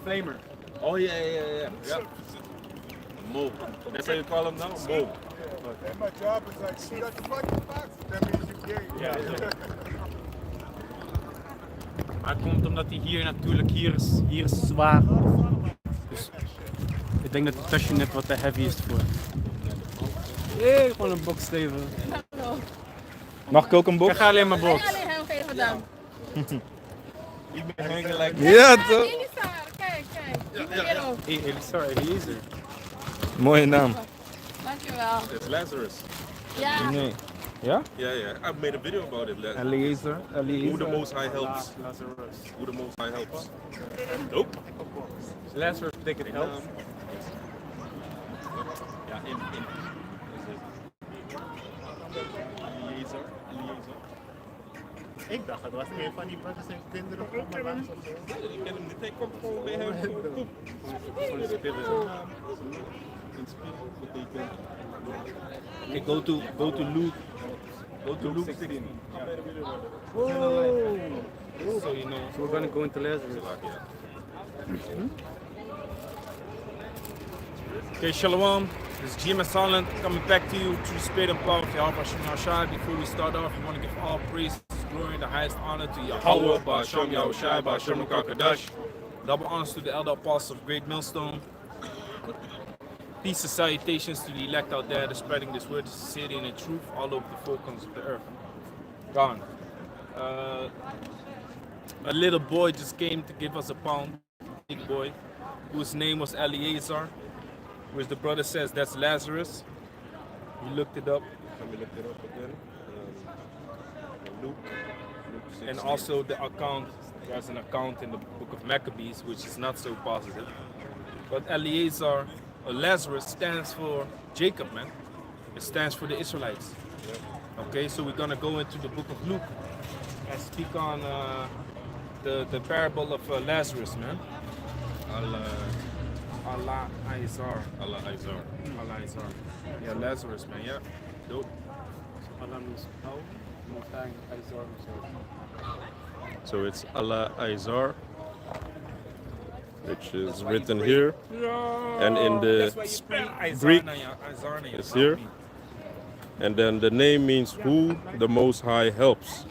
flamer. Oh yeah. Mo. That's how you call him now? Mo. And my job is like, you got the fucking box. That means you gay. Ja. Maar het komt omdat hij hier is zwaar. Dus ik denk dat het tasje net wat te heavy is voor. Gewoon een box steven. Mag ik ook een Ik box? ga alleen maar box. Ga alleen hem geven dan. Ik ben hanging like Ja, Ah, toch? Elisa, kijk. Die ben hier ook. Eliezer. Mooie naam. Dankjewel. It's Lazarus. Ja. Nee. Ja? Yeah. I made a video about it. Eliezer. Who the Most High helps. Lazarus. Who the Most High helps. Nope. Lazarus betekent help. Ja, in. Eliezer. Ik dacht, het was een van die brothers en kinderen op mijn langs of zo. Ik ken hem niet. Hij komt gewoon bij hem. Okay, go to Luke. Go to Luke 16. So you know. So we're gonna go into Lazarus. Okay, Shalom. This is GMS Holland coming back to you through the spirit and power of Yahweh Hashem Shai. Before we start off, we want to give all praise, glory, and the highest honor to Yahweh, Ba'Shem Yahweh Shai, Ba'Shem Kadash. Double honors to the elder apostles of Great Millstone. Peace and salutations to the elect out there that spreading this word, sincerity, and the truth all over the four corners of the earth. Gone. A little boy just came to give us a pound, big boy, whose name was Eliezer, which the brother says that's Lazarus. We looked it up. Let me look it up again. Luke 16. And also the account, there's an account in the book of Maccabees, which is not so positive. But Eliezer, or Lazarus, stands for Jacob, man. It stands for the Israelites. Okay, so we're gonna go into the book of Luke and speak on the parable of Lazarus, man. Allah Izar. Yeah, Lazarus, man. Yeah. Dope. Allah means how? So it's Allah Izar, which is written here, and in the Greek it's here, and then the name means who the Most High helps.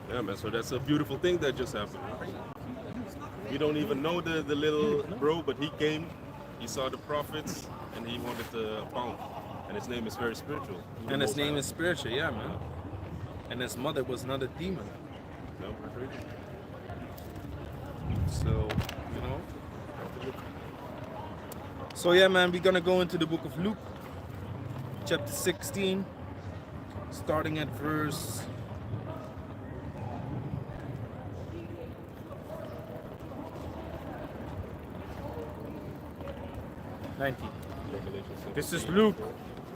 Yeah, man. So that's a beautiful thing that just happened. We don't even know the little bro, but he came, he saw the prophets, and he wanted the pound. And his name is very spiritual. And his name is spiritual, yeah, man. And his mother was not a demon. No. So, you know. So yeah, man, we're gonna go into the book of Luke, chapter 16, starting at verse 19. This is Luke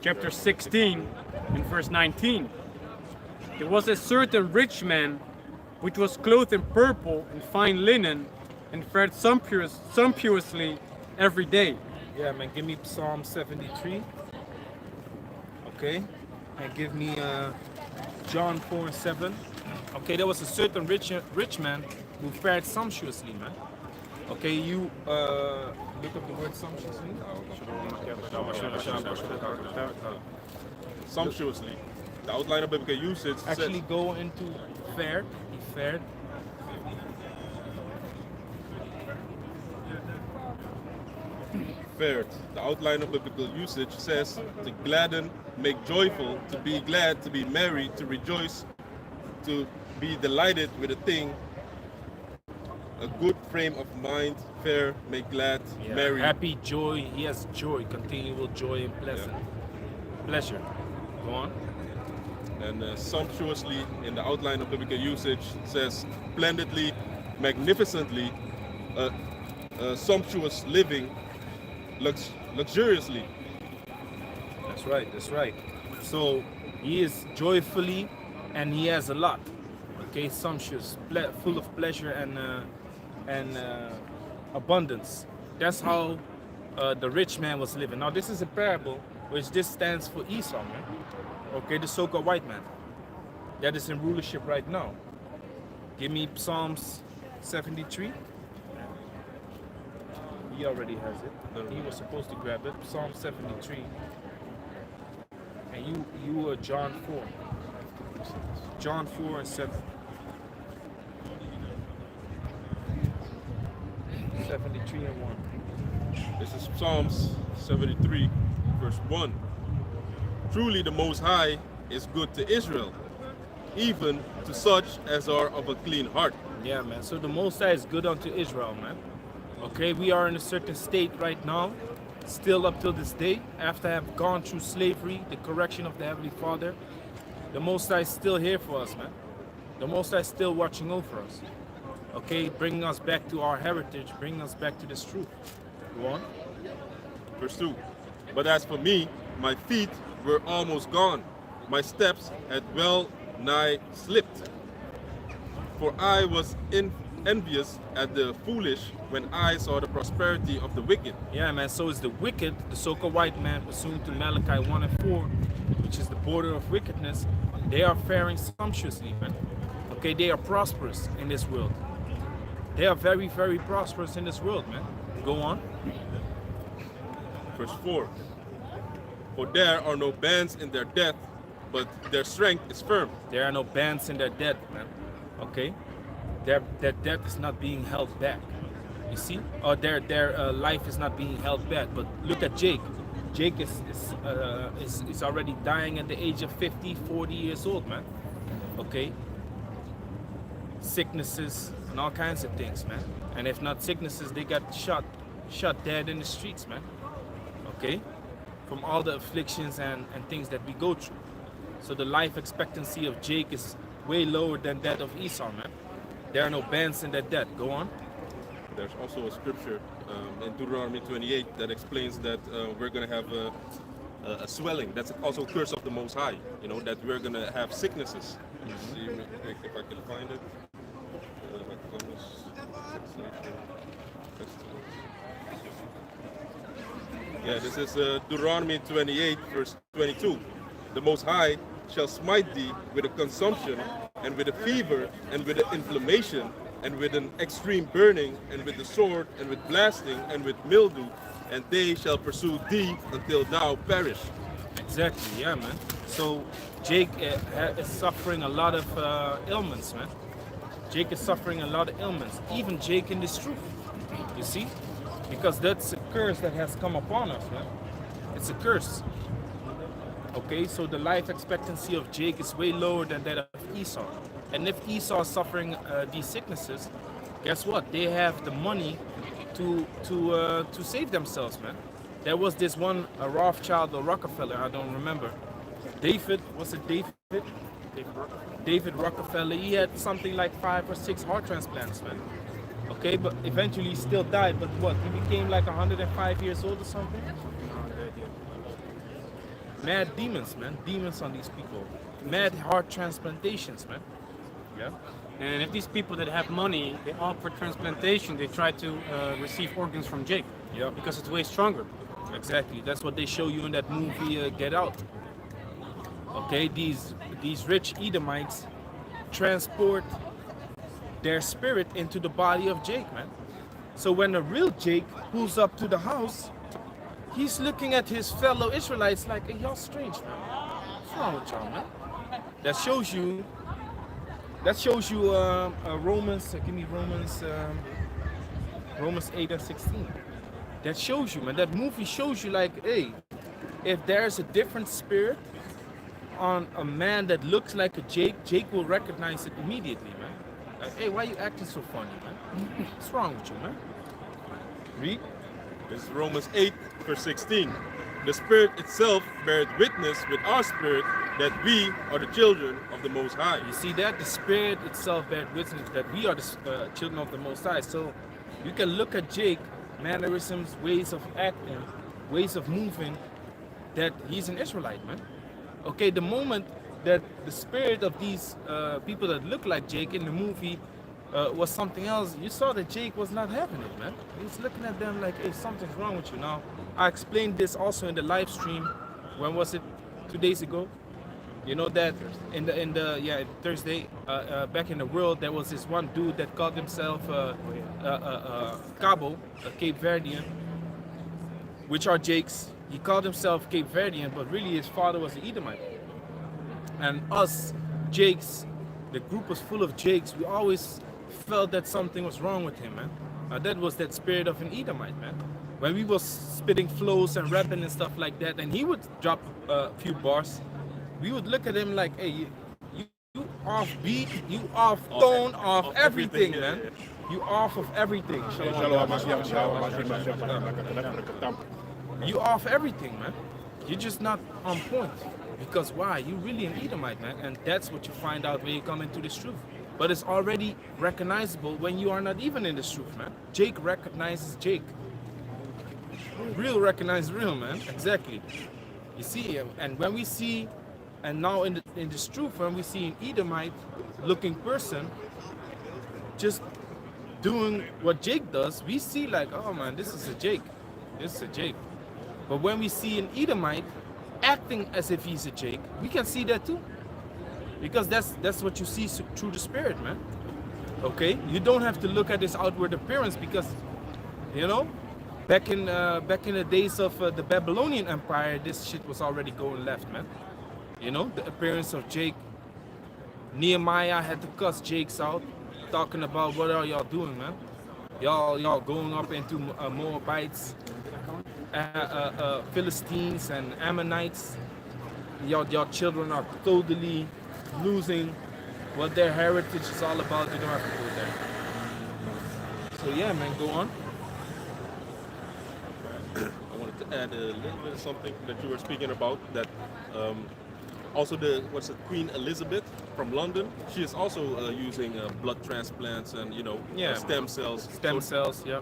chapter 16 and verse 19. There was a certain rich man which was clothed in purple and fine linen and fared sumptuously every day. Yeah, man, give me Psalm 73. Okay, and give me John 4:7. Okay, there was a certain rich man who fared sumptuously, man. Okay, you look up the word sumptuously. Sumptuously. The outline of biblical usage Actually, says, go into fared. He fared. fared. The outline of biblical usage says to gladden, make joyful, to be glad, to be merry, to rejoice, to be delighted with a thing, a good frame of mind, fair, make glad, merry. Happy, joy. He has joy, continual joy and pleasure. Go on. And sumptuously, in the outline of biblical usage, says splendidly, magnificently, sumptuous living, luxuriously. That's right, that's right. So he is joyfully and he has a lot. Okay, sumptuous, full of pleasure and abundance. That's how the rich man was living. Now this is a parable which this stands for Esau, man. Okay, the so-called white man that is in rulership right now. Give me Psalms 73. He already has it. He was supposed to grab it. Psalm 73. And you John 4. John 4 and 7. 73 and 1. This is Psalms 73, verse 1. Truly the Most High is good to Israel, even to such as are of a clean heart. Yeah, man. So the Most High is good unto Israel, man. Okay, we are in a certain state right now, still up till this day, after I have gone through slavery, the correction of the Heavenly Father. The Most High is still here for us, man. The Most High is still watching over us. Okay, bringing us back to our heritage, bringing us back to this truth. Go on. Verse 2. But as for me, my feet were almost gone. My steps had well nigh slipped. For I was envious at the foolish when I saw the prosperity of the wicked. Yeah, man. So is the wicked, the so-called white man, pursuant to Malachi 1 and 4, which is the border of wickedness. They are faring sumptuously, man. Okay, they are prosperous in this world. They are very, very prosperous in this world, man. Go on. Verse 4. For there are no bands in their death, but their strength is firm. There are no bands in their death, man. Okay? Their death is not being held back. You see? Or their life is not being held back. But look at Jake. Jake is already dying at the age of 50, 40 years old, man. Okay? Sicknesses and all kinds of things, man. And if not sicknesses, they got shot dead in the streets, man. Okay? From all the afflictions and things that we go through. So the life expectancy of Jake is way lower than that of Esau, man. There are no bands in their death. Go on. There's also a scripture in Deuteronomy 28 that explains that we're going to have a swelling. That's also a curse of the Most High, you know, that we're going to have sicknesses. See if I can find it. Yeah, this is Deuteronomy 28, verse 22. The Most High shall smite thee with a consumption, and with a fever, and with an inflammation, and with an extreme burning, and with the sword, and with blasting, and with mildew, and they shall pursue thee until thou perish. Exactly, yeah, man. So Jake is suffering a lot of ailments, man. Jake is suffering a lot of ailments. Even Jake in this truth, you see? Because that's a curse that has come upon us, man. It's a curse. Okay, so the life expectancy of Jake is way lower than that of Esau. And if Esau is suffering these sicknesses, guess what? They have the money to save themselves, man. There was this one, a Rothschild or Rockefeller, I don't remember. David, was it David? David Rockefeller. He had something like 5 or 6 heart transplants, man. Okay, but eventually he still died. But what? He became like 105 years old or something? Mad demons, man. Demons on these people. Mad heart transplantations, man. Yeah. And if these people that have money, they opt for transplantation, they try to receive organs from Jake. Yeah. Because it's way stronger. Exactly. That's what they show you in that movie, Get Out. Okay, these rich Edomites transport their spirit into the body of Jake, man. So when a real Jake pulls up to the house, he's looking at his fellow Israelites like, hey, y'all strange, man. What's wrong with y'all, man? That shows you Romans, give me Romans 8 and 16. That shows you, man. That movie shows you like, hey, if there's a different spirit on a man that looks like a Jake, Jake will recognize it immediately, man. Like, hey, why you acting so funny, man? What's wrong with you, man? Read. This is Romans 8, verse 16. The Spirit itself beareth witness with our spirit that we are the children of the Most High. You see that? The Spirit itself bears witness that we are the children of the Most High. So you can look at Jake, mannerisms, ways of acting, ways of moving, that he's an Israelite, man. Okay, the moment that the spirit of these people that look like Jake in the movie was something else, you saw that Jake was not having it, man. He's looking at them like, hey, something's wrong with you. Now, I explained this also in the live stream. When was it? 2 days ago? You know that in the yeah Thursday back in the world there was this one dude that called himself Cabo, a Cape Verdean, which are Jakes. He called himself Cape Verdean, but really his father was an Edomite. And us Jakes, the group was full of Jakes. We always felt that something was wrong with him, man. That was that spirit of an Edomite, man. When we was spitting flows and rapping and stuff like that, and he would drop a few bars, we would look at him like, hey, you off beat, you off tone, off everything, man. You off of everything. You off everything, man. You're just not on point. Because why? You really an Edomite, man. And that's what you find out when you come into this truth. But it's already recognizable when you are not even in this truth, man. Jake recognizes Jake. Real recognizes real, man. Exactly. You see, and when we see, and now in this truth, when we see an Edomite looking person just doing what Jake does, we see like, oh man, this is a Jake. This is a Jake. But when we see an Edomite acting as if he's a Jake, we can see that too. Because that's what you see through the spirit, man. Okay? You don't have to look at his outward appearance because, you know, back in the days of the Babylonian Empire, this shit was already going left, man. You know, the appearance of Jake. Nehemiah had to cuss Jakes out, talking about what are y'all doing, man? Y'all going up into Moabites, Philistines and Ammonites. Y'all children are totally losing what their heritage is all about. You don't have to go there. So yeah, man, go on. I wanted to add a little bit of something that you were speaking about. That also Queen Elizabeth from London. She is also using blood transplants and stem cells. Stem cells, yeah.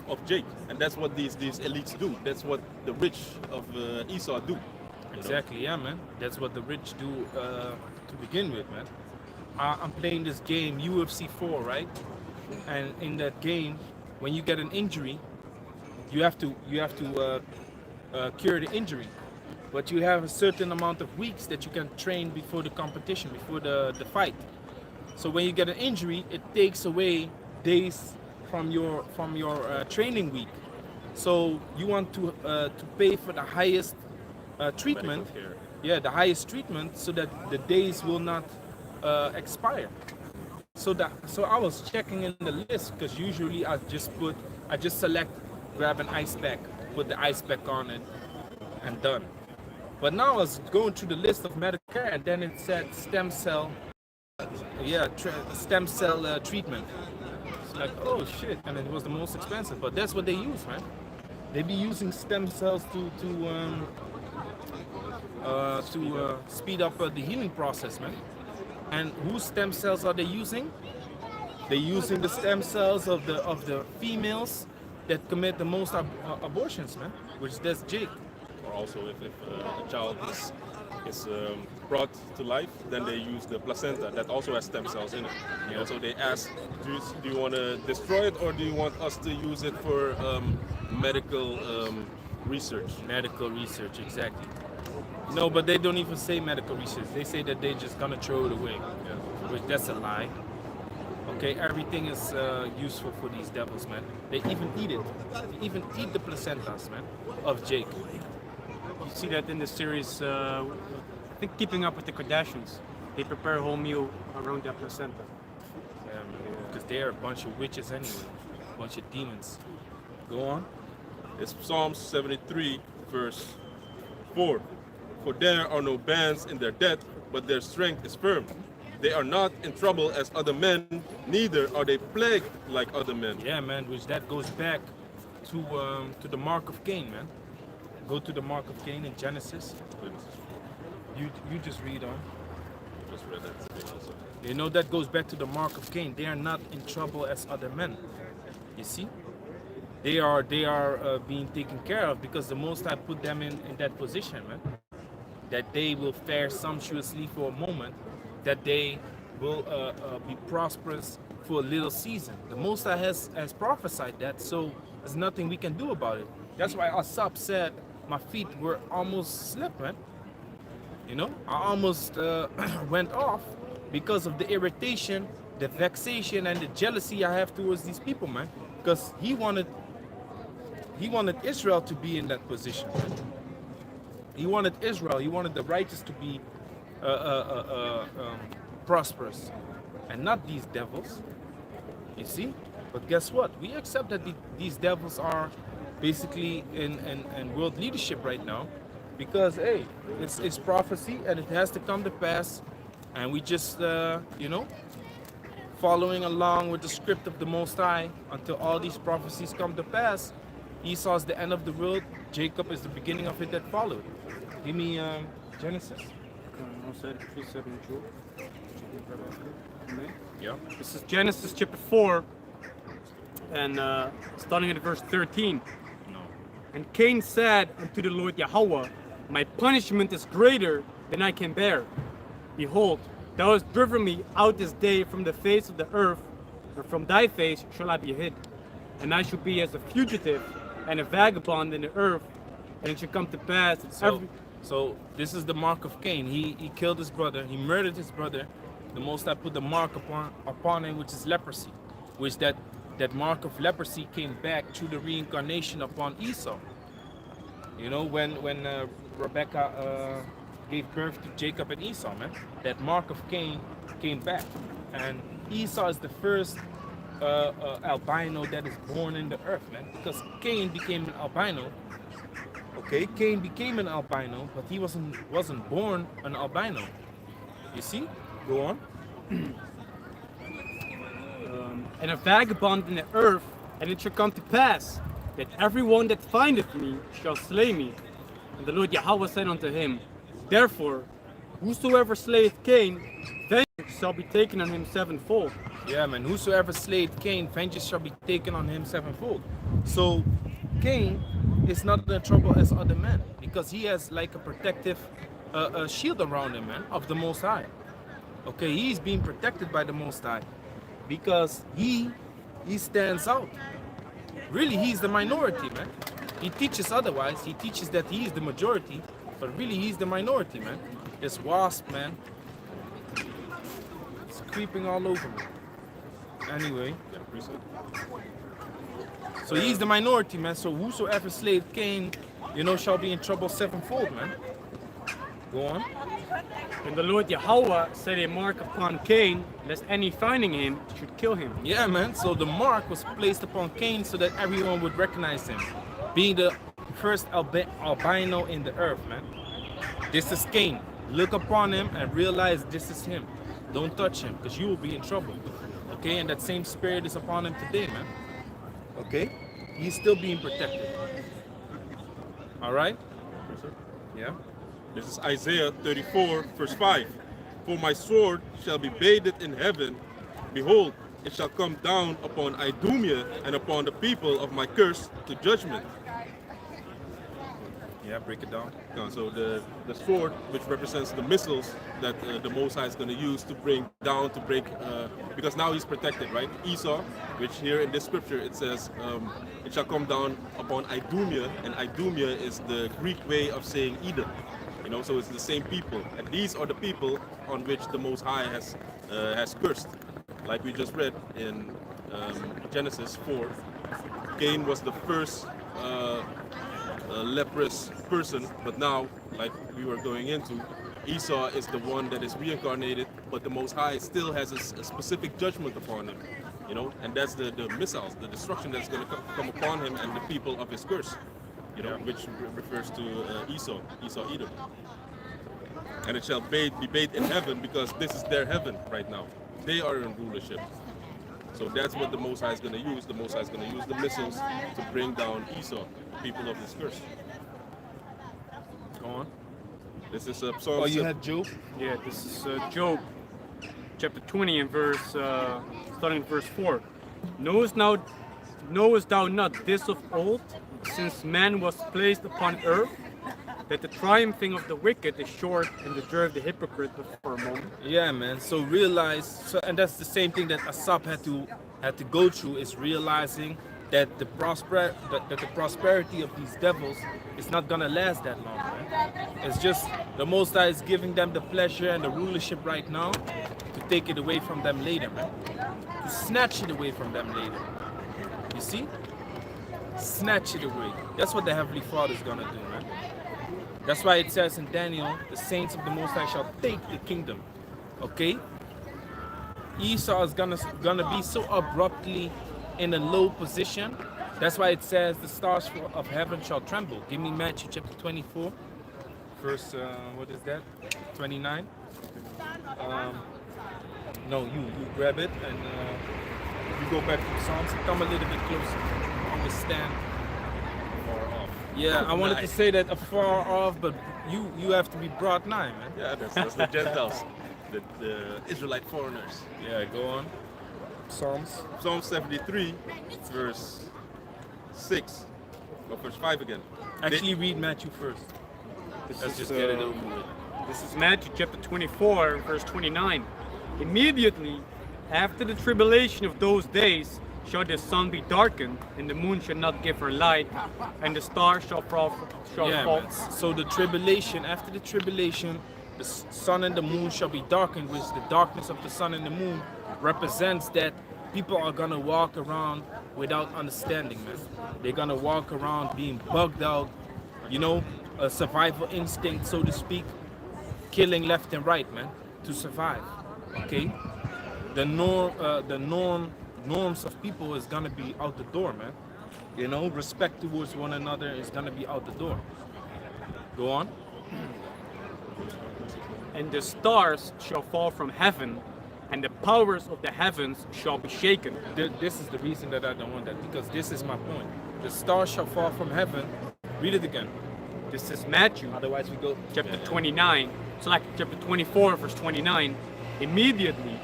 Of Jake, and that's what these elites do. That's what the rich of Esau do. Exactly, yeah, man. That's what the rich do to begin with, man. I'm playing this game, UFC 4, right? And in that game, when you get an injury, you have to cure the injury. But you have a certain amount of weeks that you can train before the competition, before the fight. So when you get an injury, it takes away days from your training week. So you want to pay for the highest treatment, the highest treatment, so that the days will not expire. So I was checking in the list because usually I just select, grab an ice pack, put the ice pack on it, and done. But now I was going through the list of Medicare, and then it said stem cell, stem cell treatment. It's like, oh shit, and it was the most expensive. But that's what they use, man. They be using stem cells to speed up the healing process, man. And whose stem cells are they using? They're using the stem cells of the females that commit the most abortions, man. Which that's Jake. Or also, if a child is brought to life, then they use the placenta that also has stem cells in it. Yeah. So they ask, do you want to destroy it, or do you want us to use it for medical research? Medical research, exactly. No, but they don't even say medical research. They say that they're just gonna throw it away, which that's a lie. Okay, everything is useful for these devils, man. They even eat it. They even eat the placentas, man, of Jake. You see that in the series, I think Keeping Up with the Kardashians. They prepare a whole meal around their placenta. Yeah, because they're a bunch of witches anyway, a bunch of demons. Go on. It's Psalms 73, verse 4. For there are no bands in their death, but their strength is firm. They are not in trouble as other men, neither are they plagued like other men. Yeah, man, which that goes back to the mark of Cain, man. Go to the mark of Cain in Genesis. You just read on. Just read that today also. You know, that goes back to the mark of Cain. They are not in trouble as other men. You see? They are being taken care of because the Most High put them in that position, man. That they will fare sumptuously for a moment, that they will be prosperous for a little season. The Most High has prophesied that, so there's nothing we can do about it. That's why Asap said my feet were almost slipped, man. You know, I almost went off because of the irritation, the vexation, and the jealousy I have towards these people, man. Because he wanted Israel to be in that position. He wanted Israel. He wanted the righteous to be prosperous, and not these devils. You see? But guess what? We accept that these devils are basically in world leadership right now, because hey, it's prophecy and it has to come to pass, and we just you know, following along with the script of the Most High until all these prophecies come to pass. Esau is the end of the world. Jacob is the beginning of it that followed. Give me Genesis. Yeah. This is Genesis chapter 4, and starting at verse 13. No. And Cain said unto the Lord Yahweh, my punishment is greater than I can bear. Behold, thou hast driven me out this day from the face of the earth, and from thy face shall I be hid. And I shall be as a fugitive and a vagabond in the earth, and it shall come to pass that So this is the mark of Cain. He killed his brother. He murdered his brother. The Most High put the mark upon him, which is leprosy, which that mark of leprosy came back through the reincarnation upon Esau. You know, when Rebecca gave birth to Jacob and Esau, man, that mark of Cain came back, and Esau is the first albino that is born in the earth, man, because Cain became an albino. Okay, Cain became an albino, but he wasn't born an albino. You see? Go on. and a vagabond in the earth, and it shall come to pass that everyone that findeth me shall slay me. And the Lord Yahweh said unto him, therefore, whosoever slayeth Cain, vengeance shall be taken on him sevenfold. Yeah, man. Whosoever slayed Cain, vengeance shall be taken on him sevenfold. So, Cain is not in trouble as other men, because he has like a protective shield around him, man, of the Most High. Okay, he's being protected by the Most High because he stands out. Really, he's the minority, man. He teaches otherwise. He teaches that he is the majority, but really he's the minority, man. This wasp, man, it's creeping all over me. Anyway, so he's the minority, man. So whosoever slayed Cain, you know, shall be in trouble sevenfold, man. Go on. And the Lord Yahweh set a mark upon Cain, lest any finding him should kill him. Yeah, man. So the mark was placed upon Cain so that everyone would recognize him, being the first albino in the earth, man. This is Cain. Look upon him and realize this is him. Don't touch him, because you will be in trouble. Okay, and that same spirit is upon him today, man. Okay, he's still being protected. All right. Yeah. This is Isaiah 34, verse 5. For my sword shall be bathed in heaven. Behold, it shall come down upon Idumea and upon the people of my curse to judgment. Yeah, break it down. So the sword, which represents the missiles that the Most High is going to use to bring down, to break, because now he's protected, right? Esau, which here in this scripture it says, it shall come down upon Idumea, and Idumea is the Greek way of saying Edom. You know, so it's the same people, and these are the people on which the Most High has cursed, like we just read in Genesis 4. Cain was the first leprous person, but now, like we were going into, Esau is the one that is reincarnated, but the Most High still has a specific judgment upon him, you know, and that's the missiles, the destruction that's going to come upon him and the people of his curse, you know, which refers to Esau, Edom. And it shall be bathed in heaven, because this is their heaven right now. They are in rulership. So that's what the Most High is going to use. The Most High is going to use the missiles to bring down Esau, people of his curse. Go on. This is Psalm. Oh, you had Job? Yeah, this is Job, chapter 20 and starting in verse 4. Knowest thou not this of old, since man was placed upon earth, that the triumphing of the wicked is short and the joy of the hypocrite but for a moment? Yeah, man. So realize, and that's the same thing that Asap had to go through, is realizing that the prosperity of these devils is not gonna last that long, man. It's just the Most High is giving them the pleasure and the rulership right now to take it away from them later, man. To snatch it away from them later. You see? Snatch it away. That's what the Heavenly Father is gonna do, man. That's why it says in Daniel, the saints of the Most High shall take the kingdom. Okay? Esau is gonna be so abruptly in a low position. That's why it says the stars of heaven shall tremble. Give me Matthew chapter 24, verse what is that? 29. No, you grab it and you go back to the Psalms. Come a little bit closer. Understand? Far off. Yeah, I wanted to say that afar off, but you have to be brought nigh, man. Yeah, that's the Gentiles, the Israelite foreigners. Yeah, go on. Psalms. Psalm 73, verse 6. Or verse 5 again. Actually, read Matthew first. Let's just get it over with. This is Matthew chapter 24, verse 29. Immediately after the tribulation of those days shall the sun be darkened, and the moon shall not give her light, and the stars shall fall. Man. So the tribulation, after the tribulation, the sun and the moon shall be darkened, which the darkness of the sun and the moon represents that people are gonna walk around without understanding, man. They're gonna walk around being bugged out, you know, a survival instinct, so to speak, killing left and right, man, to survive. Okay, the norms of people is gonna be out the door, man. You know, respect towards one another is gonna be out the door. Go on. And the stars shall fall from heaven, and the powers of the heavens shall be shaken. This is the reason that I don't want that, because this is my point. The stars shall fall from heaven. Read it again. This is Matthew Otherwise we go chapter 29. So like chapter 24, verse 29. Immediately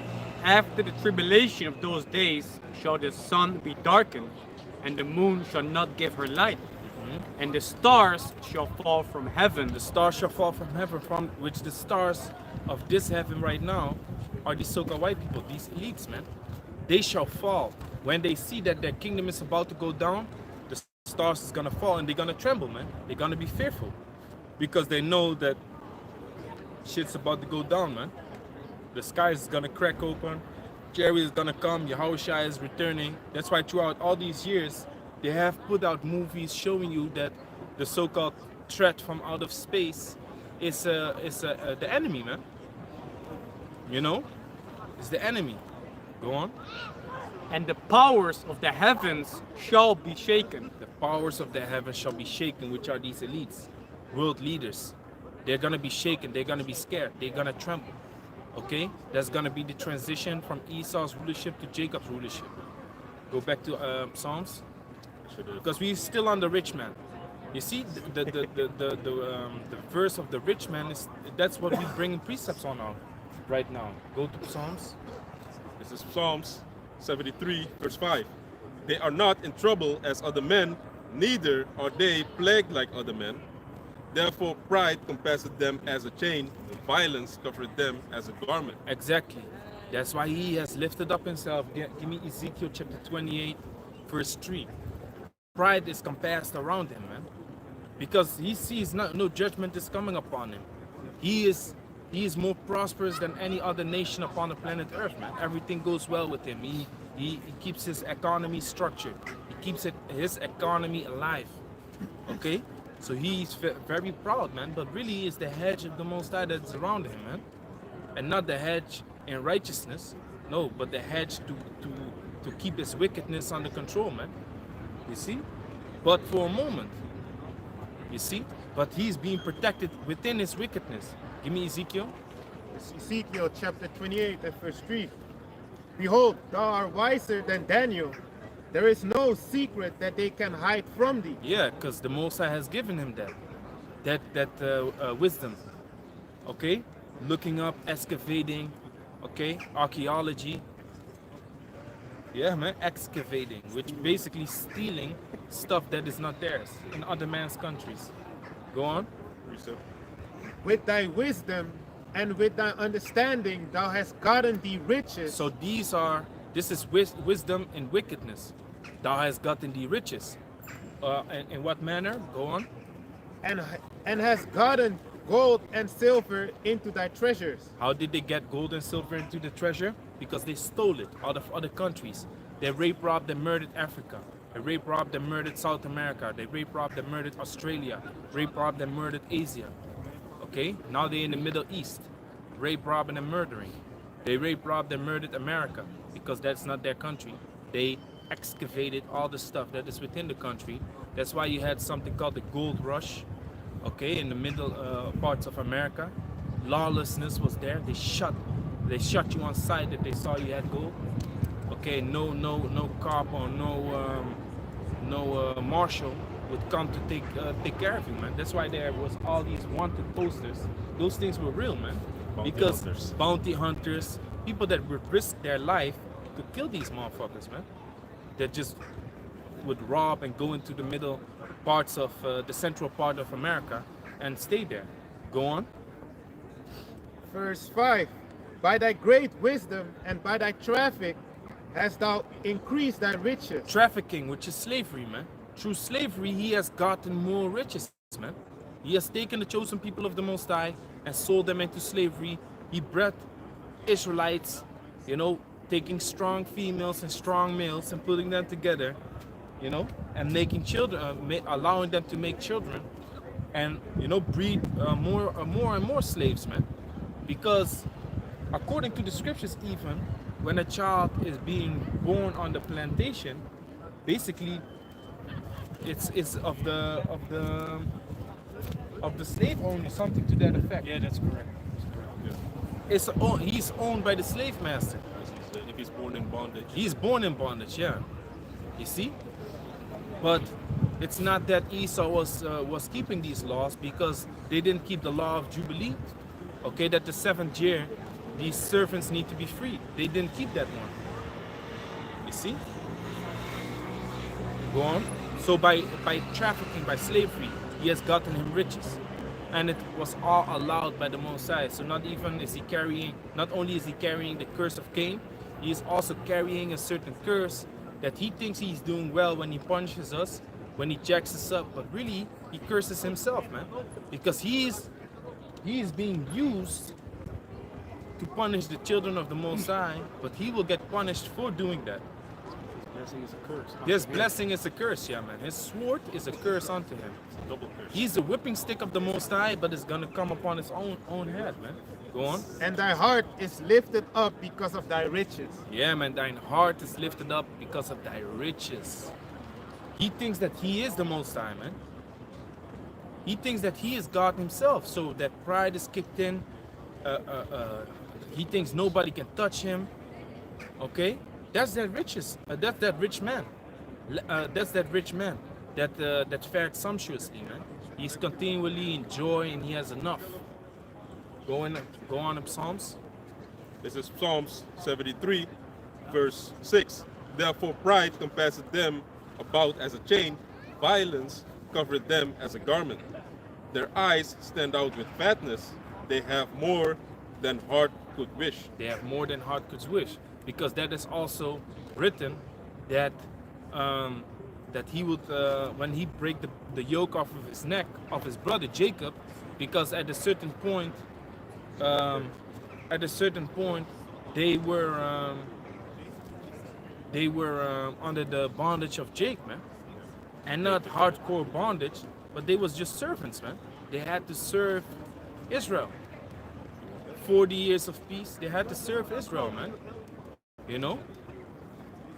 after the tribulation of those days shall the sun be darkened, and the moon shall not give her light, and the stars shall fall from heaven. The stars shall fall from heaven, from which the stars of this heaven right now are the so-called white people, these elites, man. They shall fall. When they see that their kingdom is about to go down, the stars is gonna fall and they're gonna tremble, man. They're gonna be fearful because they know that shit's about to go down, man. The sky is gonna crack open. Jerry is gonna come. Yahushua is returning. That's why throughout all these years, they have put out movies showing you that the so-called threat from out of space is the enemy, man. You know, it's the enemy. Go on. And the powers of the heavens shall be shaken. The powers of the heavens shall be shaken, which are these elites, world leaders. They're gonna be shaken. They're gonna be scared. They're gonna tremble. Okay, that's gonna be the transition from Esau's rulership to Jacob's rulership. Go back to Psalms, because we're still on the rich man. You see, the verse of the rich man that's what we bring in precepts on now, right now. Go to Psalms. This is Psalms 73, verse 5. They are not in trouble as other men, neither are they plagued like other men. Therefore pride compasseth them as a chain, violence covereth them as a garment. Exactly. That's why he has lifted up himself. Give me Ezekiel chapter 28, verse 3. Pride is compassed around him, man. Because he sees no judgment is coming upon him. He is more prosperous than any other nation upon the planet Earth, man. Everything goes well with him. He keeps his economy structured. He keeps his economy alive. Okay? So he's very proud, man. But really, it's the hedge of the Most High that's around him, man. And not the hedge in righteousness. No, but the hedge to keep his wickedness under control, man. You see? But for a moment, you see? But he's being protected within his wickedness. Give me Ezekiel. It's Ezekiel chapter 28 and verse 3. Behold, thou art wiser than Daniel. There is no secret that they can hide from thee. Yeah, because the Most High has given him that wisdom. Okay? Looking up, excavating, okay? Archaeology. Yeah, man, excavating, which basically stealing stuff that is not theirs in other man's countries. Go on. With thy wisdom and with thy understanding thou hast gotten thee riches. So this is wisdom and wickedness. Thou hast gotten thee riches. In what manner? Go on. and, and has gotten gold and silver into thy treasures. How did they get gold and silver into the treasure? Because they stole it out of other countries. They rape, robbed, and murdered Africa. They rape, robbed, and murdered South America. They rape, robbed, and murdered Australia. Rape, robbed, and murdered Asia. Okay? Now they're in the Middle East. Rape, robbing, and murdering. They rape, robbed, and murdered America because that's not their country. They excavated all the stuff that is within the country. That's why you had something called the gold rush, okay, in the middle parts of America. Lawlessness was there. They shot you on sight that they saw you had gold. Okay, no cop or no marshal would come to take care of you, man. That's why there was all these wanted posters. Those things were real, man. Bounty hunters, people that would risk their life to kill these motherfuckers, man. That just would rob and go into the middle parts of the central part of America and stay there. Go on. Verse 5. By thy great wisdom and by thy traffic hast thou increased thy riches. Trafficking, which is slavery, man. Through slavery, he has gotten more riches, man. He has taken the chosen people of the Most High and sold them into slavery. He bred Israelites, you know, taking strong females and strong males and putting them together, you know, and making children, allowing them to make children, and you know, breed more and more slaves, man. Because according to the scriptures, even when a child is being born on the plantation, basically it's of the slave owner, something to that effect. Yeah, that's correct. Yeah. He's owned by the slave master. If he's born in bondage. He's born in bondage, yeah. You see? But it's not that Esau was keeping these laws, because they didn't keep the law of Jubilee. Okay, that the 7th year, these servants need to be freed. They didn't keep that one. You see? Go on. So by trafficking, by slavery, he has gotten him riches. And it was all allowed by the Most High. So not only is he carrying the curse of Cain, he is also carrying a certain curse that he thinks he's doing well when he punishes us, when he jacks us up, but really he curses himself, man. Because he is being used to punish the children of the Most High, but he will get punished for doing that. Blessing is a curse. His blessing is a curse, yeah, man. His sword is a curse unto him. Double curse. He's the whipping stick of the Most High, but it's gonna come upon his own head, man. Go on. And thy heart is lifted up because of thy riches. Yeah, man, thine heart is lifted up because of thy riches. He thinks that he is the Most High, man. He thinks that he is God himself, so that pride is kicked in. He thinks nobody can touch him. Okay, that's that riches. That's that rich man. That's that rich man that fared sumptuously, man. He's continually in joy and he has enough. Go on up Psalms. This is Psalms 73, verse 6. Therefore pride compasseth them about as a chain, violence covereth them as a garment. Their eyes stand out with fatness, they have more than heart could wish. They have more than heart could wish, because that is also written that that he would when he break the yoke off of his neck of his brother Jacob, because at a certain point they were under the bondage of Jake, man, and not hardcore bondage, but they was just servants, man. They had to serve Israel. 40 years of peace, they had to serve Israel, man. You know?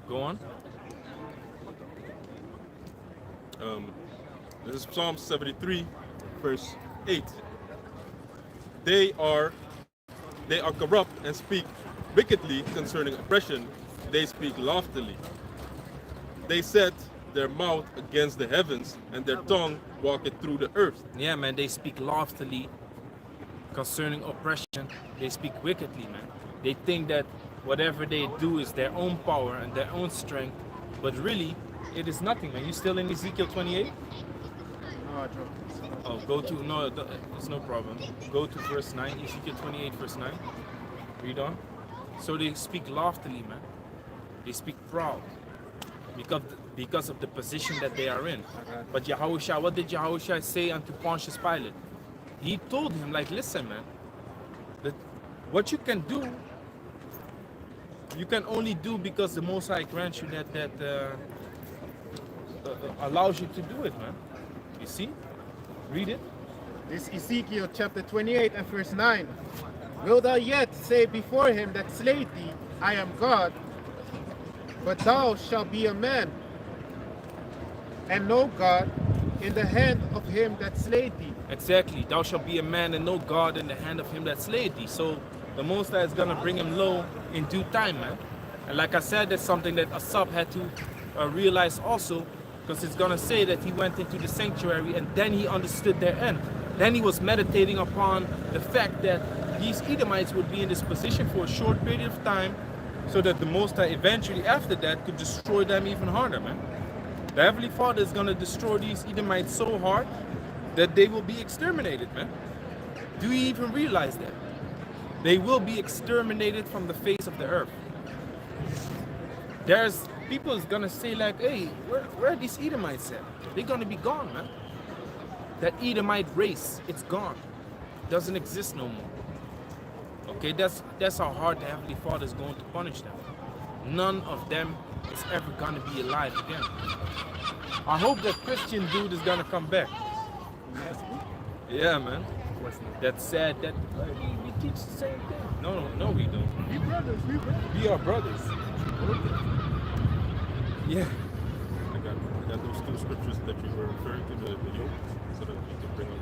Go on. This is Psalm 73, verse 8. They are corrupt and speak wickedly concerning oppression. They speak loftily. They set their mouth against the heavens, and their tongue walketh through the earth. Yeah, man, they speak loftily concerning oppression. They speak wickedly, man. They think that whatever they do is their own power and their own strength, but really, it is nothing, man. You still in Ezekiel 28? No, I dropped Oh, go to, no, it's no problem. Go to verse 9, Ezekiel 28, verse 9. Read on. So they speak loftily, man. They speak proud. because of the position that they are in. But Yahushua, what did Yahushua say unto Pontius Pilate? He told him, like, listen, man, that what you can do, you can only do because the Most High grants you that allows you to do it, man. You see? Read it. This Ezekiel chapter 28 and verse 9. Will thou yet say before him that slayed thee, I am God, but thou shalt be a man, and no God, in the hand of him that slayed thee. Exactly. Thou shalt be a man and no God in the hand of him that slayed thee. So the Most High is gonna bring him low in due time, man. And like I said, that's something that Asap had to realize also, because it's gonna say that he went into the sanctuary and then he understood their end. Then he was meditating upon the fact that these Edomites would be in this position for a short period of time, so that the Most High eventually after that could destroy them even harder, man. The Heavenly Father is gonna destroy these Edomites so hard that they will be exterminated, man. Do you even realize that? They will be exterminated from the face of the earth. There's people is gonna say like, hey, where are these Edomites at? They're gonna be gone, man. That Edomite race, it's gone. Doesn't exist no more. Okay, that's how hard the Heavenly Father is going to punish them. None of them is ever gonna be alive again. I hope that Christian dude is gonna come back. Yeah, man. That's sad that we teach the same thing. No, we don't. We brothers, We are brothers. Yeah. I got those two scriptures that you were referring to, the yoke, so that you can bring up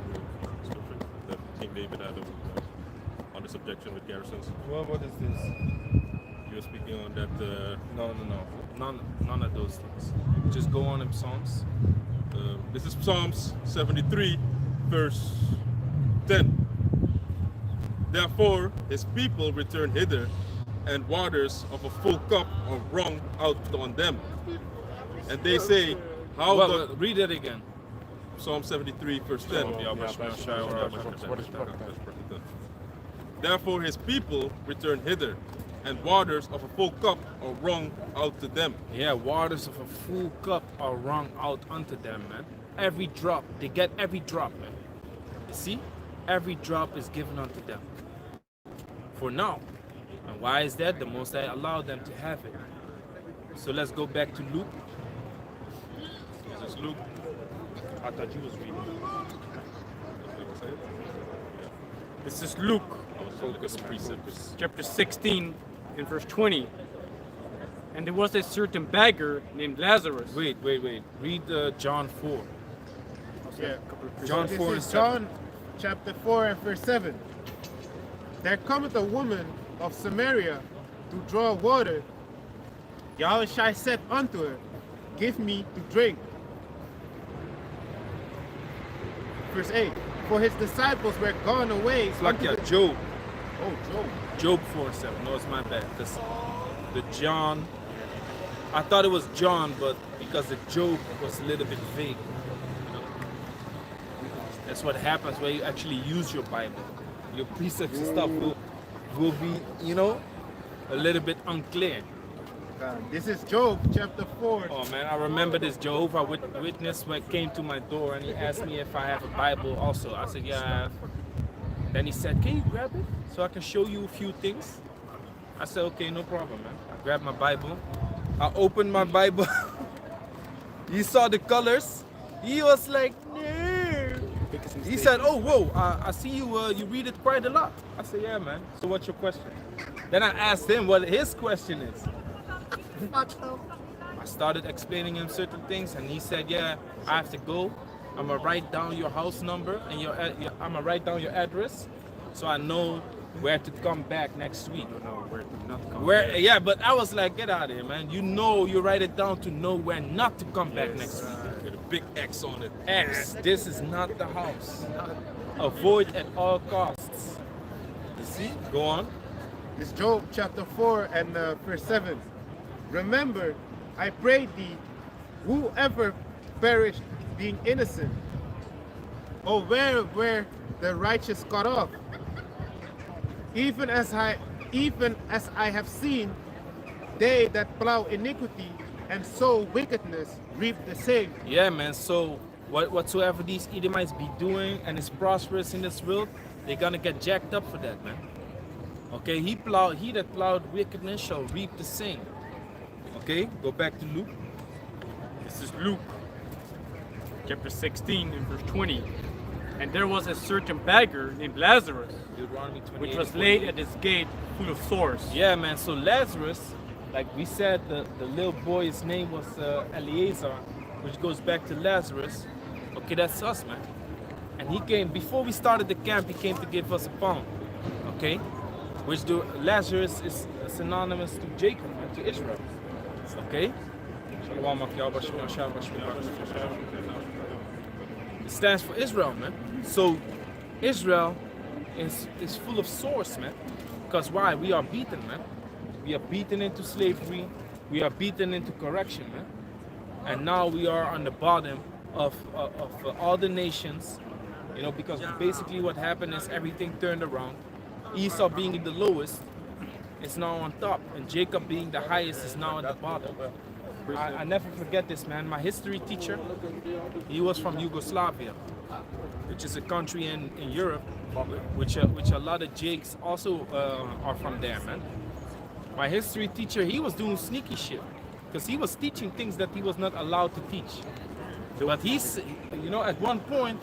the scripture that King David had on the subjection with garrisons. Well, what is this? You were speaking on that. No. None of those things. Just go on in Psalms. This is Psalms 73, verse 10. Therefore, his people return hither, and waters of a full cup are wrung out on them. And they say, how Well, read it again. Psalm 73, verse 10. Therefore, his people return hither, and waters of a full cup are wrung out to them. Yeah, waters of a full cup are wrung out unto them, man. Every drop, they get every drop, man. You see? Every drop is given unto them. For now. And why is that? The Most High allowed them to have it. So let's go back to Luke. This is Luke. I thought you was reading. This is Luke Focus precepts. chapter 16 and verse 20. And there was a certain beggar named Lazarus. Wait. Read John 4. Yeah. John This 4 is and 7. John chapter 4 and verse 7. There cometh a woman of Samaria to draw water. Yahushua said unto her, give me to drink. Verse 8. For his disciples were gone away. It's like unto the- Job. Oh, Job. Job 4 and 7. No, it's my bad. Because the John, I thought it was John, but because the Job was a little bit vague. You know? That's what happens when you actually use your Bible. Your precepts and stuff will be, you know, a little bit unclear. This is Job chapter 4. Oh man, I remember this Jehovah Witness when came to my door and he asked me if I have a Bible also. I said, yeah, I have. Then he said, can you grab it so I can show you a few things? I said, okay, no problem, man. I grabbed my Bible. I opened my Bible. He saw the colors. He was like, no. He said, oh, whoa, I see you you read it quite a lot. I said, yeah, man. So what's your question? Then I asked him what his question is. I started explaining him certain things, and he said, yeah, I have to go. I'm gonna write down your house number and I'm gonna write down your address so I know where to come back next week. Where to not come Where? back. Yeah, but I was like, get out of here, man. You know, you write it down to know where not to come back next week. With a big X on it. X, this is not the house. Avoid at all costs. You see? Go on. This Job chapter 4 and verse 7. Remember, I pray thee, whoever perished being innocent, or where were the righteous cut off? Even as I have seen they that plow iniquity and sow wickedness, reap the same. Yeah, man. So whatsoever these Edomites be doing and is prosperous in this world, they're gonna get jacked up for that, man. Okay, he that plowed wickedness shall reap the same. Okay, go back to Luke. This is Luke, chapter 16 and verse 20. And there was a certain beggar named Lazarus, Deuteronomy 28. which was laid at his gate full of sores. Yeah, man. So Lazarus, like we said, the little boy's name was Eliezer, which goes back to Lazarus. Okay, that's us, man. And he came before we started the camp. He came to give us a pound. Okay, which Lazarus is synonymous to Jacob and to Israel. Okay. It stands for Israel, man. So Israel is full of sores, man. Because why? We are beaten, man. We are beaten into slavery. We are beaten into correction, man. And now we are on the bottom of all the nations, you know, because basically what happened is everything turned around. Esau being the lowest is now on top, and Jacob being the highest is now at the bottom. I never forget this, man. My history teacher, he was from Yugoslavia, which is a country in Europe, which a lot of Jakes also are from there, man. My history teacher, he was doing sneaky shit, because he was teaching things that he was not allowed to teach. But he's, you know, at one point,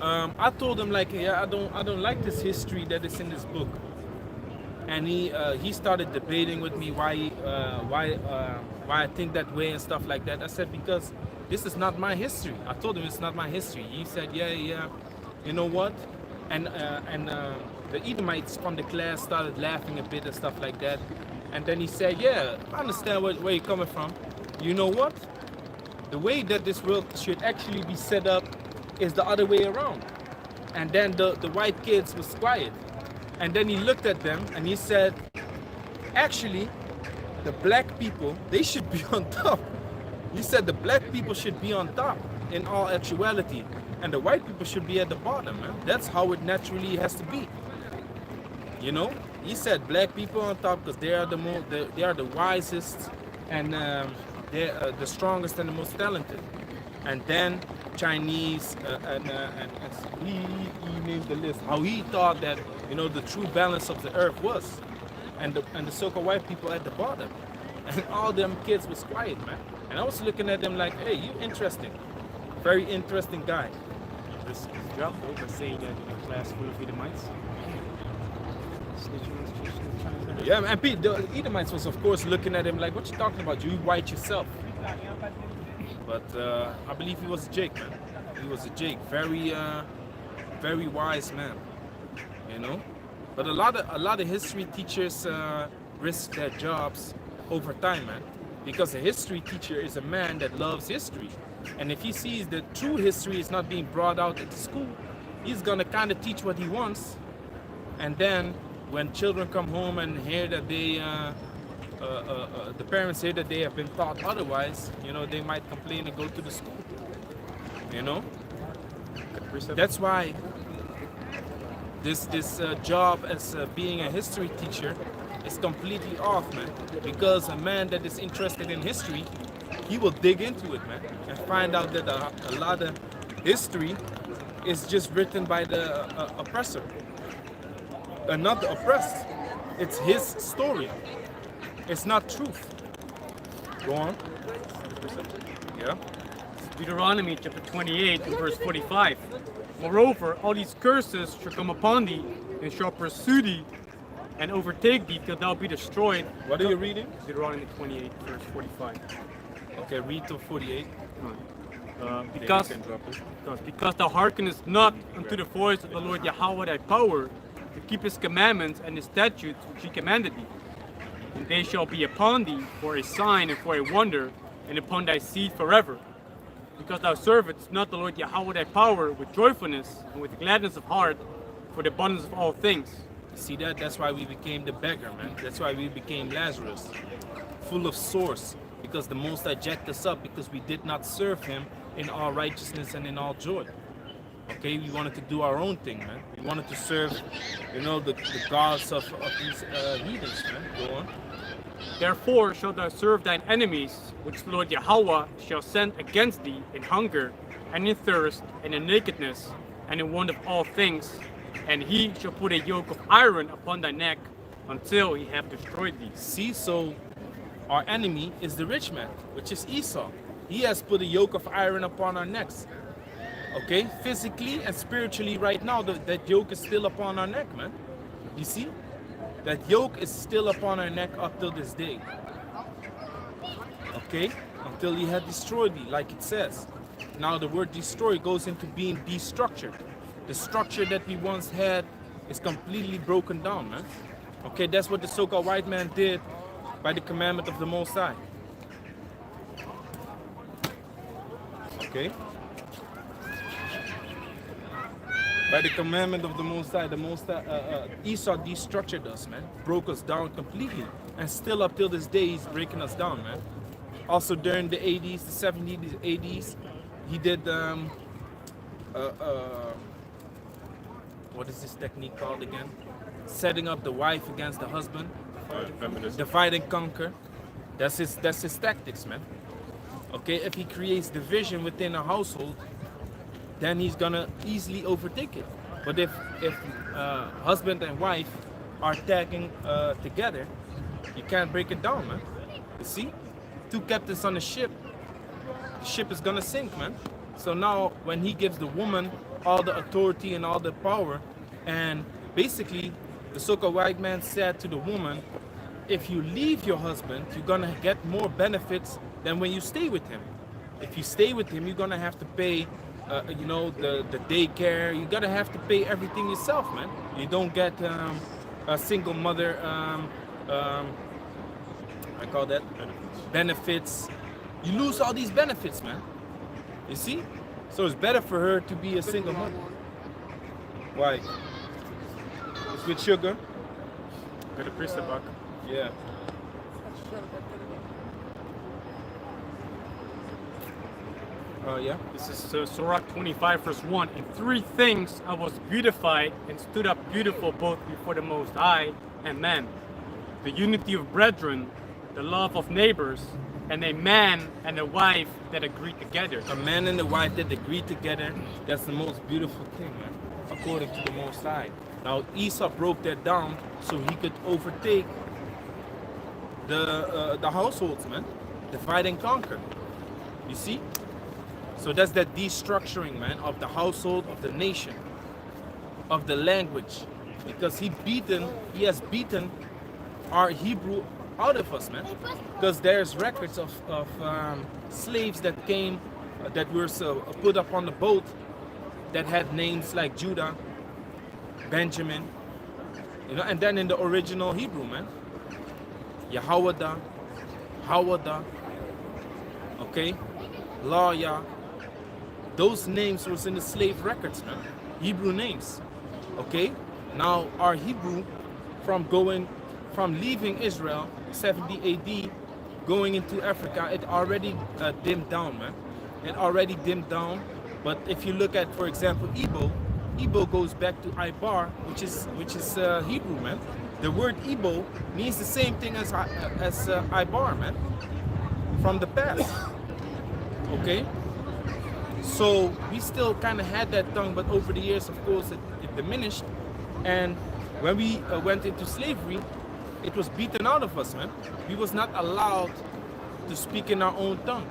I told him like, yeah, I don't like this history that is in this book. And he started debating with me why I think that way and stuff like that. I said, because this is not my history. I told him it's not my history. He said, yeah, you know what? And the Edomites from the class started laughing a bit and stuff like that. And then he said, yeah, I understand where you're coming from. You know what? The way that this world should actually be set up is the other way around. And then the white kids was quiet. And then he looked at them and he said, actually, the black people, they should be on top. He said the black people should be on top in all actuality. And the white people should be at the bottom, man. That's how it naturally has to be. You know? He said black people on top because they are the wisest and they're the strongest and the most talented. And then Chinese and he named the list how he thought that, you know, the true balance of the earth was, and the so-called white people at the bottom, and all them kids was quiet, man. And I was looking at them like, hey, you interesting, very interesting guy. This drop over saying that in a class full of Edomites. Yeah, and Pete, the Edomites was of course looking at him like, what you talking about? You white yourself. But I believe he was a Jake, man. He was a Jake, very wise man, you know. But a lot of history teachers risk their jobs over time, man, because a history teacher is a man that loves history, and if he sees that true history is not being brought out at the school, he's gonna kind of teach what he wants, and then when children come home and hear that the parents say that they have been taught otherwise, you know, they might complain and go to the school, you know. That's why this job as being a history teacher is completely off, man, because a man that is interested in history, he will dig into it, man, and find out that a lot of history is just written by the oppressor and not the oppressed. It's his story. It's not truth. Go on. Yeah. Deuteronomy chapter 28 and verse 45. Moreover, all these curses shall come upon thee, and shall pursue thee, and overtake thee till thou be destroyed. What are you reading? Deuteronomy 28 verse 45. Okay, read to 48. Because thou hearkenest not unto the voice of the Lord Yahweh thy power, to keep his commandments and his statutes which he commanded thee. And they shall be upon thee for a sign and for a wonder, and upon thy seed forever. Because thou servest not the Lord Yahweh thy power with joyfulness and with gladness of heart, for the abundance of all things. See that? That's why we became the beggar, man. That's why we became Lazarus, full of sores, because the Most High jacked us up because we did not serve him in all righteousness and in all joy. Okay, we wanted to do our own thing, man. We wanted to serve, you know, the gods of these heathens, man. Go on. Therefore shalt thou serve thine enemies, which the Lord Yahweh shall send against thee in hunger, and in thirst, and in nakedness, and in want of all things. And he shall put a yoke of iron upon thy neck, until he have destroyed thee. See, so our enemy is the rich man, which is Esau. He has put a yoke of iron upon our necks. Okay, physically and spiritually right now, that yoke is still upon our neck, man. You see? That yoke is still upon our neck up till this day. Okay? Until he had destroyed thee, like it says. Now the word destroy goes into being destructured. The structure that we once had is completely broken down, man. Okay, that's what the so-called white man did by the commandment of the Most High. Okay? By the commandment of the Most High, Esau destructured us, man. Broke us down completely. And still up till this day, he's breaking us down, man. Also during the 80s, the 70s, the 80s, he did, what is this technique called again? Setting up the wife against the husband. Feminism. Divide and conquer. That's his tactics, man. Okay, if he creates division within a household, then he's gonna easily overtake it. But if husband and wife are tagging together, you can't break it down, man. You see, two captains on the ship is gonna sink, man. So now when he gives the woman all the authority and all the power, and basically the so-called white man said to the woman, if you leave your husband, you're gonna get more benefits than when you stay with him. If you stay with him, you're gonna have to pay the daycare. You gotta have to pay everything yourself, man. You don't get a single mother I call that benefits. You lose all these benefits, man. You see? So it's better for her to be a single mother. Why? It's with sugar. Got a priest back. Yeah. Yeah. This is Surah 25 verse 1. In three things I was beautified and stood up beautiful both before the Most High and man. The unity of brethren, the love of neighbors, and a man and a wife that agree together. A man and a wife that agree together, that's the most beautiful thing, man, according to the Most High. Now Esau broke that down so he could overtake the households, man. Divide and conquer. You see? So that's that destructuring, man, of the household, of the nation, of the language. Because he has beaten our Hebrew out of us, man. Because there's records of slaves that came, that were put up on the boat, that had names like Judah, Benjamin, and then in the original Hebrew, man, Yahawada, Hawada, okay, Laya. Those names was in the slave records, man. Hebrew names. Okay? Now our Hebrew from leaving Israel 70 AD going into Africa, it already dimmed down, man. It already dimmed down. But if you look at, for example, Igbo goes back to Ibar, which is Hebrew, man. The word Igbo means the same thing as Ibar, man. From the past. Okay? So we still kind of had that tongue, but over the years, of course, it diminished. And when we went into slavery, it was beaten out of us, man. We was not allowed to speak in our own tongue.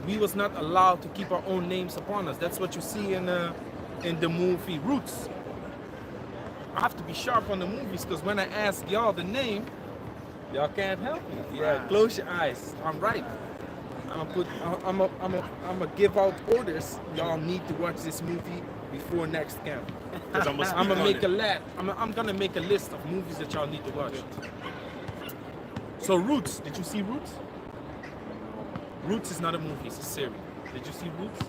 We was not allowed to keep our own names upon us. That's what you see in the movie Roots. I have to be sharp on the movies, because when I ask y'all the name, y'all can't help me. Yeah, close your eyes. I'm right. I'm gonna give out orders. Y'all need to watch this movie before next camp. I'm gonna make I'm gonna make a list of movies that y'all need to watch. So Roots, did you see Roots? Roots is not a movie, it's a series. Did you see Roots?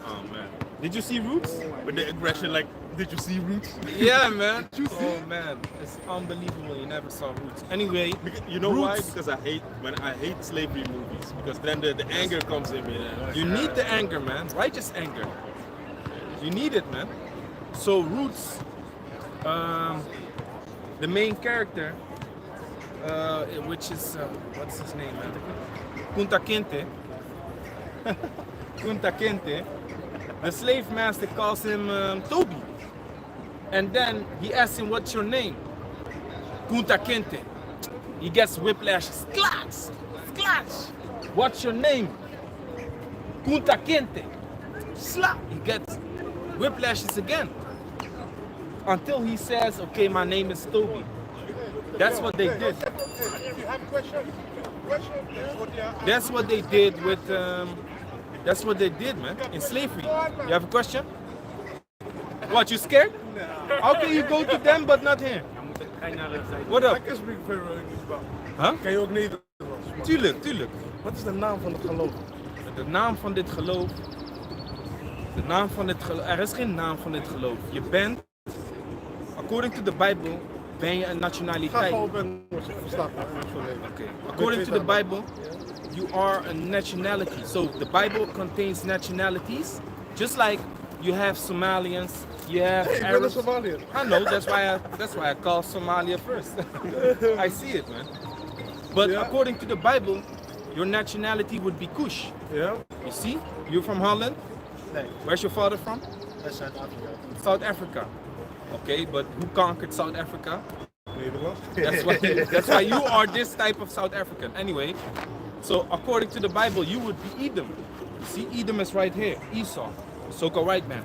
Oh man. Did you see Roots? With the aggression, like, did you see Roots? Yeah, man. Oh man, it's unbelievable. You never saw Roots. Anyway, You know why? Roots. Because I hate slavery movies. Because then the anger comes in me. You need the anger, man. Righteous anger. You need it, man. So Roots, the main character, which is what's his name, man? Kunta Kinte. Kunta Kinte. The slave master calls him Toby, and then he asks him, "What's your name?" Kunta Kinte. He gets whiplash. Sklash, sklash. What's your name? Kunta Kinte. Slap. He gets whiplashes again until he says, "Okay, my name is Toby." That's what they did. That's what they did with. That's what they did, man, in slavery. You have a question? What, you scared? How can you go to them but not here? What up? I can speak very well English, but Huh? kan je ook Nederlands? Tuurlijk, tuurlijk. Wat is de naam van het geloof? De naam van dit geloof. De naam van dit geloof. Er is geen naam van dit geloof. Je bent, according to the Bible, ben je een Ga nationaliteit. gewoon op Engels, ik versta het niet. Sorry. Okay. According to the Bible, you are a nationality. So the Bible contains nationalities, just like you have Somalians, you have Ik ben een Arabs. Somaliër. I know, that's why I call Somalia first. I see it, man. But Yeah. according to the Bible, your nationality would be Kush. Ja? You see, you're from Holland. Nee, Where's your father from? dat is Zuid-Afrika. South Africa. Okay, but who conquered South Africa? Nederlands. That's why you are this type of South African. Anyway, so according to the Bible, you would be Edom. You see, Edom is right here, Esau, so-called white man.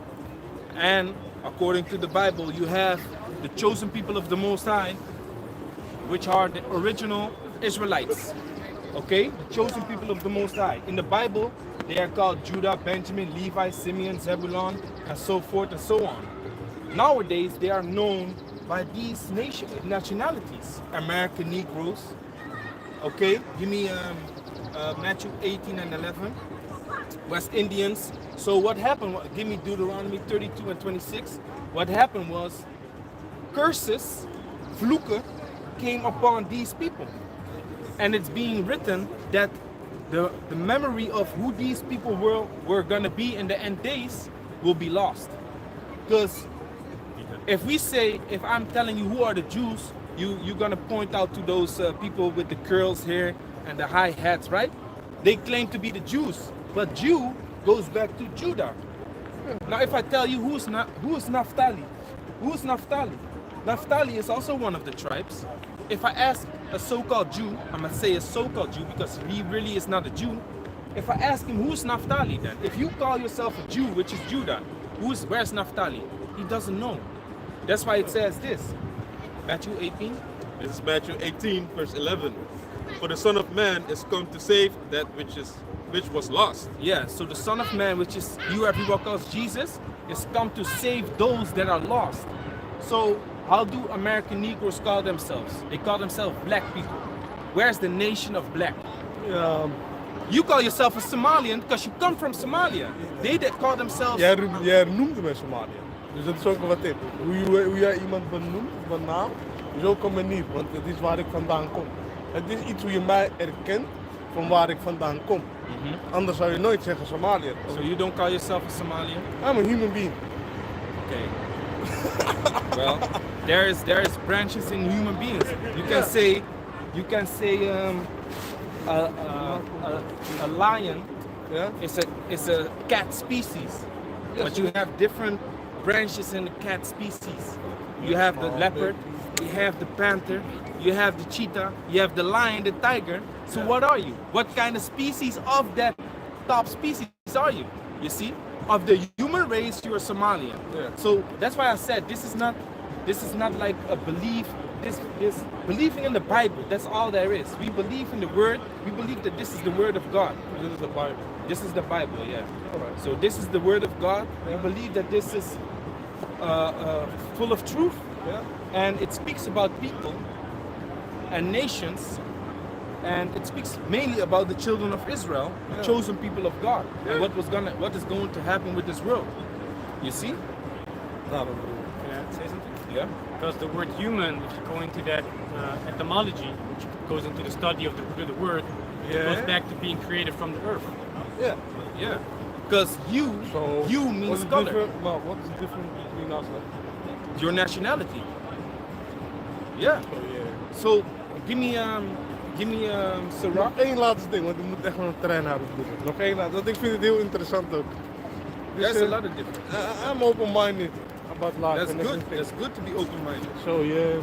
And according to the Bible, you have the chosen people of the Most High, which are the original Israelites. Okay, the chosen people of the Most High. In the Bible, they are called Judah, Benjamin, Levi, Simeon, Zebulon, and so forth and so on. Nowadays, they are known by these nationalities. American Negroes. Okay, give me Matthew 18 and 11. West Indians. So what happened? Give me Deuteronomy 32 and 26. What happened was curses, vloeken, came upon these people. And it's being written that the memory of who these people were gonna be in the end days will be lost. Because if I'm telling you who are the Jews, you're gonna point out to those people with the curls here and the high hats, right? They claim to be the Jews, but Jew goes back to Judah. Now, if I tell you who is Naphtali, who's Naphtali? Naphtali is also one of the tribes. If I ask a so-called Jew, I'm gonna say a so-called Jew because he really is not a Jew. If I ask him who's Naphtali, then if you call yourself a Jew, which is Judah, where's Naphtali? He doesn't know. That's why it says this. Matthew 18. This is Matthew 18, verse 11. For the Son of Man is come to save that which was lost. Yeah, so the Son of Man, which is you everyone calls Jesus, is come to save those that are lost. So how do American Negroes call themselves? They call themselves black people. Where's the nation of black? You call yourself a Somalian because you come from Somalia. They that call themselves... Jij noemde mij Somalië. Dus dat is ook wat ik. Hoe jij iemand benoemt, van naam, is ook een manier. Want het is waar ik vandaan kom. Het is iets hoe je mij erkent van waar ik vandaan kom. Anders zou je nooit zeggen Somaliër. So you don't call yourself a Somalian? I'm a human being. Okay. Well, there is branches in human beings. You can say a lion is a cat species, but you have different branches in the cat species. You have the leopard, you have the panther, you have the cheetah, you have the lion, the tiger. So what are you? What kind of species of that top species are you? You see? Of the human race, you're Somalian. Yeah. So that's why I said this is not like a belief. This believing in the Bible, that's all there is. We believe in the word. We believe that this is the word of God. Dit is de Bijbel. This is the Bible, yeah. Alright. So this is the word of God. We believe that this is full of truth, Ja? and it speaks about people and nations, and it speaks mainly about the children of Israel, the chosen people of God, and what is going to happen with this world. You see? Nou, dat bedoel ik. Can I say something? Yeah. Because the word human, if you go into that etymology, which goes into the study of the word, it goes back to being created from the earth. Yeah. Yeah. Because you means what's the color. difference- but what's the difference between us? Your nationality. Yeah. Oh, yeah. So Give me Ciroc. Nog één laatste ding, want ik moet echt naar een trein halen. Nog één laatste, want ik vind het heel interessant ook. Dus, There's a lot of different. I'm open-minded about life. That's and good. everything. That's good to be open-minded. So yeah.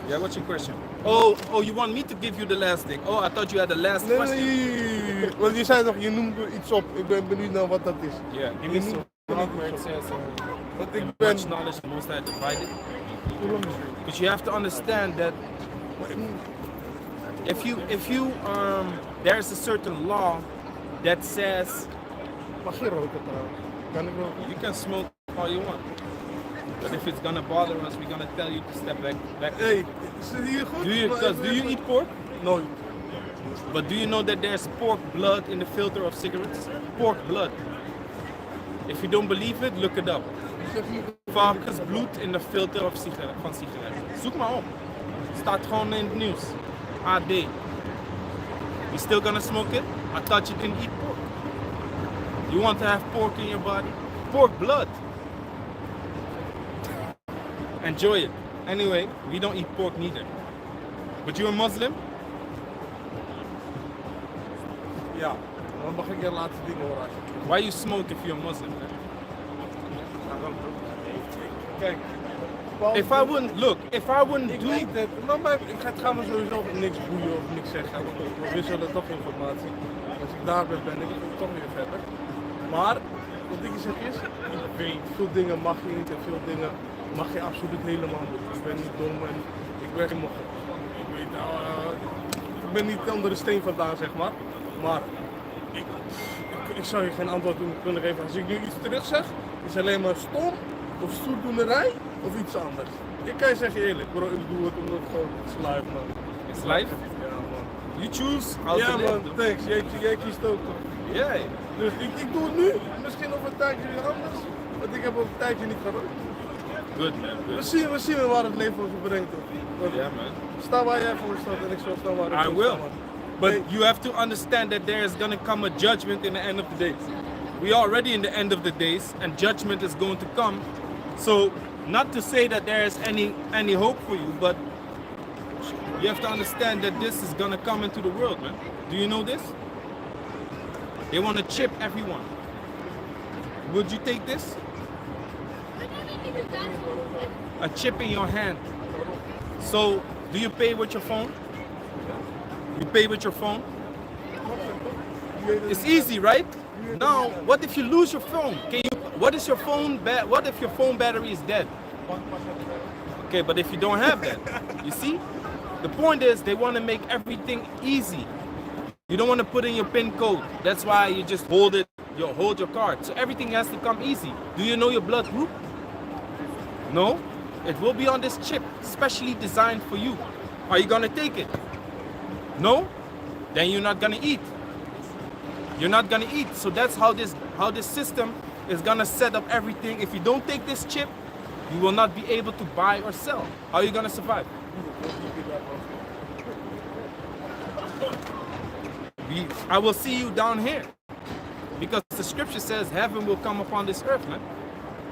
Yeah, what's your question? Oh, you want me to give you the last thing? Oh, I thought you had the last question. Nee, want je zei nog, je noemde iets op. Ik ben benieuwd naar wat dat is. Yeah, give me Je some noemde where it iets op. says Want ik ben... much knowledge, the most I divided. Hoe lang is het? Because you have to understand that if you there's a certain law that says Mag je roken trouwens? Kan ik roken? you can smoke all you want, but if it's gonna bother us, we're gonna tell you to step back. Hey, is het hier goed? Do you eat pork? Nooit. But do you know that there's pork blood in the filter of cigarettes? Pork blood. If you don't believe it, look it up. Zeg je... Varkensbloed in de filter van sigaretten. Zoek maar op. Staat gewoon in het nieuws. AD. You still gonna smoke it? I thought you didn't eat pork. You want to have pork in your body? Pork blood. Enjoy it. Anyway, we don't eat pork neither. But you're a Muslim? Ja, dan mag ik je laatste dingen horen. Why you smoke if you're a Muslim? Man? Kijk. If I wouldn't Ik do weet het, maar het gaat me sowieso niks boeien of niks zeggen. We wisselen toch informatie. Als ik daar ben, ik toch weer verder. Maar, wat ik zeg is, ik weet, veel dingen mag je niet en veel dingen mag je absoluut helemaal niet. Ik ben niet dom en ik ben geen mocht. Ik weet, ik ben niet onder de steen vandaan, zeg maar. Maar, ik zou je geen antwoord kunnen geven. Als ik nu iets terug zeg, is alleen maar stom of stoerdoenerij of iets anders. Ik kan je zeggen eerlijk, bro, ik doe het omdat het gewoon het is live, man. It's life. Ja, man. You choose how Ja, to live. man, thanks. Jij kiest ook. Yeah. Dus ik doe het nu, misschien over een tijdje weer anders. Want ik heb ook een tijdje niet gerookt. Good man. We Good. zien waar het leven ons brengt. Yeah man. Sta waar jij voor staat en ik zal staan waar ik I voor will. sta, man. But Hey, you have to understand that there is going to come a judgment in the end of the days. We are already in the end of the days, and judgment is going to come. So, not to say that there is any hope for you, but you have to understand that this is going to come into the world, man. Do you know this? They want to chip everyone. Would you take this? A chip in your hand. So, do you pay with your phone? You pay with your phone? It's easy, right? Now, what if you lose your phone? What if your phone battery is dead? Okay, but if you don't have that, you see? The point is they want to make everything easy. You don't want to put in your PIN code. That's why you just hold your card. So everything has to come easy. Do you know your blood group? No? It will be on this chip, specially designed for you. Are you gonna take it? No? Then you're not gonna eat. You're not gonna eat. So that's how this system is gonna set up everything. If you don't take this chip, you will not be able to buy or sell. How are you gonna survive? I will see you down here. Because the scripture says heaven will come upon this earth, man.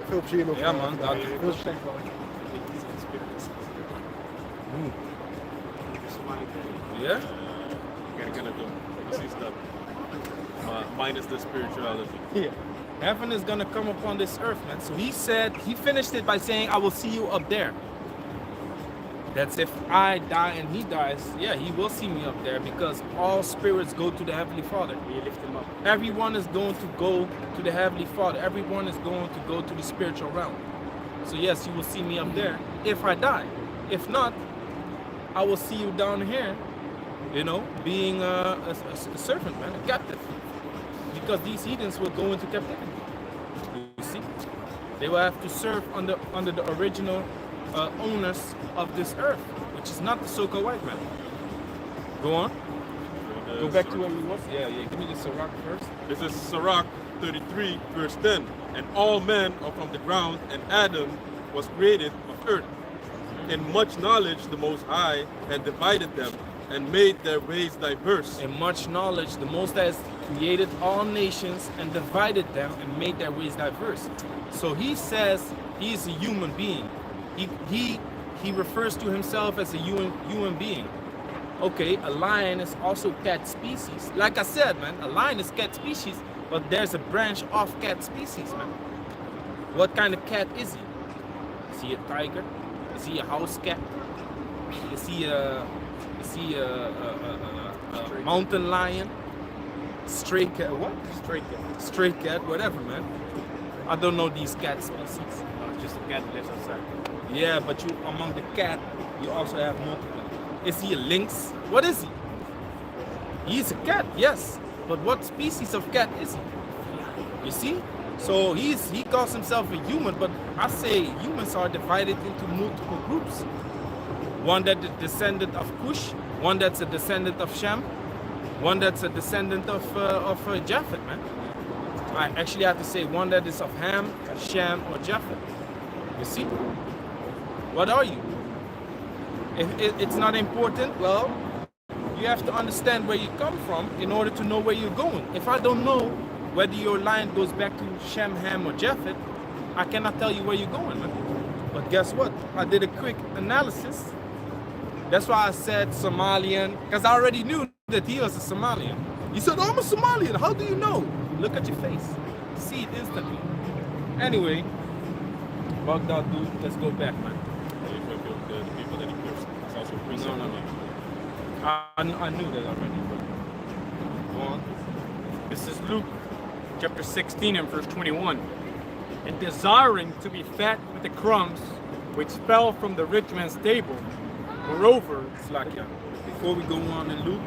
veel plezier nog. Ja, man. Dank je. Heel sterk, man. Yeah? Gonna do. See stuff. Minus the spirituality. Yeah. Heaven is gonna come upon this earth, man. So he finished it by saying, I will see you up there. That's if I die and he dies, yeah, he will see me up there because all spirits go to the Heavenly Father. You lift him up. Everyone is going to go to the Heavenly Father. Everyone is going to go to the spiritual realm. So yes, you will see me up there if I die. If not, I will see you down here, you know, being a servant, man, a captive. Because these heathens will go into captivity. You see? They will have to serve under the original owners of this earth, which is not the so-called white man. Go on. Go back to where we was. Yeah. Give me the Sirach first. This is Sirach 33, verse 10. And all men are from the ground, and Adam was created of earth. In much knowledge the Most High had divided them, and made their ways diverse. In much knowledge, the Most High has created all nations and divided them and made their ways diverse. So he says he is a human being. He he refers to himself as a human being. Okay, a lion is also cat species. Like I said, man, a lion is cat species, but there's a branch of cat species, man. What kind of cat is he? Is he a tiger? Is he a house cat? Is he a mountain lion? Stray cat? What? Straight cat. Stray cat? Whatever, man. I don't know these cat species. Just a cat that lives outside. Yeah, but you among the cat, you also have multiple. Is he a lynx? What is he? He's a cat, yes. But what species of cat is he? You see? So he calls himself a human, but I say humans are divided into multiple groups. One that's a descendant of Cush, one that's a descendant of Shem, one that's a descendant of Japheth, man. I actually have to say one that is of Ham, Shem, or Japheth. You see? What are you? If it's not important, well, you have to understand where you come from in order to know where you're going. If I don't know whether your line goes back to Shem, Ham, or Japheth, I cannot tell you where you're going, man. But guess what? I did a quick analysis. That's why I said Somalian, because I already knew that he was a Somalian. He said, oh, I'm a Somalian. How do you know? Look at your face. See it instantly. Anyway, Baghdad dude, let's go back, man. The people that he cursed. It's also precept. No. I knew that already, but go on. This is Luke chapter 16 and verse 21. And desiring to be fat with the crumbs which fell from the rich man's table. Moreover, Slakia. Before we go on in Luke,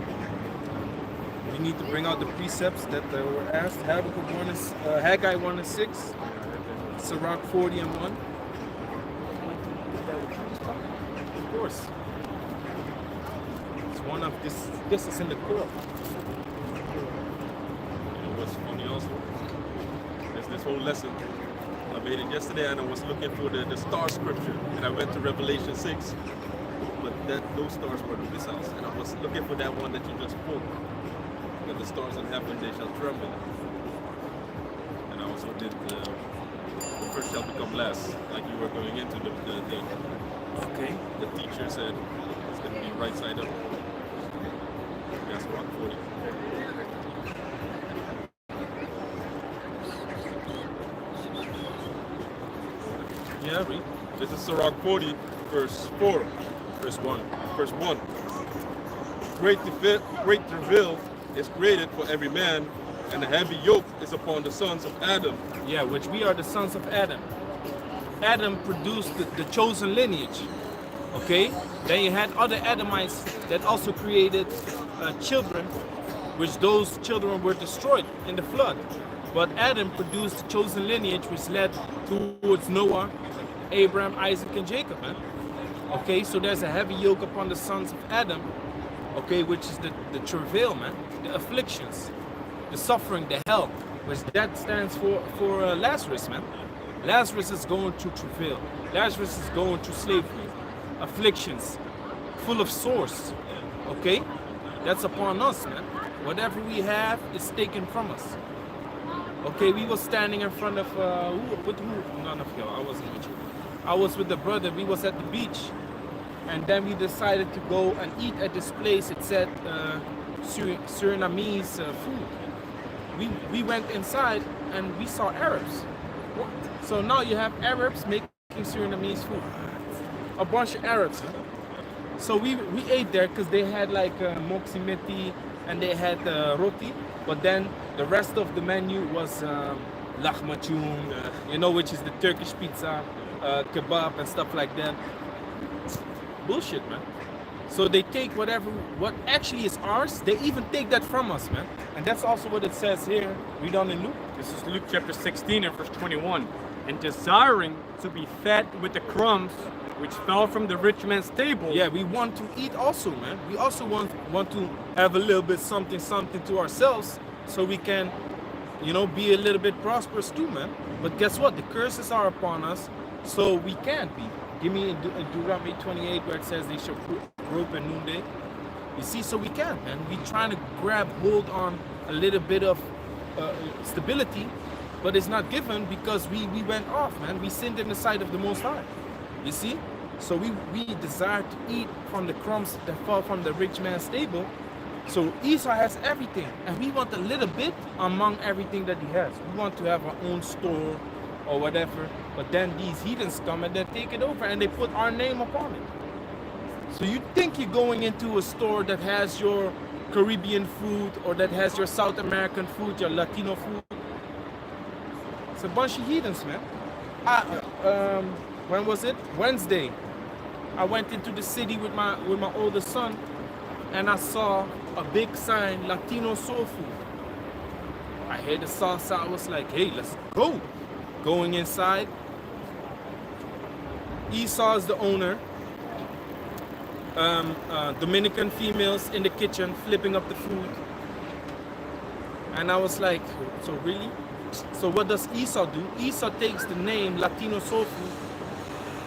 we need to bring out the precepts that were asked. Haggai 1 and 6, Sirach 40 and 1. Of course. It's one of this is in the core. What's funny also is this whole lesson. I made it yesterday and I was looking for the star scripture and I went to Revelation 6, but those stars were the missiles and I was looking for that one that you just quote. That the stars in heaven they shall tremble. And I also did the first shall become last, like you were going into the okay. the teacher said it's gonna be right side up. That's Rock 40. Yeah, read. This is Sirach 40, verse 4, Verse 1. verse 1. Great travail is created for every man, and a heavy yoke is upon the sons of Adam. Yeah, which we are the sons of Adam. Adam produced the chosen lineage. Okay? Then you had other Adamites that also created children, which those children were destroyed in the flood. But Adam produced the chosen lineage which led towards Noah, Abraham, Isaac, and Jacob, man. Okay, so there's a heavy yoke upon the sons of Adam, okay, which is the travail, man, the afflictions, the suffering, the hell, which that stands for Lazarus, man. Lazarus is going through travail. Lazarus is going through slavery, afflictions, full of sores, okay? That's upon us, man. Whatever we have is taken from us. Okay, we were standing in front of, who? None of y'all, I wasn't with you. I was with the brother, we was at the beach. And then we decided to go and eat at this place. It said Surinamese food. We went inside and we saw Arabs. What? So now you have Arabs making Surinamese food. A bunch of Arabs. Huh? So we ate there because they had like moksimeti and they had roti. But then the rest of the menu was lahmacun, you know, which is the Turkish pizza, kebab and stuff like that. Bullshit, man. So they take what actually is ours, they even take that from us, man. And that's also what it says here. Read on in Luke. This is Luke chapter 16 and verse 21. And desiring to be fat with the crumbs which fell from the rich man's table. Yeah, we want to eat also, man. We also want to have a little bit something to ourselves so we can, you know, be a little bit prosperous too, man. But guess what? The curses are upon us, so we can't be. Give me in Deuteronomy 28 where it says they shall grope at noonday. You see, so we can't, man. We trying to grab hold on a little bit of stability, but it's not given because we went off, man. We sinned in the sight of the Most High. You see? So we desire to eat from the crumbs that fall from the rich man's table. So Esau has everything, and we want a little bit among everything that he has. We want to have our own store or whatever, but then these heathens come and they take it over and they put our name upon it. So you think you're going into a store that has your Caribbean food or that has your South American food, your Latino food? It's a bunch of heathens, man. When was it? Wednesday. I went into the city with my oldest son, and I saw a big sign, Latino soul food. I heard the salsa. I was like, hey, let's go. Going inside. Esau is the owner. Dominican females in the kitchen flipping up the food. And I was like, so really? So what does Esau do? Esau takes the name Latino soul food.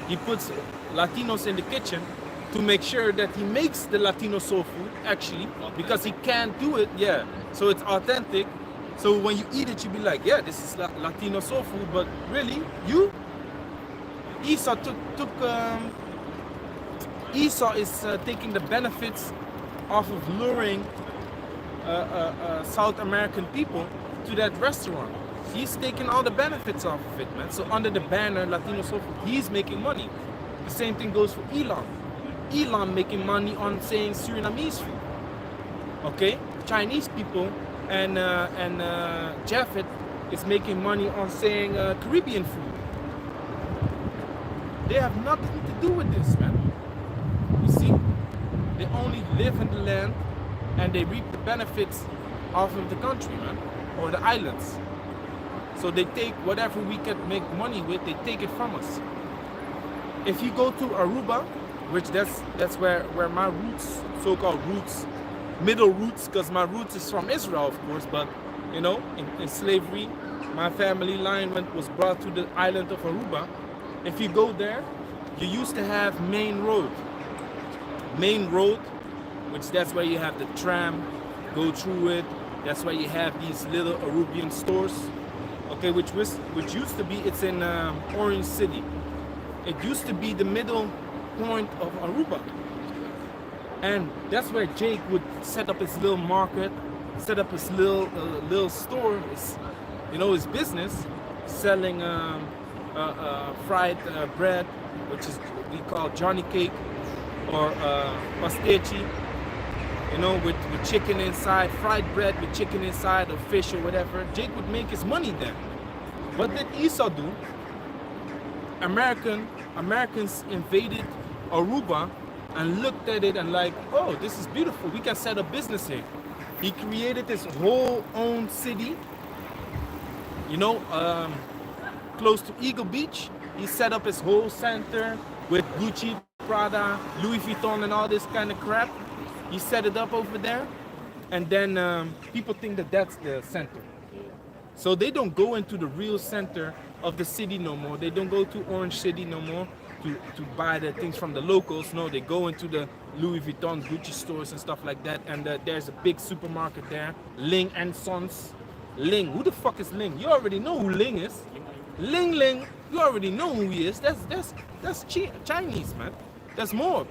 He puts Latinos in the kitchen to make sure that he makes the Latino soul food, actually, because he can't do it, yeah. So it's authentic. So when you eat it, you be like, yeah, this is Latino soul food, but really, Esau Esau is taking the benefits off of luring South American people to that restaurant. He's taking all the benefits off of it, man. So under the banner Latino soul food, he's making money. The same thing goes for Elon. Elon making money on saying Surinamese food. Okay, Chinese people and Japheth is making money on saying Caribbean food. They have nothing to do with this, man. You see, they only live in the land and they reap the benefits off of the country, man, or the islands. So they take whatever we can make money with, they take it from us. If you go to Aruba, which that's where my roots, so-called roots, middle roots, because my roots is from Israel, of course, but you know, in slavery, my family line was brought to the island of Aruba. If you go there, you used to have main road, which that's where you have the tram, go through it. That's why you have these little Arubian stores, okay, which used to be, it's in Orange City. It used to be the middle point of Aruba. And that's where Jake would set up his little market, set up his little store, his business, selling fried bread, which is we call Johnny cake, or pastici, with chicken inside, fried bread with chicken inside, or fish or whatever. Jake would make his money then. What did Esau do? Americans invaded Aruba and looked at it and like, oh, this is beautiful. We can set up business here. He created his whole own city, close to Eagle Beach. He set up his whole center with Gucci, Prada, Louis Vuitton, and all this kind of crap. He set it up over there, and then people think that that's the center. So they don't go into the real center of the city no more. They don't go to Orange City no more to buy the things from the locals. No, they go into the Louis Vuitton, Gucci stores and stuff like that. And there's a big supermarket there, Ling and Sons. Ling, who the fuck is Ling? You already know who Ling is. Ling, you already know who he is. That's Chinese, man. There's more.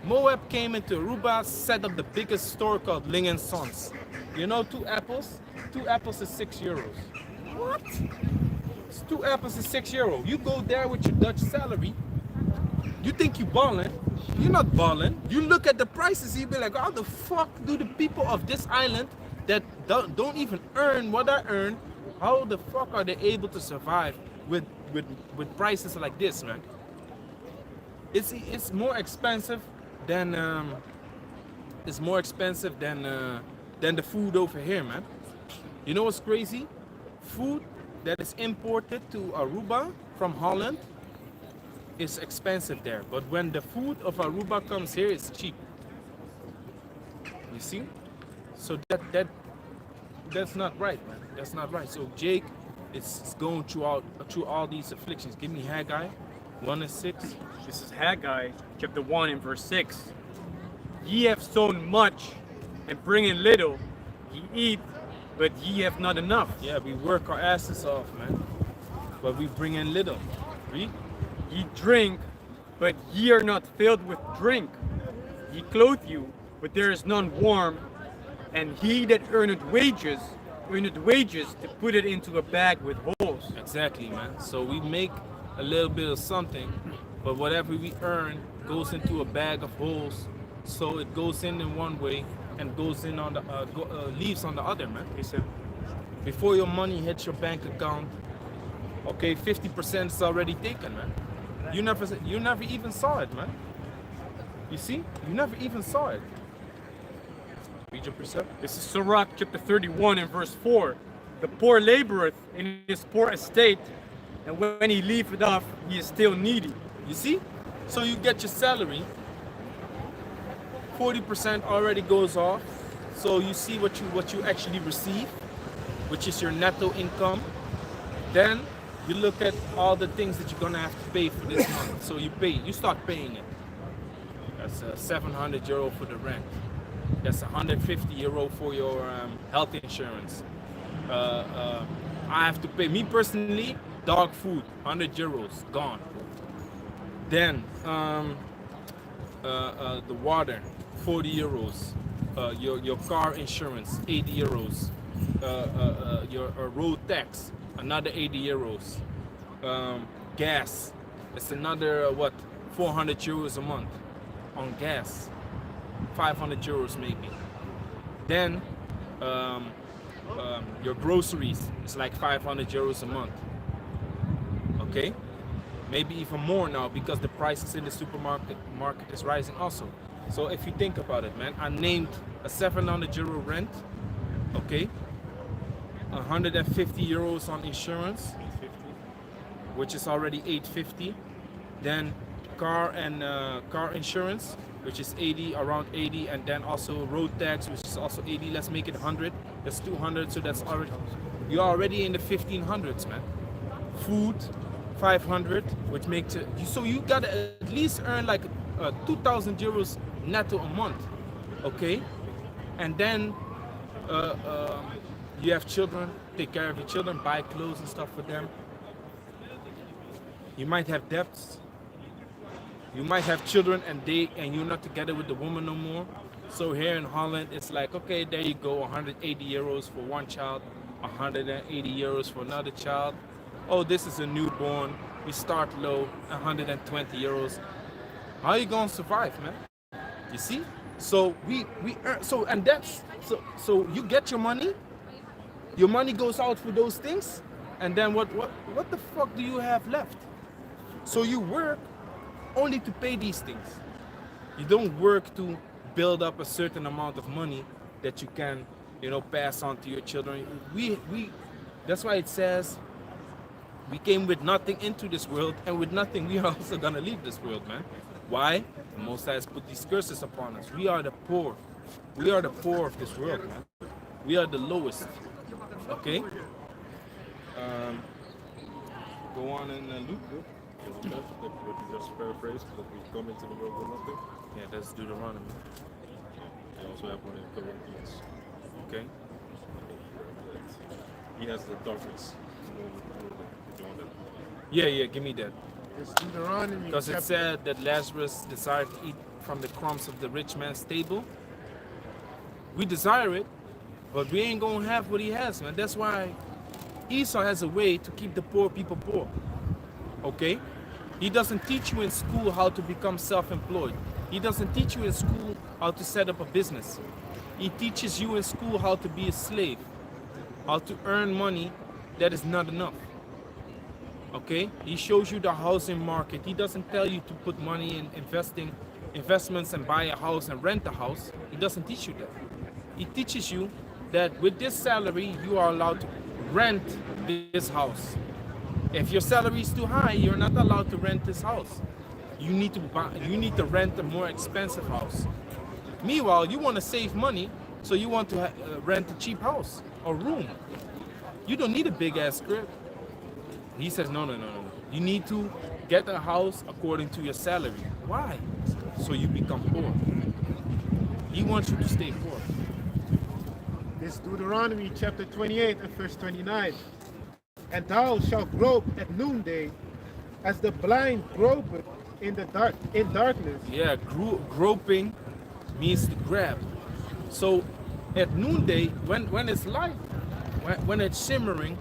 Moab came into Aruba, set up the biggest store called Ling and Sons. 2 apples? 2 apples is €6. What? It's 2 apples is €6. You go there with your Dutch salary. You think you balling? You're not balling. You look at the prices, you be like, how the fuck do the people of this island that don't even earn what I earn, how the fuck are they able to survive with prices like this, man? It's more expensive than the food over here, man. You know what's crazy? Food that is imported to Aruba from Holland is expensive there, but when the food of Aruba comes here, it's cheap. You see? So that's not right, man. That's not right. So Jake is going through all these afflictions. Give me Haggai 1:6. This is Haggai chapter 1 and verse 6. Ye have sown much and bring in little. Ye eat, but ye have not enough. Yeah, we work our asses off, man, but we bring in little. Read. Ye drink, But ye are not filled with drink. Ye clothe you, but there is none warm. And he that earneth wages to put it into a bag with holes. Exactly, man. So we make a little bit of something, but whatever we earn goes into a bag of holes. So it goes in one way and goes in on the leaves on the other, man. He said, Before your money hits your bank account, okay, 50% is already taken, man. You never even saw it, man. You see, you never even saw it. Read your precept. this is Sirach chapter 31 and verse 4. The poor laboreth in his poor estate, and when he leaveth off, he is still needy. You see? So you get your salary, 40% already goes off. So you see what you actually receive, which is your netto income. Then you look at all the things that you're gonna have to pay for this month. So you start paying it. That's 700 euro for the rent. That's 150 euro for your health insurance. I have to pay, me personally, dog food, 100 euros, gone. Then the water, 40 euros. Your car insurance, 80 euros. Your road tax, another 80 euros. Gas, it's another 400 euros a month on gas. 500 euros maybe. Then your groceries is like 500 euros a month. Okay, maybe even more now because the prices in the supermarket is rising also. So if you think about it, man, I named a 700 euro rent. Okay, 150 euros on insurance, which is already 850. Then car insurance, which is 80, around 80, and then also road tax, which is also 80. Let's make it 100. That's 200. So that's already, you're already in the 1500s, man. Food, 500, which makes it, so you gotta at least earn like 2,000 euros netto a month, okay? And then you have children, take care of your children, buy clothes and stuff for them. You might have debts. You might have children and you're not together with the woman no more. So here in Holland, it's like, okay, there you go, 180 euros for one child, 180 euros for another child. Oh, this is a newborn. We start low, 120 euros. How are you gonna survive, man? You see? So we earn, so you get your money goes out for those things, and then what the fuck do you have left? So you work only to pay these things. You don't work to build up a certain amount of money that you can, pass on to your children. That's why it says we came with nothing into this world, and with nothing we are also gonna leave this world, man. Why? The Most High has put these curses upon us. We are the poor. We are the poor of this world, man. We are the lowest. Okay? Go on in Luke. What you just paraphrased, that we come into the world with nothing. Yeah, that's Deuteronomy. You also have one in Corinthians. Okay? He has the darkness. Yeah, give me that. It's Deuteronomy. Because it said that Lazarus desired to eat from the crumbs of the rich man's table. We desire it, but we ain't gonna have what he has, man. That's why Esau has a way to keep the poor people poor. Okay? He doesn't teach you in school how to become self-employed. He doesn't teach you in school how to set up a business. He teaches you in school how to be a slave, how to earn money that is not enough. Okay? He shows you the housing market. He doesn't tell you to put money in investments and buy a house and rent a house. He doesn't teach you that. He teaches you that with this salary, you are allowed to rent this house. If your salary is too high, you're not allowed to rent this house. You need to rent a more expensive house. Meanwhile, you want to save money, so you want to rent a cheap house or room. You don't need a big ass crib. He says, no. You need to get a house according to your salary. Why? So you become poor. He wants you to stay poor. This Deuteronomy chapter 28 and verse 29. And thou shalt grope at noonday, as the blind gropeth in darkness. Yeah, groping means to grab. So at noonday, when it's light, when it's shimmering,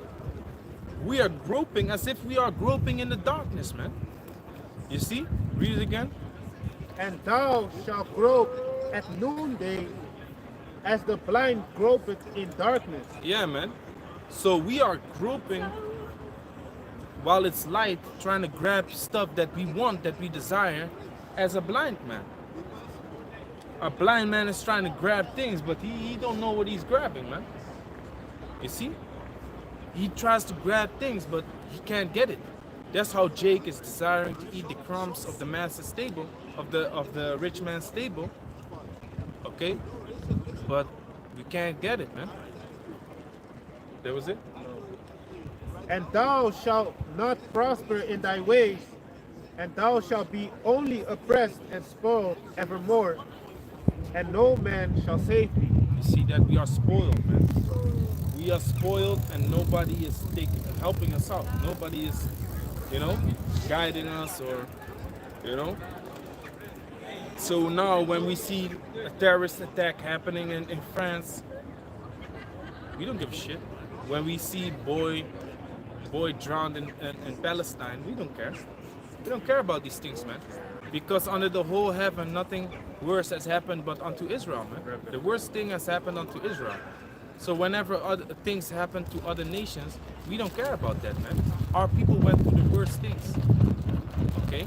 we are groping as if we are groping in the darkness, man. You see? Read it again. And thou shalt grope at noonday, as the blind gropeth in darkness. Yeah, man. So we are groping while it's light, trying to grab stuff that we want, that we desire, as a blind man. A blind man is trying to grab things, but he don't know what he's grabbing, man. You see? He tries to grab things, but he can't get it. That's how Jake is desiring to eat the crumbs of the master's table, of the rich man's table. Okay? But we can't get it, man. That was it? And thou shalt not prosper in thy ways, and thou shalt be only oppressed and spoiled evermore, and no man shall save thee. You see that we are spoiled, man. We are spoiled and nobody is helping us out. Nobody is, guiding us or, So now when we see a terrorist attack happening in France, we don't give a shit. When we see boy drowned in Palestine, we don't care. We don't care about these things, man. Because under the whole heaven, nothing worse has happened but unto Israel, man. The worst thing has happened unto Israel. So whenever other things happen to other nations, we don't care about that, man. Our people went through the worst things. Okay?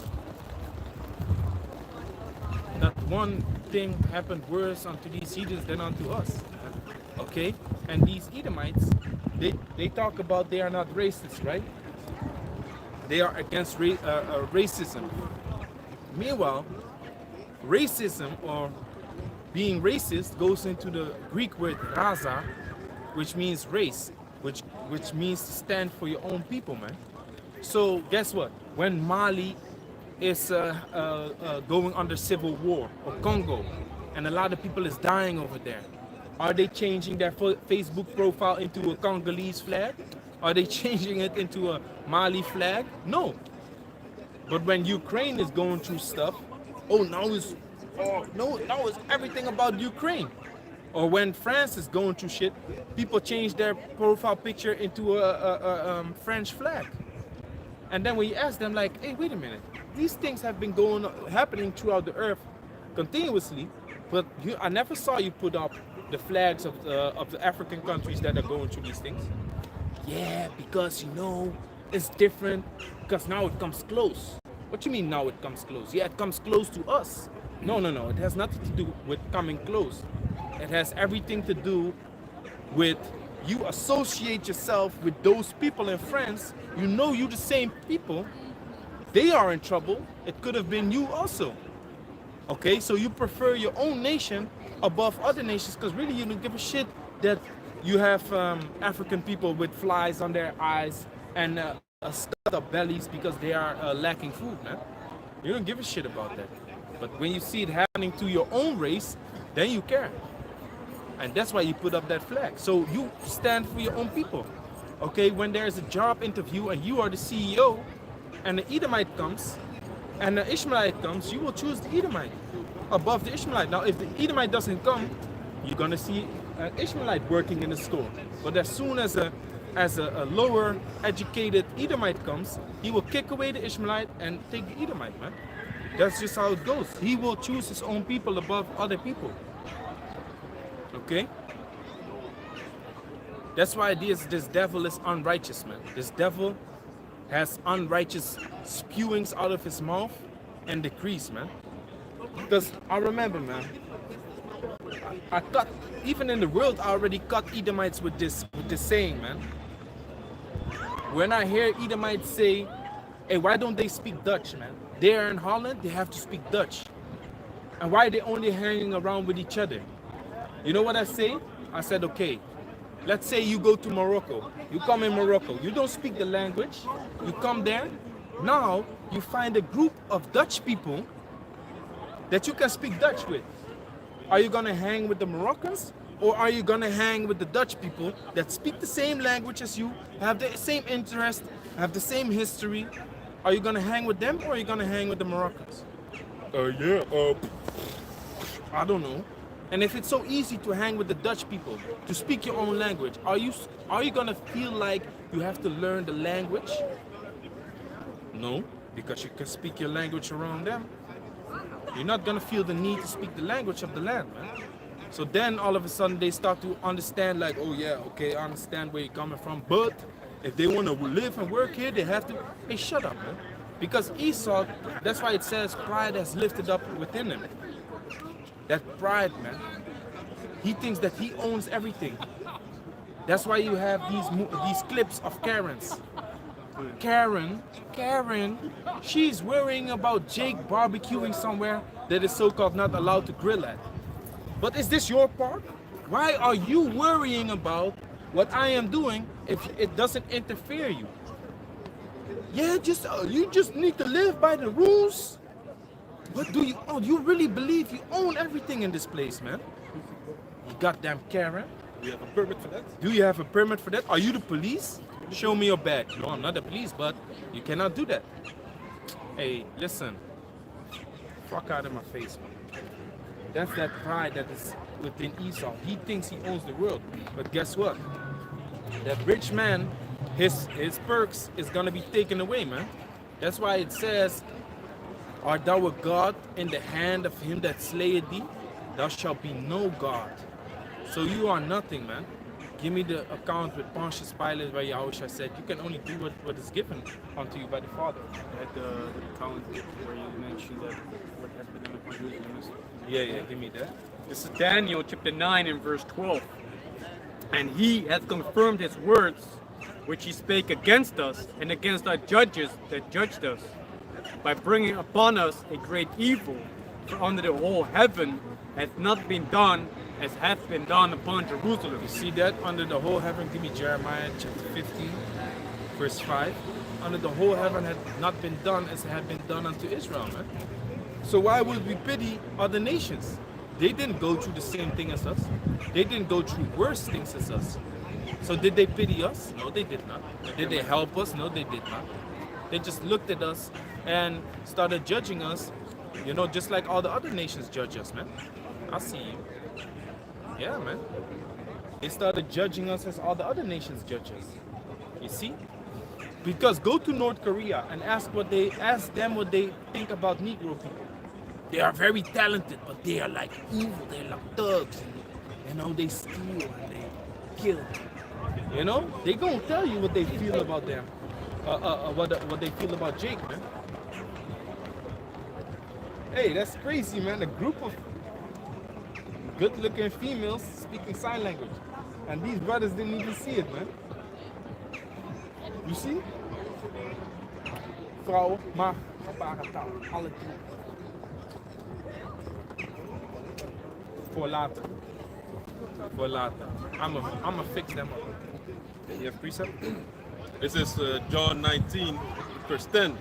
Not one thing happened worse unto these heathens than unto us. Okay? And these Edomites, they talk about they are not racist, right? They are against racism. Meanwhile, racism or being racist goes into the Greek word raza, which means race, which means to stand for your own people, man. So guess what? When Mali is going under civil war, or Congo, and a lot of people is dying over there, are they changing their Facebook profile into a Congolese flag? Are they changing it into a Mali flag? No. But when Ukraine is going through stuff, now it's everything about Ukraine. Or when France is going through shit, people change their profile picture into a French flag. And then when you ask them, like, hey, wait a minute, these things have been happening throughout the earth continuously, but I never saw you put up the flags of the African countries that are going through these things. Yeah, because it's different, because now it comes close. What you mean now it comes close? Yeah, it comes close to us. No, it has nothing to do with coming close. It has everything to do with you associate yourself with those people in France. You the same people. They are in trouble. It could have been you also. Okay, so you prefer your own nation above other nations because really you don't give a shit that you have African people with flies on their eyes and stuffed up bellies because they are lacking food, man. You don't give a shit about that. But when you see it happening to your own race, then you care. And that's why you put up that flag. So you stand for your own people. Okay, when there's a job interview and you are the CEO and the Edomite comes and the Ishmaelite comes, you will choose the Edomite above the Ishmaelite. Now, if the Edomite doesn't come, you're gonna see an Ishmaelite working in the store. But as soon as a lower educated Edomite comes, he will kick away the Ishmaelite and take the Edomite, man. That's just how it goes. He will choose his own people above other people. Okay? That's why this devil is unrighteous, man. This devil has unrighteous spewings out of his mouth and decrees, man. Because I remember, man, I cut, even in the world, I already cut Edomites with this saying, man. When I hear Edomites say, hey, why don't they speak Dutch, man? They're in Holland, they have to speak Dutch. And why are they only hanging around with each other? You know what I say? I said, okay, let's say you go to Morocco. You come in Morocco. You don't speak the language. You come there. Now you find a group of Dutch people that you can speak Dutch with. Are you going to hang with the Moroccans? Or are you going to hang with the Dutch people that speak the same language as you, have the same interest, have the same history, Are you gonna hang with them or are you gonna hang with the Moroccans? I don't know. And if it's so easy to hang with the Dutch people, to speak your own language, are you gonna feel like you have to learn the language? No, because you can speak your language around them. You're not gonna feel the need to speak the language of the land, man. So then all of a sudden they start to understand like, oh yeah, okay, I understand where you're coming from, but if they want to live and work here, they have to. Hey, shut up, man. Because Esau, that's why it says pride has lifted up within him. That pride, man. He thinks that he owns everything. That's why you have these clips of Karens. Karen, she's worrying about Jake barbecuing somewhere that is so-called not allowed to grill at. But is this your part? Why are you worrying about what I am doing if it doesn't interfere you? Yeah, you just need to live by the rules. What do you really believe you own everything in this place, man? You goddamn Karen. Do you have a permit for that? Do you have a permit for that? Are you the police? Show me your badge. No, I'm not the police, but you cannot do that. Hey, listen. Fuck out of my face, man. That's that pride that is within Esau. He thinks he owns the world. But guess what? That rich man, his perks is gonna be taken away, man. That's why it says, art thou a God in the hand of him that slayeth thee? Thou shalt be no God. So you are nothing, man. Give me the account with Pontius Pilate where Yahushua said, you can only do what is given unto you by the Father. At the account where you mentioned that what has been done upon Jerusalem. Yeah, give me that. This is Daniel chapter 9 and verse 12. And he hath confirmed his words, which he spake against us and against our judges that judged us, by bringing upon us a great evil. For under the whole heaven hath not been done as hath been done upon Jerusalem. You see that? Under the whole heaven, give me Jeremiah chapter 15, verse 5. Under the whole heaven had not been done as had been done unto Israel, man. So why would we pity other nations? They didn't go through the same thing as us. They didn't go through worse things as us. So did they pity us? No, they did not. Did they help us? No, they did not. They just looked at us and started judging us, just like all the other nations judge us, man. I see you. Yeah, man. They started judging us as all the other nations judge us. You see? Because go to North Korea and ask them what they think about Negro people. They are very talented, but they are like evil. They're like thugs. And, they steal and they kill. They gonna tell you what they feel about them. What they feel about Jake, man. Hey, that's crazy, man. A group of good-looking females speaking sign language, and these brothers didn't even see it, man. You see? Vrouwen, maar gebarentaal, alle drie. Voor later. I'ma fix them up. You have precept? This is John 19, verse 10.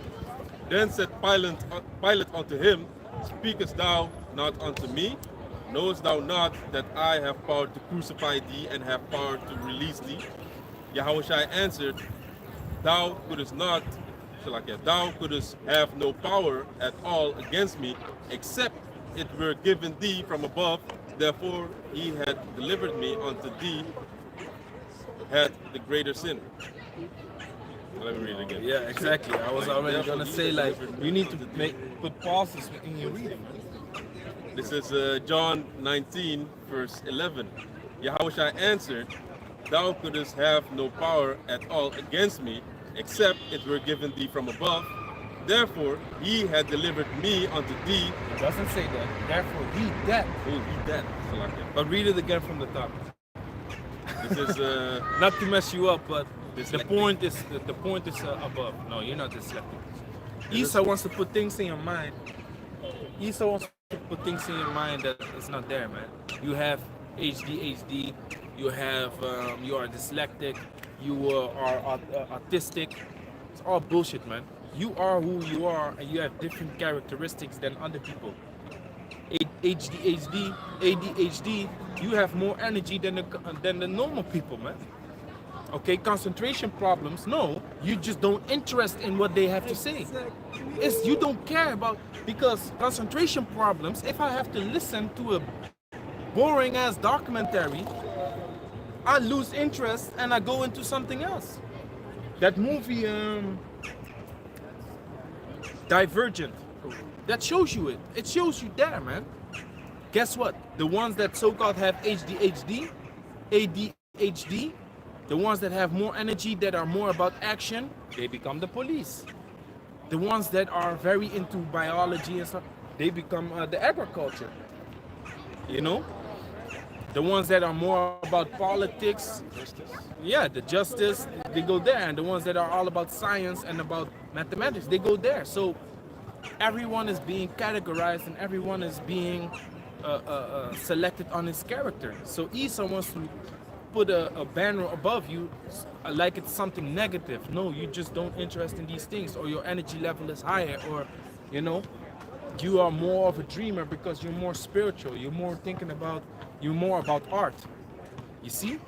Then said Pilate unto him, Speakest thou not unto me? Knowest thou not that I have power to crucify thee and have power to release thee? Yahushua answered, Thou couldst have no power at all against me, except it were given thee from above. Therefore he had delivered me unto thee, had the greater sin. Let me read it again. Yeah, exactly. I was already gonna say, like, you need to put pauses in your reading. This is John 19, verse 11. Yahushua answered, Thou couldst have no power at all against me, except it were given thee from above. Therefore he had delivered me unto thee. It doesn't say that. Therefore he that. Oh, he that. But read it again from the top. This is not to mess you up, but the dyslexic. point is above. No, you're not dyslexic. Esau wants to put things in your mind. Esau wants to put things in your mind that is not there, man. You have ADHD. You have you are dyslexic. You are autistic. It's all bullshit, man. You are who you are, and you have different characteristics than other people. ADHD, you have more energy than the normal people, man. Okay, concentration problems, no, You just don't interest in what they have to say. It's you don't care about, because concentration problems. If I have to listen to a boring ass documentary, I lose interest and I go into something else. That movie, Divergent, that shows you it. It shows you there, man. Guess what? The ones that so-called have ADHD, the ones that have more energy, that are more about action, they become the police. The ones that are very into biology and stuff, they become the agriculture. You know? The ones that are more about politics, yeah, the justice, they go there. And the ones that are all about science and about mathematics, they go there. So everyone is being categorized and everyone is being selected on his character. So Esau wants to put a banner above you like it's something negative. No, you just don't interest in these things, or your energy level is higher, or you know, you are more of a dreamer because you're more spiritual, you're more about art. You see,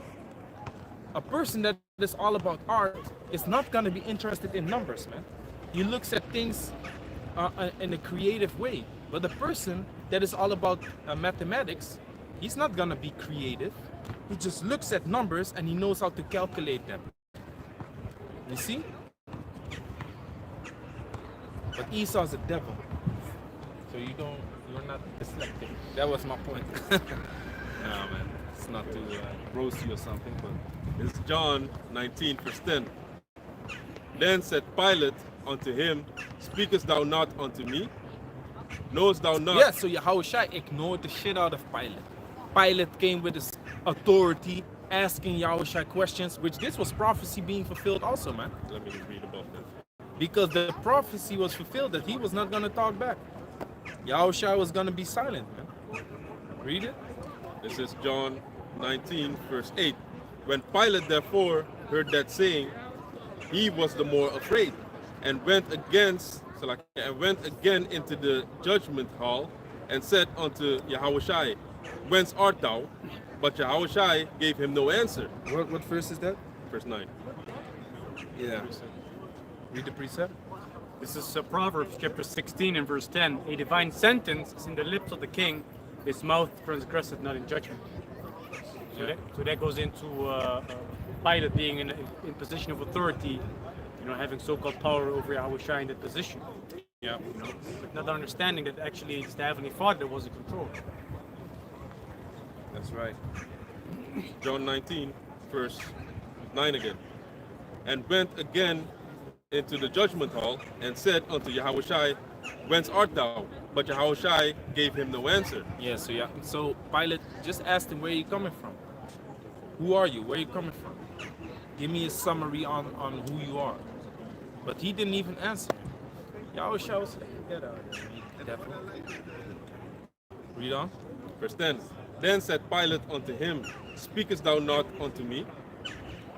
a person that is all about art is not going to be interested in numbers, man. He looks at things in a creative way. But the person that is all about mathematics, he's not going to be creative. He just looks at numbers and he knows how to calculate them. You see? But Esau's a devil. So you're not dyslexic. That was my point. No, man. It's not to roast you or something, but It's John 19, verse 10. Then said Pilate unto him, Speakest thou not unto me? Knowest thou not? yeah, so Yahushua ignored the shit out of Pilate. Pilate came with his authority, asking Yahushua questions, which this was prophecy being fulfilled also, man. Let me read about that. Because the prophecy was fulfilled that he was not going to talk back. Yahushua was going to be silent, man. Read it. This is John 19, verse 8. When Pilate therefore heard that saying, he was the more afraid, and went again into the judgment hall, and said unto Yahushua, Whence art thou? But Yahushua gave him no answer. What verse is that? Verse 9. Yeah. Read the precept. This is Proverbs chapter 16 and verse 10. A divine sentence is in the lips of the king, his mouth transgresseth not in judgment. So that goes into Pilate being in position of authority, you know, having so-called power over Yahushua in that position. Yeah. You know, but not understanding that actually it's the Heavenly Father that was in control. That's right. John 19, verse 9 again. And went again into the judgment hall, and said unto Yahushua, Whence art thou? But Yahushua gave him no answer. Yeah, so Pilate just asked him, where are you coming from? Who are you? Where are you coming from? Give me a summary on who you are. But he didn't even answer him. Yahushua was like, get out of here, devil. Read on. Verse 10. Then said Pilate unto him, Speakest thou not unto me?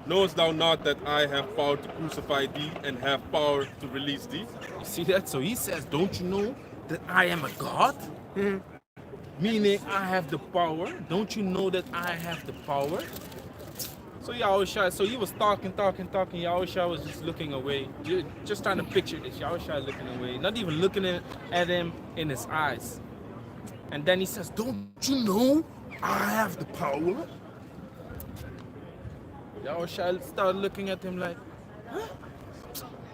Knowest thou not that I have power to crucify thee, and have power to release thee? You see that? So he says, don't you know that I am a God? Meaning I have the power. Don't you know that I have the power? So Yahushua, so he was talking. Yahushua was just looking away. Just trying to picture this. Yahushua looking away. Not even looking at him in his eyes. And then he says, don't you know I have the power? Yahushua started looking at him like, huh?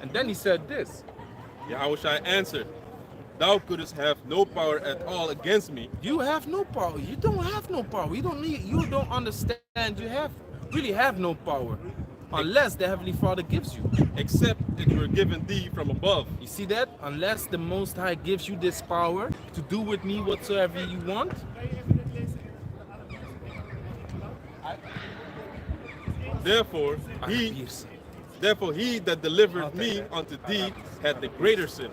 And then he said this. Yahushua answered, Thou couldst have no power at all against me. You have no power. You don't have no power. You don't understand. You really have no power. Unless the Heavenly Father gives you. Except it were given thee from above. You see that? Unless the Most High gives you this power to do with me whatsoever you want. Therefore he that delivered me unto thee had the greater sin.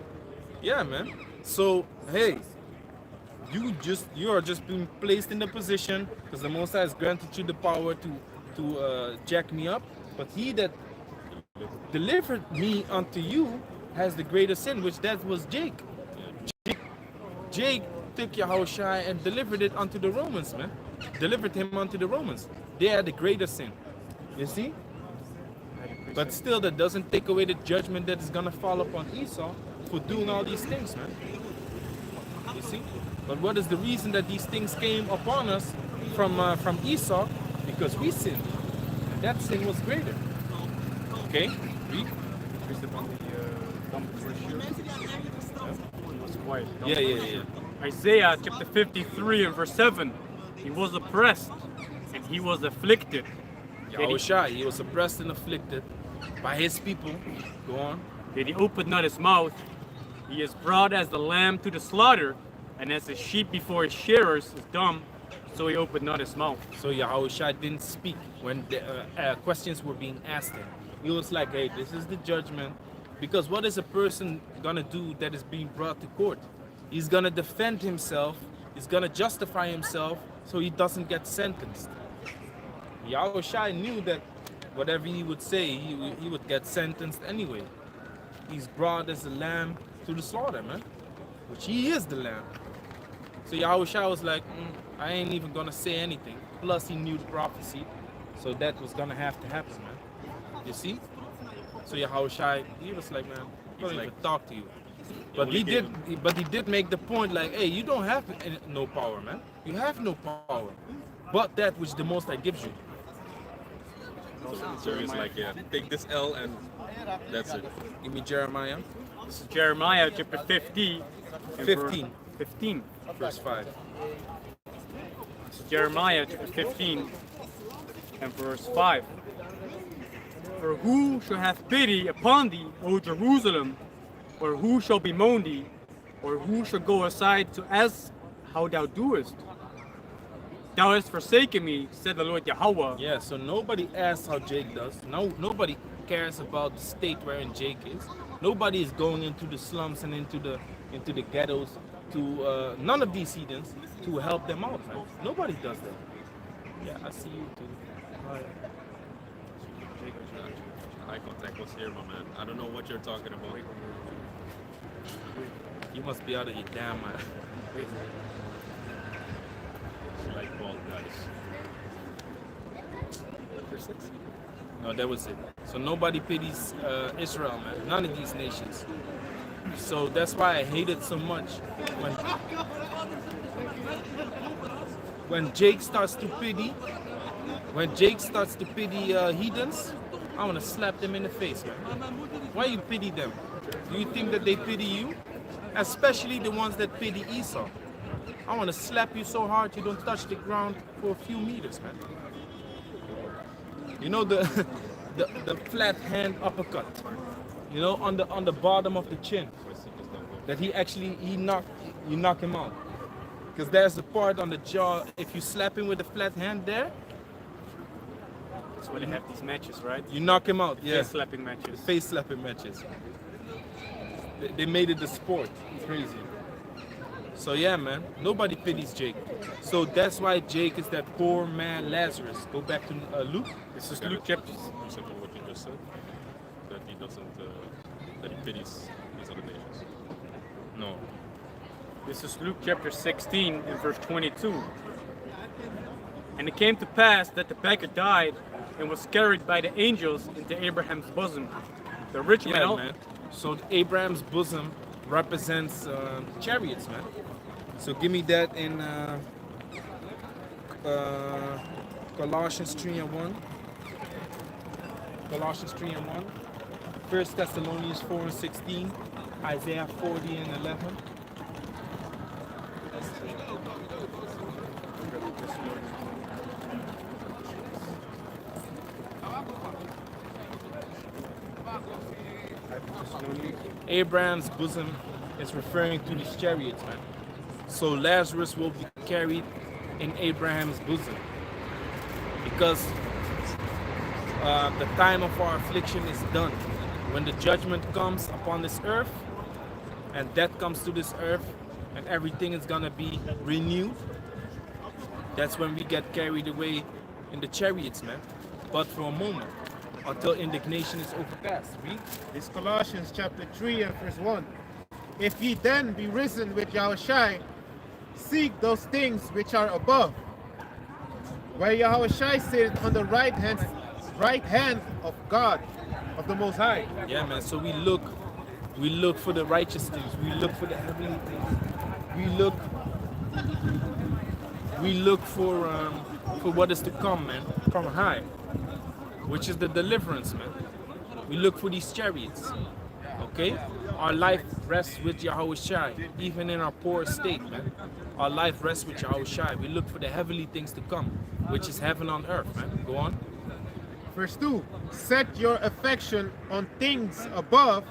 Yeah, man. So, hey, you are just being placed in the position because the Most High has granted you the power to jack me up. But he that delivered me unto you has the greater sin, which that was Jake. Jake took Yahushua and delivered it unto the Romans, man. Delivered him unto the Romans. They had the greater sin. You see? But still, that doesn't take away the judgment that is gonna fall upon Esau for doing all these things, man. You see? But what is the reason that these things came upon us from Esau? Because we sinned. And that sin was greater. Okay? Read. Based upon the dumb He was quiet. Yeah. Isaiah chapter 53 and verse 7. He was oppressed and he was afflicted. Yet Yahushua, he was oppressed and afflicted by his people. Go on. Yet he opened not his mouth. He is brought as the lamb to the slaughter, and as a sheep before his shearers is dumb, so he opened not his mouth. So Yahushua didn't speak when the questions were being asked him. He was like, hey, this is the judgment. Because what is a person gonna do that is being brought to court? He's gonna defend himself. He's gonna justify himself so he doesn't get sentenced. Yahushua knew that whatever he would say, he would get sentenced anyway. He's brought as a lamb to the slaughter, man. Which he is the lamb. So Yahushua was like, I ain't even gonna say anything. Plus he knew the prophecy. So that was gonna have to happen, man. You see? So Yahushua, he was like, man, I don't even talk to you. But he did make the point like, hey, you don't have no power, man. You have no power. But that which the Most High gives you. So it's like, yeah, take this L and that's it. Give me Jeremiah This is Jeremiah chapter 50. and 15. 15. verse 5. This is Jeremiah chapter 15 and verse 5. For who shall have pity upon thee, O Jerusalem? Or who shall bemoan thee? Or who shall go aside to ask how thou doest? Thou hast forsaken me, said the Lord Yahweh. Yeah, so nobody asks how Jake does. No, nobody cares about the state wherein Jake is. Nobody is going into the slums and into the ghettos to none of these heathens to help them out, man. Nobody does that. Yeah, I see you too. Right. Eye contact was here, my man. I don't know what you're talking about. You must be out of your damn mind. Like bald guys. Verse 6. No, that was it. So nobody pities Israel, man. None of these nations. So that's why I hate it so much when Jake starts to pity, heathens. I want to slap them in the face, man. Why you pity them? Do you think that they pity you? Especially the ones that pity Esau. I want to slap you so hard you don't touch the ground for a few meters, man. You know the flat hand uppercut. You know, on the bottom of the chin. That you knock him out. Because there's a part on the jaw. If you slap him with the flat hand there, That's why they have these matches, right? you knock him out. Yeah. Face slapping matches. Face slapping matches. They made it a sport. Crazy. So yeah, man, nobody pities Jake. So that's why Jake is that poor man Lazarus. Go back to Luke. This is Luke chapter. Simple what you just said. That he doesn't, that he pities these other nations. No. This is Luke chapter 16 and verse 22. And it came to pass that the beggar died and was carried by the angels into Abraham's bosom. The rich Yeah, man, man. So Abraham's bosom represents chariots, man. So give me that in Colossians 3 and 1. Colossians 3 and 1. 1 Thessalonians 4 and 16. Isaiah 40 and 11. Abraham's bosom is referring to these chariots, man. So Lazarus will be carried in Abraham's bosom because the time of our affliction is done. When the judgment comes upon this earth and death comes to this earth and everything is gonna be renewed, that's when we get carried away in the chariots, man. But for a moment, until indignation is overpassed. Read. This Colossians chapter 3 and verse 1. If ye then be risen with Yahushua, seek those things which are above, where Yahushua sitteth on the right hand of God. of the Most High. Yeah, man. So we look for the righteous things. We look for the heavenly things. We look for what is to come, man, from high, which is the deliverance, man. We look for these chariots. Okay, our life rests with Yahweh Shai, even in our poor state, man. Our life rests with Yahweh Shai. We look for the heavenly things to come, which is heaven on earth, man. Go on. Verse 2, set your affection on things above,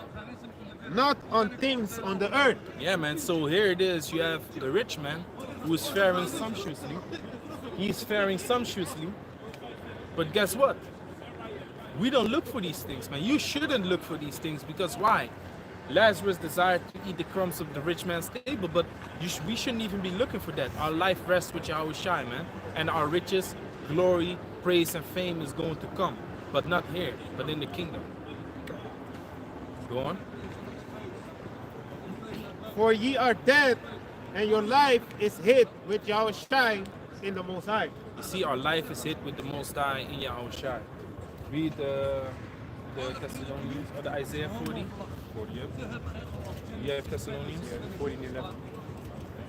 not on things on the earth. Yeah, man. So here it is. You have the rich man who is faring sumptuously. He's faring sumptuously. But guess what? We don't look for these things, man. You shouldn't look for these things because why? Lazarus desired to eat the crumbs of the rich man's table, but we shouldn't even be looking for that. Our life rests with Yahweh Shai, man. And our riches, glory, praise, and fame is going to come. But not here, but in the kingdom. Go on. For ye are dead, and your life is hid with Yahweh Shai in the Most High. You see, our life is hid with the Most High in Yahweh Shai. Read the Thessalonians or the Isaiah 40. 40, yeah. You have Thessalonians? 40 and 11.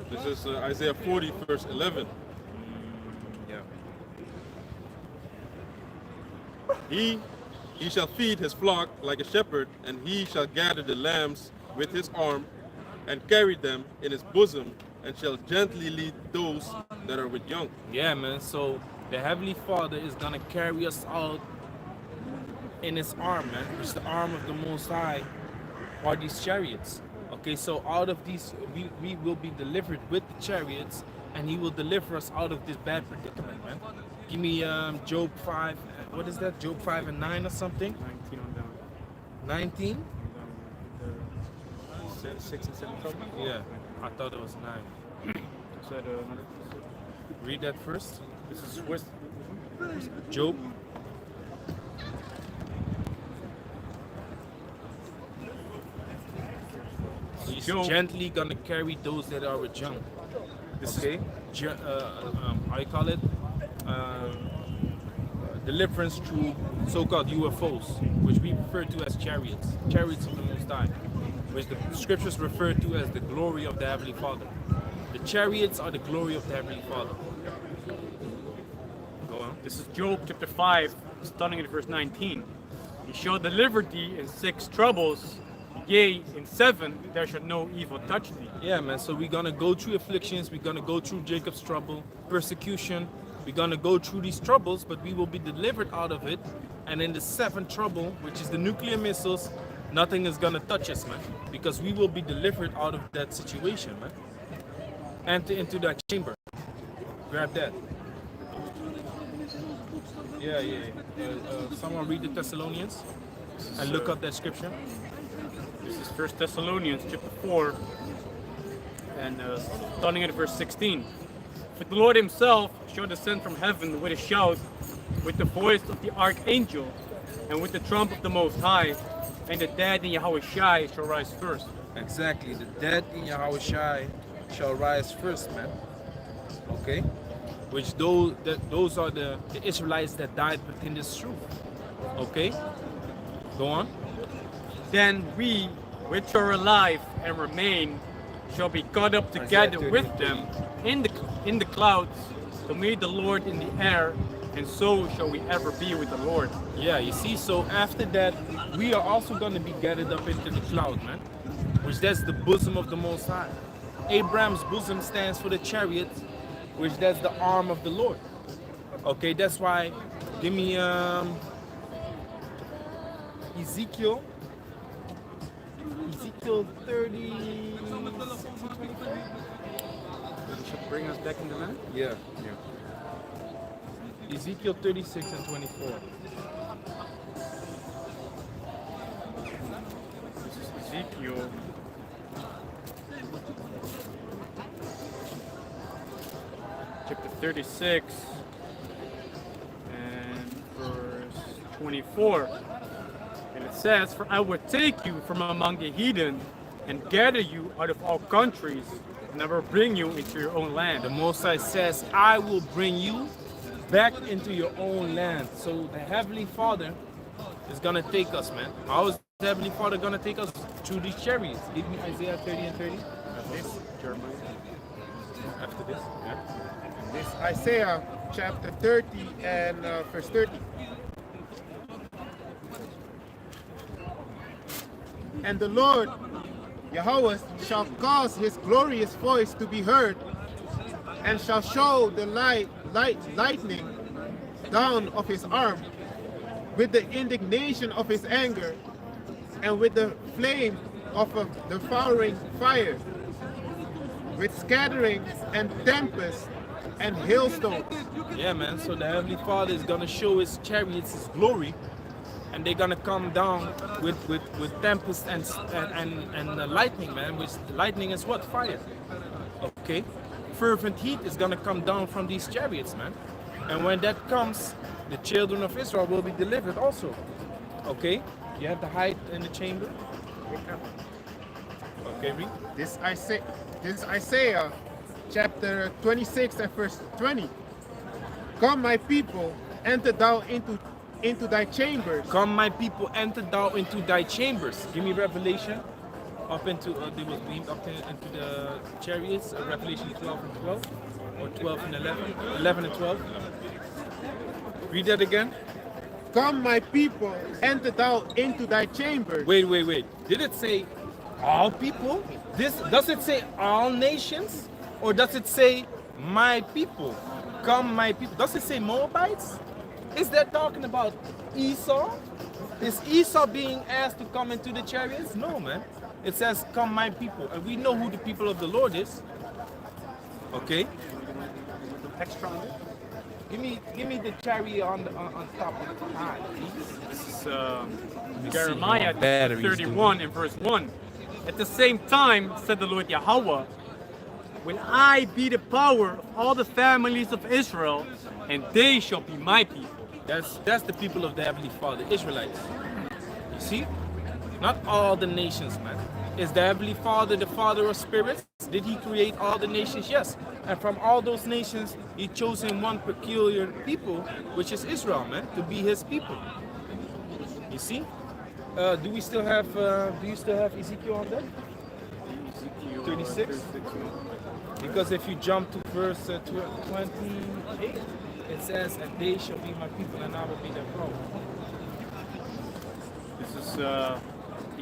This is Isaiah 40, verse 11. Yeah. He shall feed his flock like a shepherd, and he shall gather the lambs with his arm, and carry them in his bosom, and shall gently lead those that are with young. Yeah, man. So the Heavenly Father is gonna carry us out in his arm, man. Which is the arm of the Most High, are these chariots. Okay, so out of these, we will be delivered with the chariots, and he will deliver us out of this bad predicament, man. Give me Job 5. What is that? Job 5 and 9 or something? 19 on down. 19? 6 and 7 trouble. Yeah, I thought it was 9. Said, Read that first. this is West. Job. He's Job. gently gonna carry those that are with young. This Okay. How you call it? Deliverance through so-called UFOs, which we refer to as chariots of the Most High, which the scriptures refer to as the glory of the Heavenly Father. The chariots are the glory of the Heavenly Father. Go on. This is Job chapter 5, starting at verse 19. He shall deliver thee in 6 troubles, yea, in 7 there shall no evil touch thee. Yeah, man. So we're gonna go through afflictions. We're gonna go through Jacob's trouble, persecution. We're gonna go through these troubles, but we will be delivered out of it. And in the 7th trouble, which is the nuclear missiles, nothing is gonna touch us, man, because we will be delivered out of that situation, man. Enter into that chamber. Grab that. Yeah. Someone read the Thessalonians and look up that scripture. This is 1 Thessalonians chapter 4, and starting at verse 16. For the Lord himself shall descend from heaven with a shout, with the voice of the archangel, and with the trump of the Most High, and the dead in Yahweh Shai shall rise first. Exactly. The dead in Yahweh Shai shall rise first, man. Okay? Which those are the Israelites that died within this truth. Okay? Go on. Then we, which are alive and remain, shall be caught up together with them in the clouds to meet the Lord in the air, and so shall we ever be with the Lord. Yeah, you see, so after that, we are also going to be gathered up into the cloud, man. Which that's the bosom of the Most High. Abraham's bosom stands for the chariot, which that's the arm of the Lord. Okay, that's why, give me Ezekiel 30. He shall bring us back in the land. Yeah. Ezekiel 36 and 24. This is Ezekiel. Chapter 36 and verse 24. And it says, for I will take you from among the heathen and gather you out of all countries, and I will bring you into your own land. The Most High says, I will bring you back into your own land. So the Heavenly Father is gonna take us, man. How is the Heavenly Father gonna take us through these chariots? Give me Isaiah 30 and 30. This, After this, yeah. this Isaiah chapter 30 and verse 30. And the Lord Yahweh shall cause his glorious voice to be heard, and shall show the lightning down of his arm, with the indignation of his anger, and with the flame of a devouring fire, with scattering and tempest and hailstones. Yeah, man. So the Heavenly Father is gonna show his chariots his glory, and they're gonna come down with tempest and lightning, man. Which lightning is what? Fire. Okay. Fervent heat is gonna come down from these chariots, man. And when that comes, the children of Israel will be delivered also. Okay. You have the height in the chamber. Okay, read. This Isaiah chapter 26 and verse 20. Come, my people, enter thou into thy chambers. Come, my people, enter thou into thy chambers. Give me Revelation. Up into they was beamed up into the chariots. Revelation 12 and 12, or 12 and 11, 11 and 12. Read that again. Come, my people, enter thou into thy chambers. Wait. Did it say all people? Does it say all nations, or does it say my people? Come, my people. Does it say Moabites? Is that talking about Esau? Is Esau being asked to come into the chariots? No, man. It says, come, my people. And we know who the people of the Lord is. Okay? Extra on it. Give me the chariot on top of the high, please. This is Jeremiah 31 and verse 1. At the same time, said the Lord Yahweh, when I be the power of all the families of Israel, and they shall be my people. That's the people of the Heavenly Father, Israelites. You see? Not all the nations, man. Is the Heavenly Father the Father of spirits? Did he create all the nations? Yes. And from all those nations, he chose in one peculiar people, which is Israel, man, to be his people. You see? Do you still have Ezekiel on that? Ezekiel 36? Because if you jump to verse 28, it says, and they shall be my people and I will be their God. This is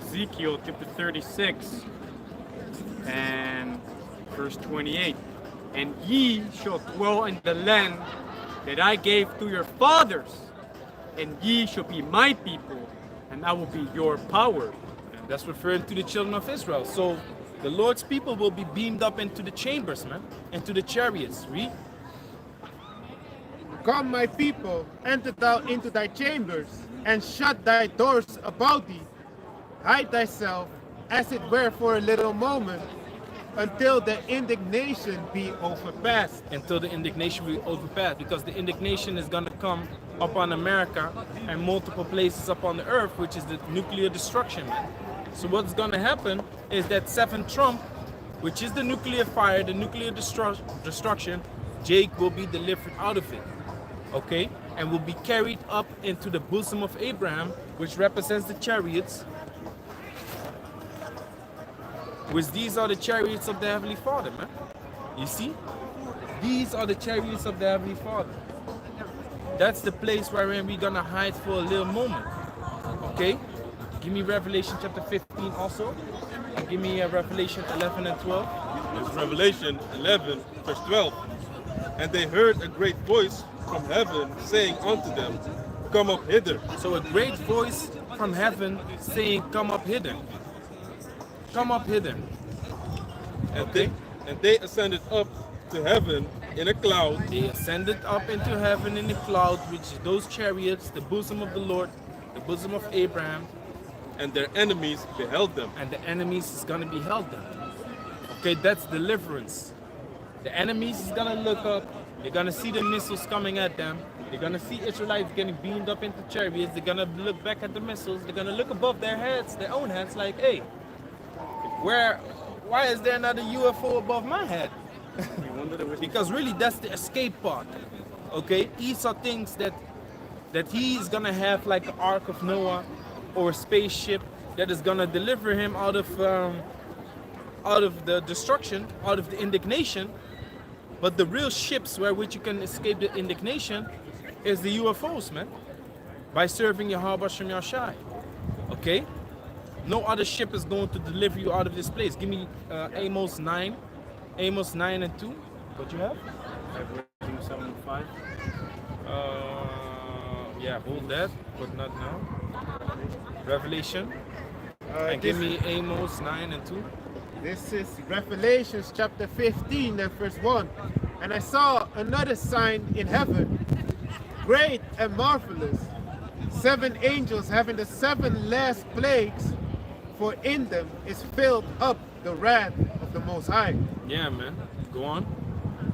Ezekiel chapter 36 and verse 28. And ye shall dwell in the land that I gave to your fathers, and ye shall be my people, and I will be your power. And that's referring to the children of Israel. So the Lord's people will be beamed up into the chambers, man, into the chariots. Read. Come, my people, enter thou into thy chambers, and shut thy doors about thee. Hide thyself, as it were for a little moment, until the indignation be overpassed. Until the indignation will overpass, because the indignation is going to come upon America and multiple places upon the earth, which is the nuclear destruction, man. So what's going to happen is that seventh trump, which is the nuclear fire, the nuclear destruction, Jake will be delivered out of it, okay, and will be carried up into the bosom of Abraham, which represents the chariots, which these are the chariots of the Heavenly Father, man. You see? These are the chariots of the Heavenly Father. That's the place wherein we're gonna hide for a little moment. Okay? Give me Revelation chapter 15 also. And give me Revelation 11 and 12. It's Revelation 11, verse 12. And they heard a great voice from heaven saying unto them, come up hither. So a great voice from heaven saying, come up hither. Come up hither. And they ascended up to heaven in a cloud. They ascended up into heaven in a cloud, which is those chariots, the bosom of the Lord, the bosom of Abraham. And their enemies beheld them. And the enemies is going to behold them. Okay, that's deliverance. The enemies is going to look up. They're going to see the missiles coming at them. They're going to see Israelites getting beamed up into chariots. They're going to look back at the missiles. They're going to look above their heads, their own heads, like, hey, why is there not a UFO above my head? Because really, that's the escape part. Okay, Esau thinks that that he is gonna have like the Ark of Noah or a spaceship that is gonna deliver him out of the destruction, out of the indignation. But the real ships where which you can escape the indignation is the UFOs, man. By serving Yahweh Shem Yashai. Okay? No other ship is going to deliver you out of this place. Give me Amos 9. Amos 9 and 2. What you have? Revelation 7 and 5. Yeah, hold that, but not now. Revelation. And This, give me Amos 9 and 2. this is Revelations chapter 15 and verse 1. And I saw another sign in heaven, great and marvelous, 7 angels having the 7 last plagues, for in them is filled up the wrath of the Most High. Yeah, man. Go on.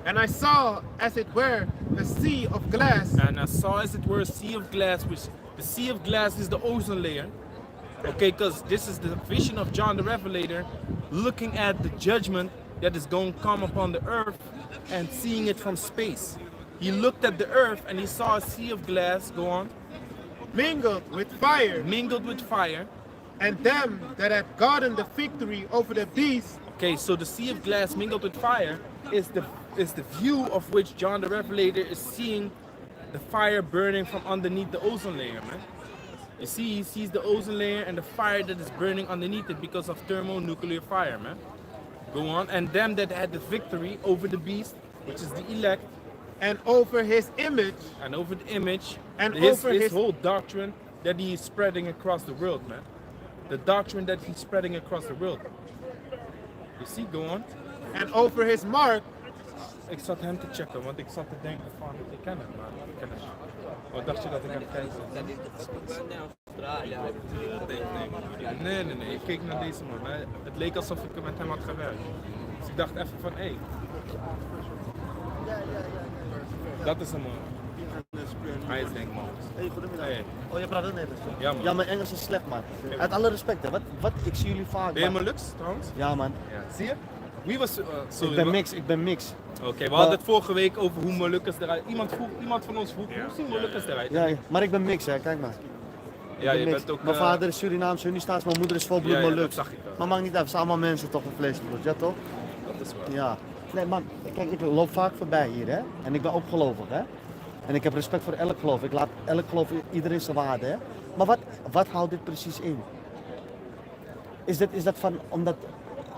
And I saw, as it were, a sea of glass, And I saw as it were a sea of glass, which the sea of glass is the ozone layer. Okay, because this is the vision of John the Revelator looking at the judgment that is going to come upon the earth and seeing it from space. He looked at the earth and he saw a sea of glass, go on, mingled with fire, mingled with fire. and them that had gotten the victory over the beast, Okay, so the sea of glass mingled with fire is the view of which John the Revelator is seeing the fire burning from underneath the ozone layer, man. You see, he sees the ozone layer and the fire that is burning underneath it because of thermonuclear fire, man. Go on. And them that had the victory over the beast, which is the elect, and over his image, and over the image, And his over his- whole doctrine that he is spreading across the world, man. The doctrine that he's spreading across the world. You see, go on. and over his mark, Ik zat hem te checken, want ik zat te denken van, ik ken hem, maar ik ken hem. Wat dacht je dat ik aan het kijken was? Nee, ik keek naar deze man. Het leek alsof ik met hem had gewerkt. Dus ik dacht even van, hé. Dat is een man. Hij is denk ik man. Hey, goedemiddag. Hey. Oh, je praat ook Nederlands? Ja, man. Ja, mijn Engels is slecht, man. Uit alle respect, hè. Wat ik zie jullie vaak. Ben je man. Molux trouwens? Ja, man. Ja. Zie je? Wie was... sorry, Ik ben mix. Oké, we hadden het vorige week over hoe Molukkers eruit... Iemand van ons vroeg, hoe zien Molukkers eruit? Ja, ja, maar ik ben mix, hè. Kijk maar. Ja, Ik je ben mix. bent ook... Mijn vader is Surinaams, Unistaats, mijn moeder is volbloed Ja, ja, Molux. dat zag ik wel. Maar maakt niet uit, we zijn allemaal mensen toch, van vlees en bloed. Ja, toch? Dat is waar. Ja. Nee, man, kijk, ik loop vaak voorbij hier, hè. En ik ben ook gelovig, hè. En ik heb respect voor elk geloof. Ik laat elk geloof iedereen zijn waarde, hè. Maar wat houdt dit precies in? Is dat van, omdat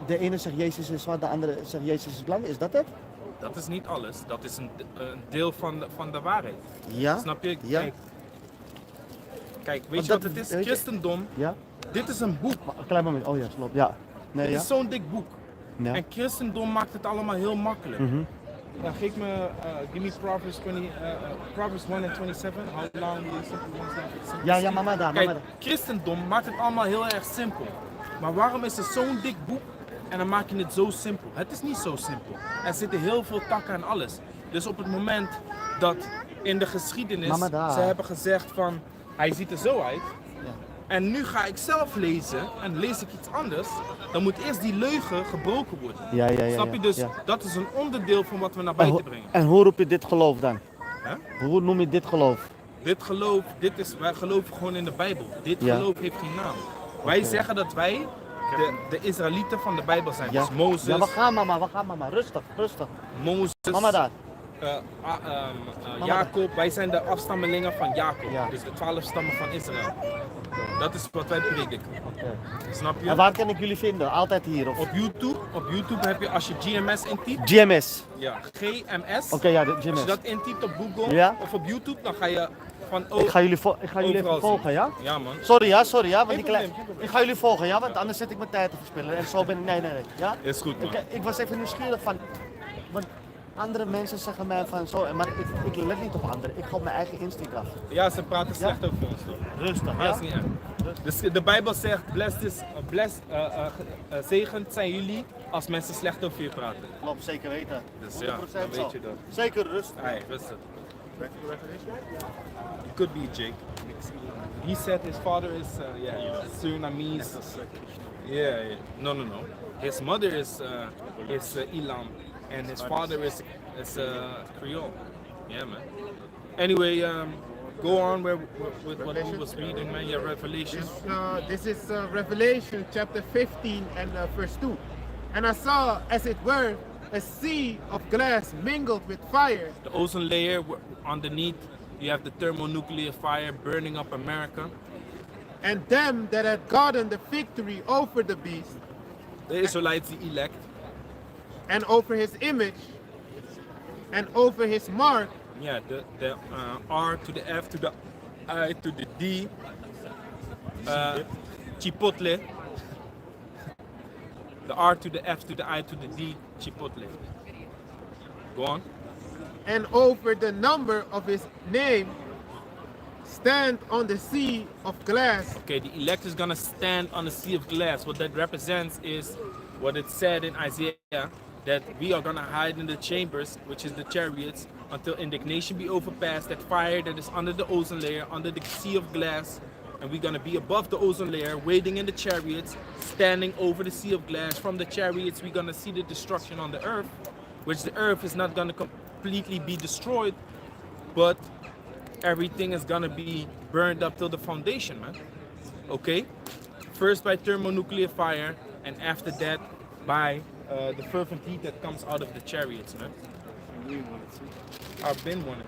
de ene zegt Jezus is zwart, de andere zegt Jezus is blank? Is dat het? Dat is niet alles. Dat is een deel van de waarheid. Ja. Snap je? Ja. Kijk, weet Want je wat dat- het is? weet je- Christendom, Ja? dit is een boek. Maar, een klein moment. Oh ja, klopt. Ja. Nee, Dit ja? is zo'n dik boek. Ja. En christendom maakt het allemaal heel makkelijk. Mhm. Dan geef me, give me Proverbs 1 and 27. How long do you simply Ja, mama daar, mama Kijk, daar. christendom maakt het allemaal heel erg simpel. Maar waarom is het zo'n dik boek en dan maak je het zo simpel? Het is niet zo simpel. Er zitten heel veel takken en alles. Dus op het moment dat in de geschiedenis Mama daar. ze hebben gezegd van hij ziet er zo uit. Ja. En nu ga ik zelf lezen en lees ik iets anders. Dan moet eerst die leugen gebroken worden. Ja. Snap je? Dus ja. dat is een onderdeel van wat we naar En, buiten brengen. en hoe roep je dit geloof dan? Hè? Hoe noem je dit geloof? Dit geloof, wij geloven gewoon in de Bijbel. Dit Ja. geloof heeft geen naam. Wij zeggen dat wij de Israëlieten van de Bijbel zijn. Ja. Dus Mozes, Ja, we gaan mama. Rustig. Mozes, Mama daar. Jacob. Wij zijn de afstammelingen van Jacob. Ja. Dus de 12 stammen van Israël. Dat is wat wij prediken. Oké. Snap je? En waar kan ik jullie vinden? Altijd hier? Of? Op YouTube heb je, als je GMS intypt, GMS. ja, GMS. Oké, ja, de Als je GMS. dat intypt op Google Ja. of op YouTube, dan ga je van Ik ga jullie, even overal volgen, zien. ja? Ja, man. Sorry, want Geen die probleem, klein... geen probleem. Ik ga jullie volgen, ja? Want anders zit ik mijn tijd te verspillen. En zo ben ik... Nee. Ja? Is goed, man. Ik was even nieuwsgierig van... Want andere mensen zeggen mij van zo... Maar ik let niet op anderen. Ik ga op mijn eigen instinct af. Ja, ze praten slecht over ons, toch? Rustig, Maar ja? dat is niet erg. Dus de Bijbel zegt, zegend zijn jullie als mensen slecht over je praten. Klopt, zeker weten. Dus ja, 100% dan weet zo. je dat. Zeker, rustig. Hey, rustig. It could be Jake. He said his father is Surinamese. Yeah. No. His mother is Elam, and his father is Creole. Yeah, man. Anyway, Go on with what you was reading, man. Your Revelation. This is Revelation chapter 15 and verse 2. And I saw, as it were, a sea of glass mingled with fire. The ozone layer underneath, you have the thermonuclear fire burning up America. And them that had gotten the victory over the beast, The Israelites, the elect. and over his image, and over his mark, Yeah, the R to the F to the I to the D. Chipotle. The R to the F to the I to the D. Chipotle. Go on. and over the number of his name, stand on the sea of glass. Okay, the elect is gonna stand on the sea of glass. What that represents is what it said in Isaiah, that we are gonna hide in the chambers, which is the chariots, until indignation be overpassed, that fire that is under the ozone layer, under the sea of glass, and we're gonna be above the ozone layer, waiting in the chariots, standing over the sea of glass. From the chariots, we're gonna see the destruction on the earth, which the earth is not gonna completely be destroyed, but everything is gonna be burned up till the foundation, man. Okay? First by thermonuclear fire, and after that by the fervent heat that comes out of the chariots, man. I've been one.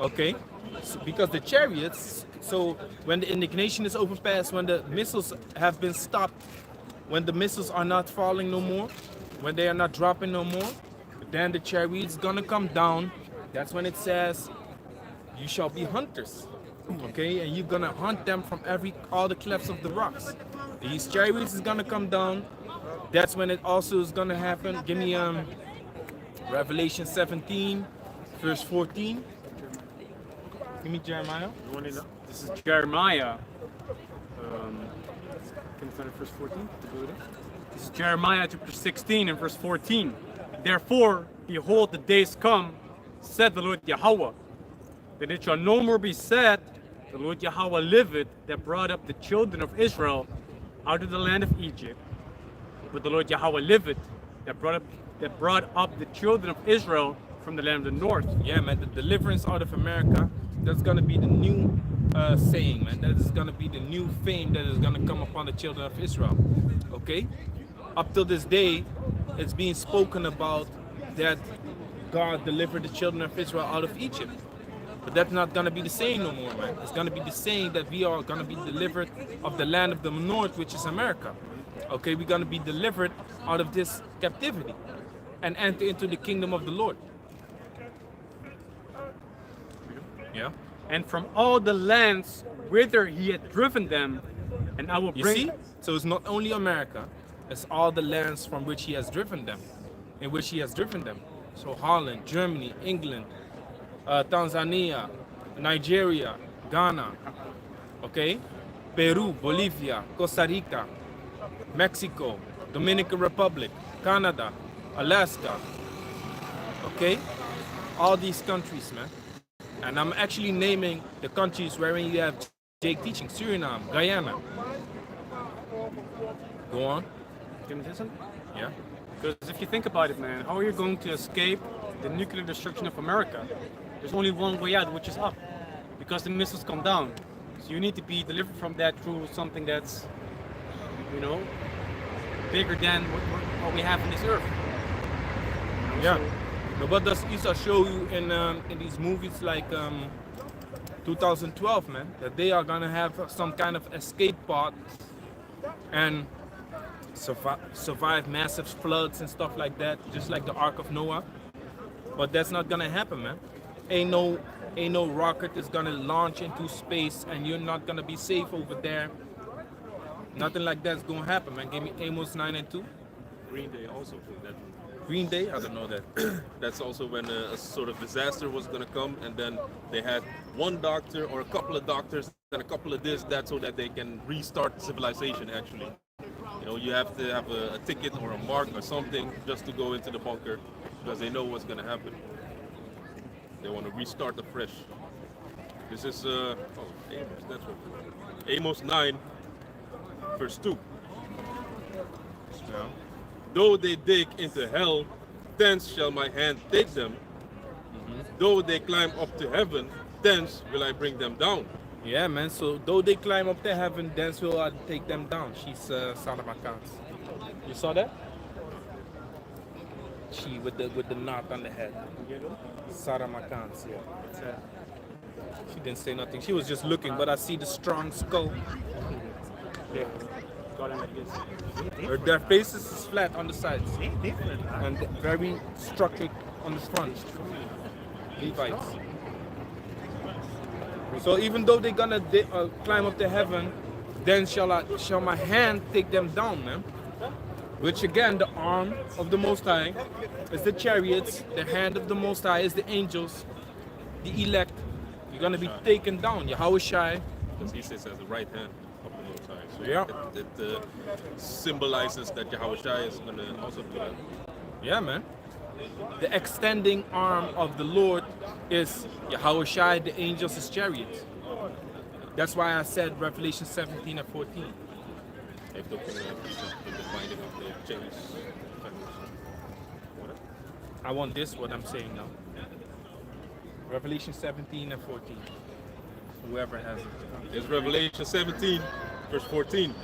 Okay? So, because the chariots, so when the indignation is overpassed, when the missiles have been stopped, when the missiles are not falling no more, when they are not dropping no more, then the chariots gonna come down. That's when it says, you shall be hunters. Okay, and you're gonna hunt them from all the clefts of the rocks. These chariots is gonna come down. That's when it also is gonna happen. Give me Revelation 17, verse 14. Give me Jeremiah. This is Jeremiah. Can you find it, verse 14? This is Jeremiah chapter 16 and verse 14. Therefore, behold, the days come, said the Lord Yahweh, that it shall no more be said, the Lord Yahweh liveth, that brought up the children of Israel out of the land of Egypt. But the Lord Yahweh liveth, that brought up the children of Israel from the land of the north. Yeah, man, the deliverance out of America, that's gonna be the new saying, man. That is gonna be the new fame that is gonna come upon the children of Israel. Okay? Up till this day, it's being spoken about that God delivered the children of Israel out of Egypt. But that's not gonna be the saying no more, man. It's gonna be the saying that we are gonna be delivered of the land of the north, which is America. Okay, we're gonna be delivered out of this captivity and enter into the kingdom of the Lord. Yeah. And from all the lands whither he had driven them, and I will You bring see? So it's not only America, it's all the lands from which he has driven them, in which he has driven them. So Holland, Germany, England, Tanzania, Nigeria, Ghana, okay? Peru, Bolivia, Costa Rica, Mexico, Dominican Republic, Canada, Alaska, okay? All these countries, man. And I'm actually naming the countries wherein you have Jake teaching. Suriname, Guyana. Go on. Can you say something? Yeah. Because if you think about it, man, how are you going to escape the nuclear destruction of America? There's only one way out, which is up, because the missiles come down. So you need to be delivered from that through something that's, you know, bigger than what we have in this earth. Yeah. But what does ISA show you in these movies like 2012, man? That they are gonna have some kind of escape pod and survive massive floods and stuff like that, just like the Ark of Noah. But that's not gonna happen, man. Ain't no rocket is gonna launch into space and you're not gonna be safe over there. Nothing like that's gonna happen, man. Give me Amos 9 and 2. Green Day also for that. Green Day? I don't know that. That's also when a sort of disaster was going to come, and then they had one doctor or a couple of doctors and a couple of this, that, so that they can restart civilization. Actually, you know, you have to have a ticket or a mark or something just to go into the bunker, because they know what's going to happen. They want to restart afresh. This is Amos. That's what. Amos 9, verse 2. Yeah. Though they dig into hell, thence shall my hand take them. though they climb up to heaven, thence will I bring them down. Yeah, man. So though they climb up to heaven, thence will I take them down. She's Sarah McCants. You saw that? She with the knot on the head. Sarah McCants, yeah. She didn't say nothing. She was just looking, but I see the strong skull. Their faces is flat on the sides and very structured on the front. Levites. So even though they're gonna climb up to heaven, then shall my hand take them down, man. Which again, the arm of the Most High is the chariots, the hand of the Most High is the angels, the elect. You're gonna be taken down. Yahweh Shai. Because he sits as the right hand of the Most High. So Yeah. it symbolizes that Yahweh Shai is going to also do that. Yeah, man. The extending arm of the Lord is Yahweh Shai, the angels, his chariots. That's why I said Revelation 17 and 14. Heeft ook een defining of the change. I want this, what I'm saying now. Revelation 17 and 14. Whoever has it. It's Revelation 17, verse 14.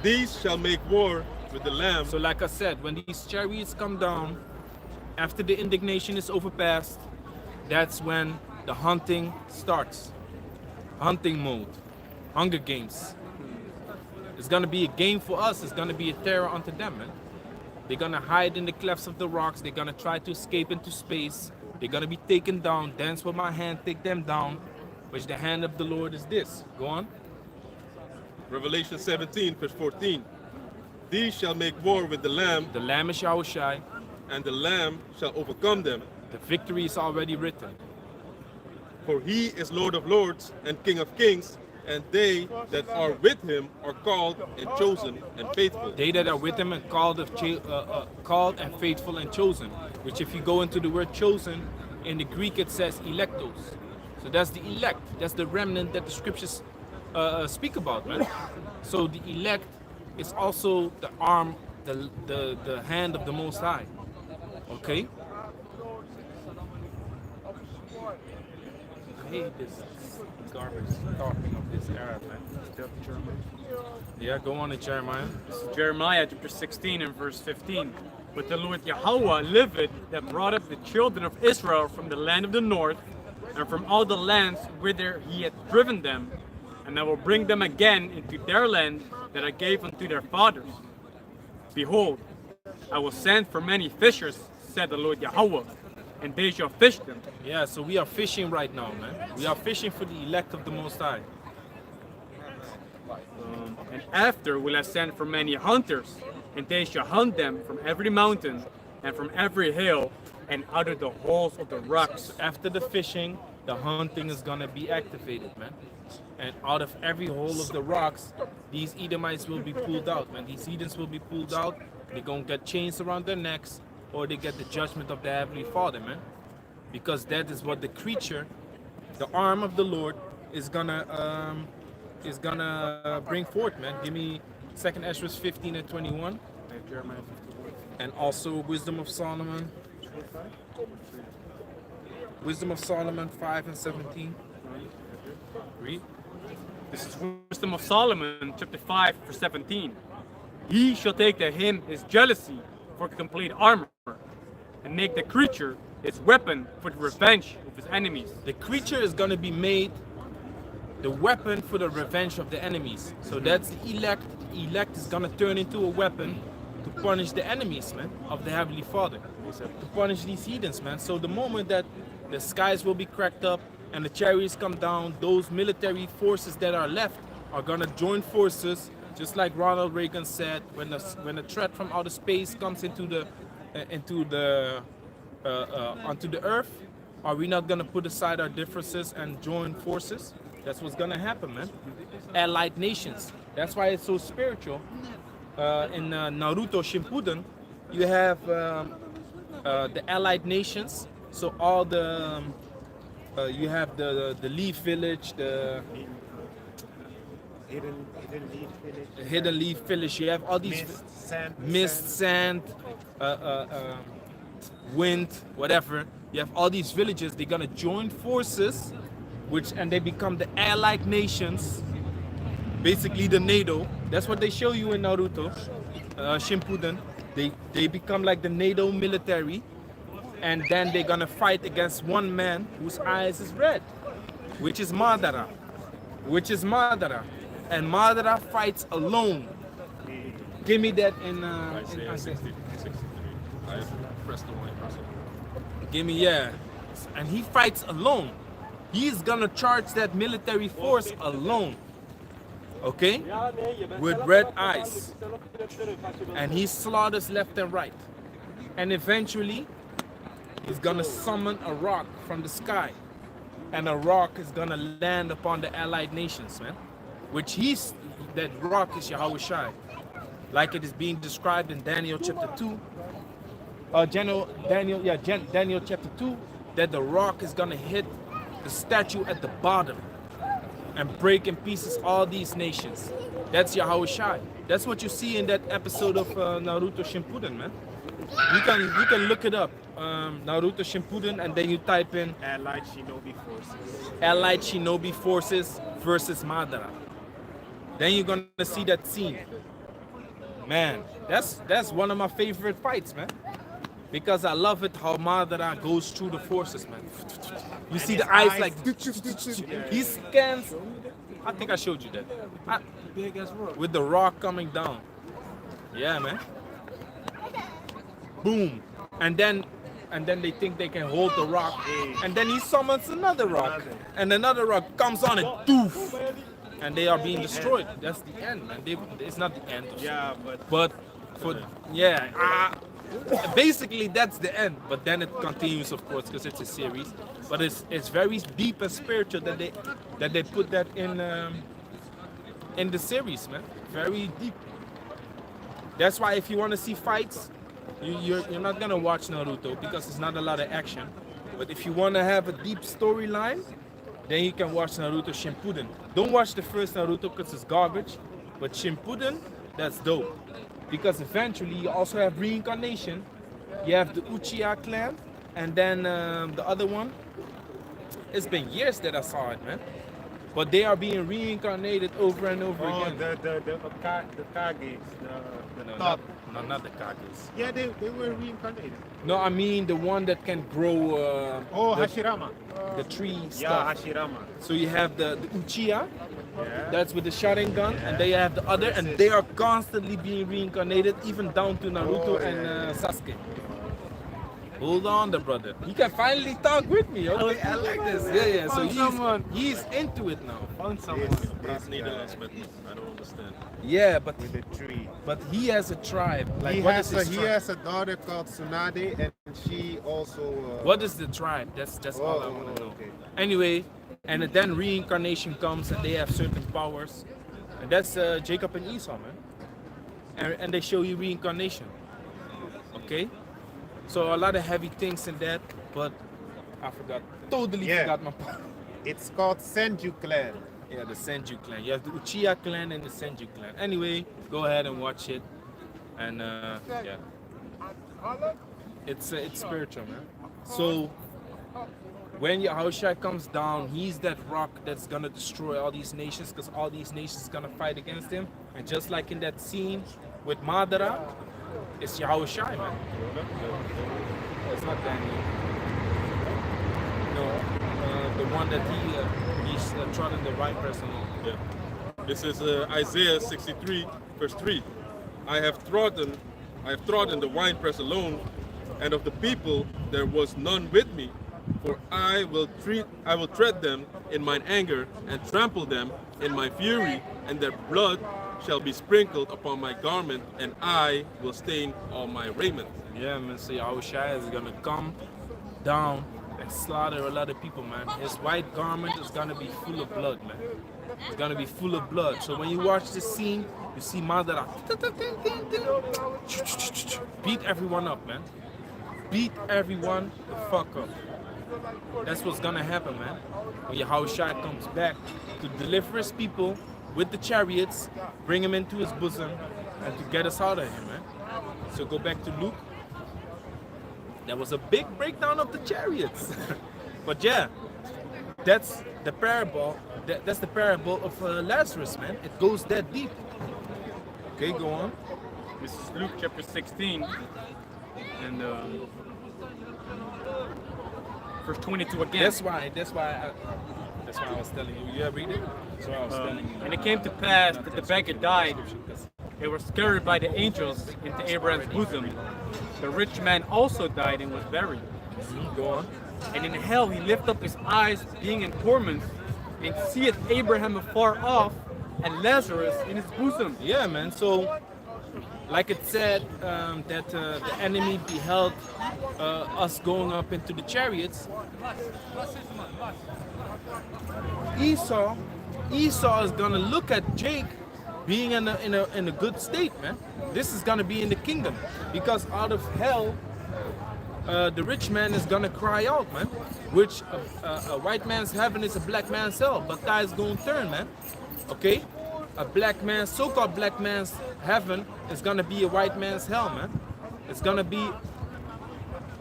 These shall make war with the Lamb. So like I said, when these chariots come down, after the indignation is overpassed, that's when the hunting starts. Hunting mode. Hunger Games. It's gonna be a game for us. It's gonna be a terror unto them, man. They're gonna hide in the clefts of the rocks. They're gonna try to escape into space. They're gonna be taken down. Dance with my hand, take them down. Which the hand of the Lord is this. Go on. Revelation 17, verse 14. These shall make war with the Lamb, The Lamb is Yahweh Shai. and the Lamb shall overcome them. The victory is already written. For he is Lord of lords and King of kings, and they that are with him are called and chosen and faithful. They that are with him and called and faithful and chosen. Which if you go into the word chosen, in the Greek it says electos. So that's the elect. That's the remnant that the scriptures speak about, man. So the elect is also the arm, the hand of the Most High. Okay? I hate this garbage talking of this Arab, man. Yeah, go on in Jeremiah. This is Jeremiah chapter 16 and verse 15. But the Lord Yahweh liveth, that brought up the children of Israel from the land of the north, and from all the lands whither he had driven them, and I will bring them again into their land that I gave unto their fathers. Behold, I will send for many fishers, said the Lord Yahweh, and they shall fish them. Yeah, so we are fishing right now, man. We are fishing for the elect of the Most High. And after will I send for many hunters, and they shall hunt them from every mountain and from every hill and out of the holes of the rocks. After the fishing, the hunting is gonna be activated, man. And out of every hole of the rocks, these Edomites will be pulled out, man. These heathens will be pulled out. They're gonna get chains around their necks, or they get the judgment of the Heavenly Father, man. Because that is what the creature, the arm of the Lord, is gonna bring forth, man. Give me 2nd Ezra 15 and 21. And also Wisdom of Solomon. Wisdom of Solomon 5 and 17. Read. This is Wisdom of Solomon, chapter 5, verse 17. He shall take to him his jealousy for complete armor, and make the creature his weapon for the revenge of his enemies. The creature is going to be made the weapon for the revenge of the enemies. So that's the elect. The elect is going to turn into a weapon to punish the enemies, man, of the Heavenly Father. To punish these heathens, man. So the moment that the skies will be cracked up and the chariots come down, those military forces that are left are going to join forces, just like Ronald Reagan said, when a threat from outer space comes onto the earth, are we not going to put aside our differences and join forces? That's what's going to happen, man. Allied nations. That's why it's so spiritual. In Naruto Shippuden, you have the Allied nations. So all the you have the Leaf Village, the Hidden Leaf Village. You have all these mist, sand, wind, whatever. You have all these villages, they're gonna join forces, and they become the allied nations, basically the NATO. That's what they show you in Naruto, Shippuden. They become like the NATO military, and then they're gonna fight against one man whose eyes is red, which is Madara. And Madara fights alone. Give me that in Isaiah 60, 63. I pressed the one person. Give me, yeah. And he fights alone. He's gonna charge that military force alone. Okay? With red eyes. And he slaughters left and right. And eventually, he's gonna summon a rock from the sky. And a rock is gonna land upon the allied nations, man. That rock is Yahweh Shai. Like it is being described in Daniel chapter 2. Daniel chapter 2, that the rock is gonna hit the statue at the bottom and break in pieces all these nations. That's Yahweh Shai. That's what you see in that episode of Naruto Shippuden, man. You can look it up, Naruto Shippuden, and then you type in Allied Shinobi Forces versus Madara. Then you're gonna see that scene. Man, that's one of my favorite fights, man. Because I love it how Madara goes through the forces, man. You see the eyes like he scans. I think I showed you that. Big as rock. With the rock coming down. Yeah, man. Boom. And then they think they can hold the rock. And then he summons another rock. And another rock comes on and doof. And they are being destroyed. That's the end, man. It's not the end. Yeah, but basically that's the end. But then it continues, of course, because it's a series. But it's very deep and spiritual that they put that in the series, man. Very deep. That's why if you want to see fights, you're not gonna watch Naruto because it's not a lot of action. But if you want to have a deep storyline, then you can watch Naruto Shippuden. Don't watch the first Naruto because it's garbage. But Shippuden, that's dope. Because eventually you also have reincarnation. You have the Uchiha clan, and then the other one. It's been years that I saw it, man. But they are being reincarnated over and over again. The Kages, the top. Not the Kages. Yeah, they were reincarnated. No, I mean the one that can grow. Hashirama. The tree stuff. Yeah, Hashirama. So you have the Uchiha, Yeah. that's with the Sharingan, and they have the other, and they are constantly being reincarnated, even down to Naruto and Sasuke. Hold on, the brother. He can finally talk with me. Okay, I like this. Yeah. So he's into it now. Found someone. That's Netherlands, but I don't understand. Yeah, but With a tree. he has a tribe. Like He what has is his he tribe? has a daughter called Tsunade, and she also. What is the tribe? That's all I want to know. okay. Anyway, and then reincarnation comes, and they have certain powers, and that's Jacob and Esau, man. And they show you reincarnation. Okay, so a lot of heavy things in that, but I forgot. Totally Yeah. forgot my part. It's called Senju clan. Yeah, the Senju clan. You have the Uchiha clan and the Senju clan. Anyway, go ahead and watch it, and yeah, it's spiritual, man. So when Yahushua comes down, he's that rock that's gonna destroy all these nations, because all these nations gonna fight against him. And just like in that scene with Madara, it's Yahushua, man. It's not Daniel. No, the one that he's trodden the right person on. Yeah. This is Isaiah 63, verse 3. I have trodden the winepress alone, and of the people there was none with me. For I will tread them in mine anger, and trample them in my fury, and their blood shall be sprinkled upon my garment, and I will stain all my raiment. Yeah, man. So Yahushua is gonna come down and slaughter a lot of people, man. His white garment is gonna be full of blood, man. It's gonna be full of blood. So when you watch this scene, you see Madara beat everyone up, man. Beat everyone the fuck up. That's what's gonna happen, man. When Yahushua comes back to deliver his people with the chariots, bring him into his bosom, and to get us out of here, man. So go back to Luke. There was a big breakdown of the chariots. But yeah, that's the parable. That's the parable of Lazarus, man. It goes that deep. Okay, go on. This is Luke chapter 16 and verse 22 again. That's why I was telling you. Yeah, read it. That's why I was telling you. And it came to pass that the beggar died. They were carried by the angels into Abraham's bosom. The rich man also died and was buried. Go on. And in hell he lifted up his eyes, being in torment, and seeth Abraham afar off, and Lazarus in his bosom. Yeah, man. So, like it said, that the enemy beheld us going up into the chariots. Esau is gonna look at Jake being in a good state, man. This is gonna be in the kingdom, because out of hell, the rich man is gonna cry out, man. Which a white man's heaven is a black man's hell, but that is gonna turn, man. Okay, a black man's so-called black man's heaven is gonna be a white man's hell, man. It's gonna be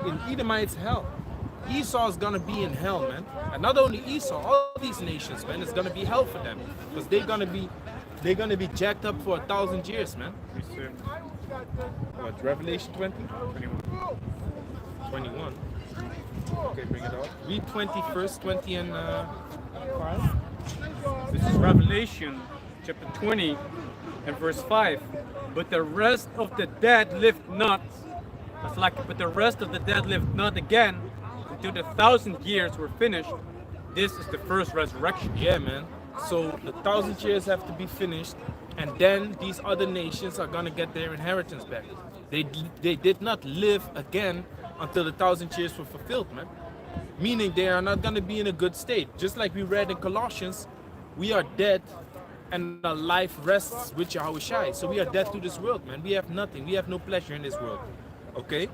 in Edomite's hell. Esau is gonna be in hell, man. And not only Esau, all these nations, man, it's gonna be hell for them, because they're gonna be jacked up for 1,000 years, man. What, Revelation 20? 21. Okay, bring it up. Read 20 first, 20 and 5. This is Revelation chapter 20 and verse 5. But the rest of the dead lived not. It's like, but the rest of the dead lived not again until the 1,000 years were finished. This is the first resurrection. Yeah, man. So the 1,000 years have to be finished, and then these other nations are gonna get their inheritance back. They did not live again until the 1,000 years were fulfilled, man. Meaning they are not gonna be in a good state. Just like we read in Colossians, we are dead and our life rests with Yahushua. So we are dead to this world, man. We have nothing. We have no pleasure in this world. Okay?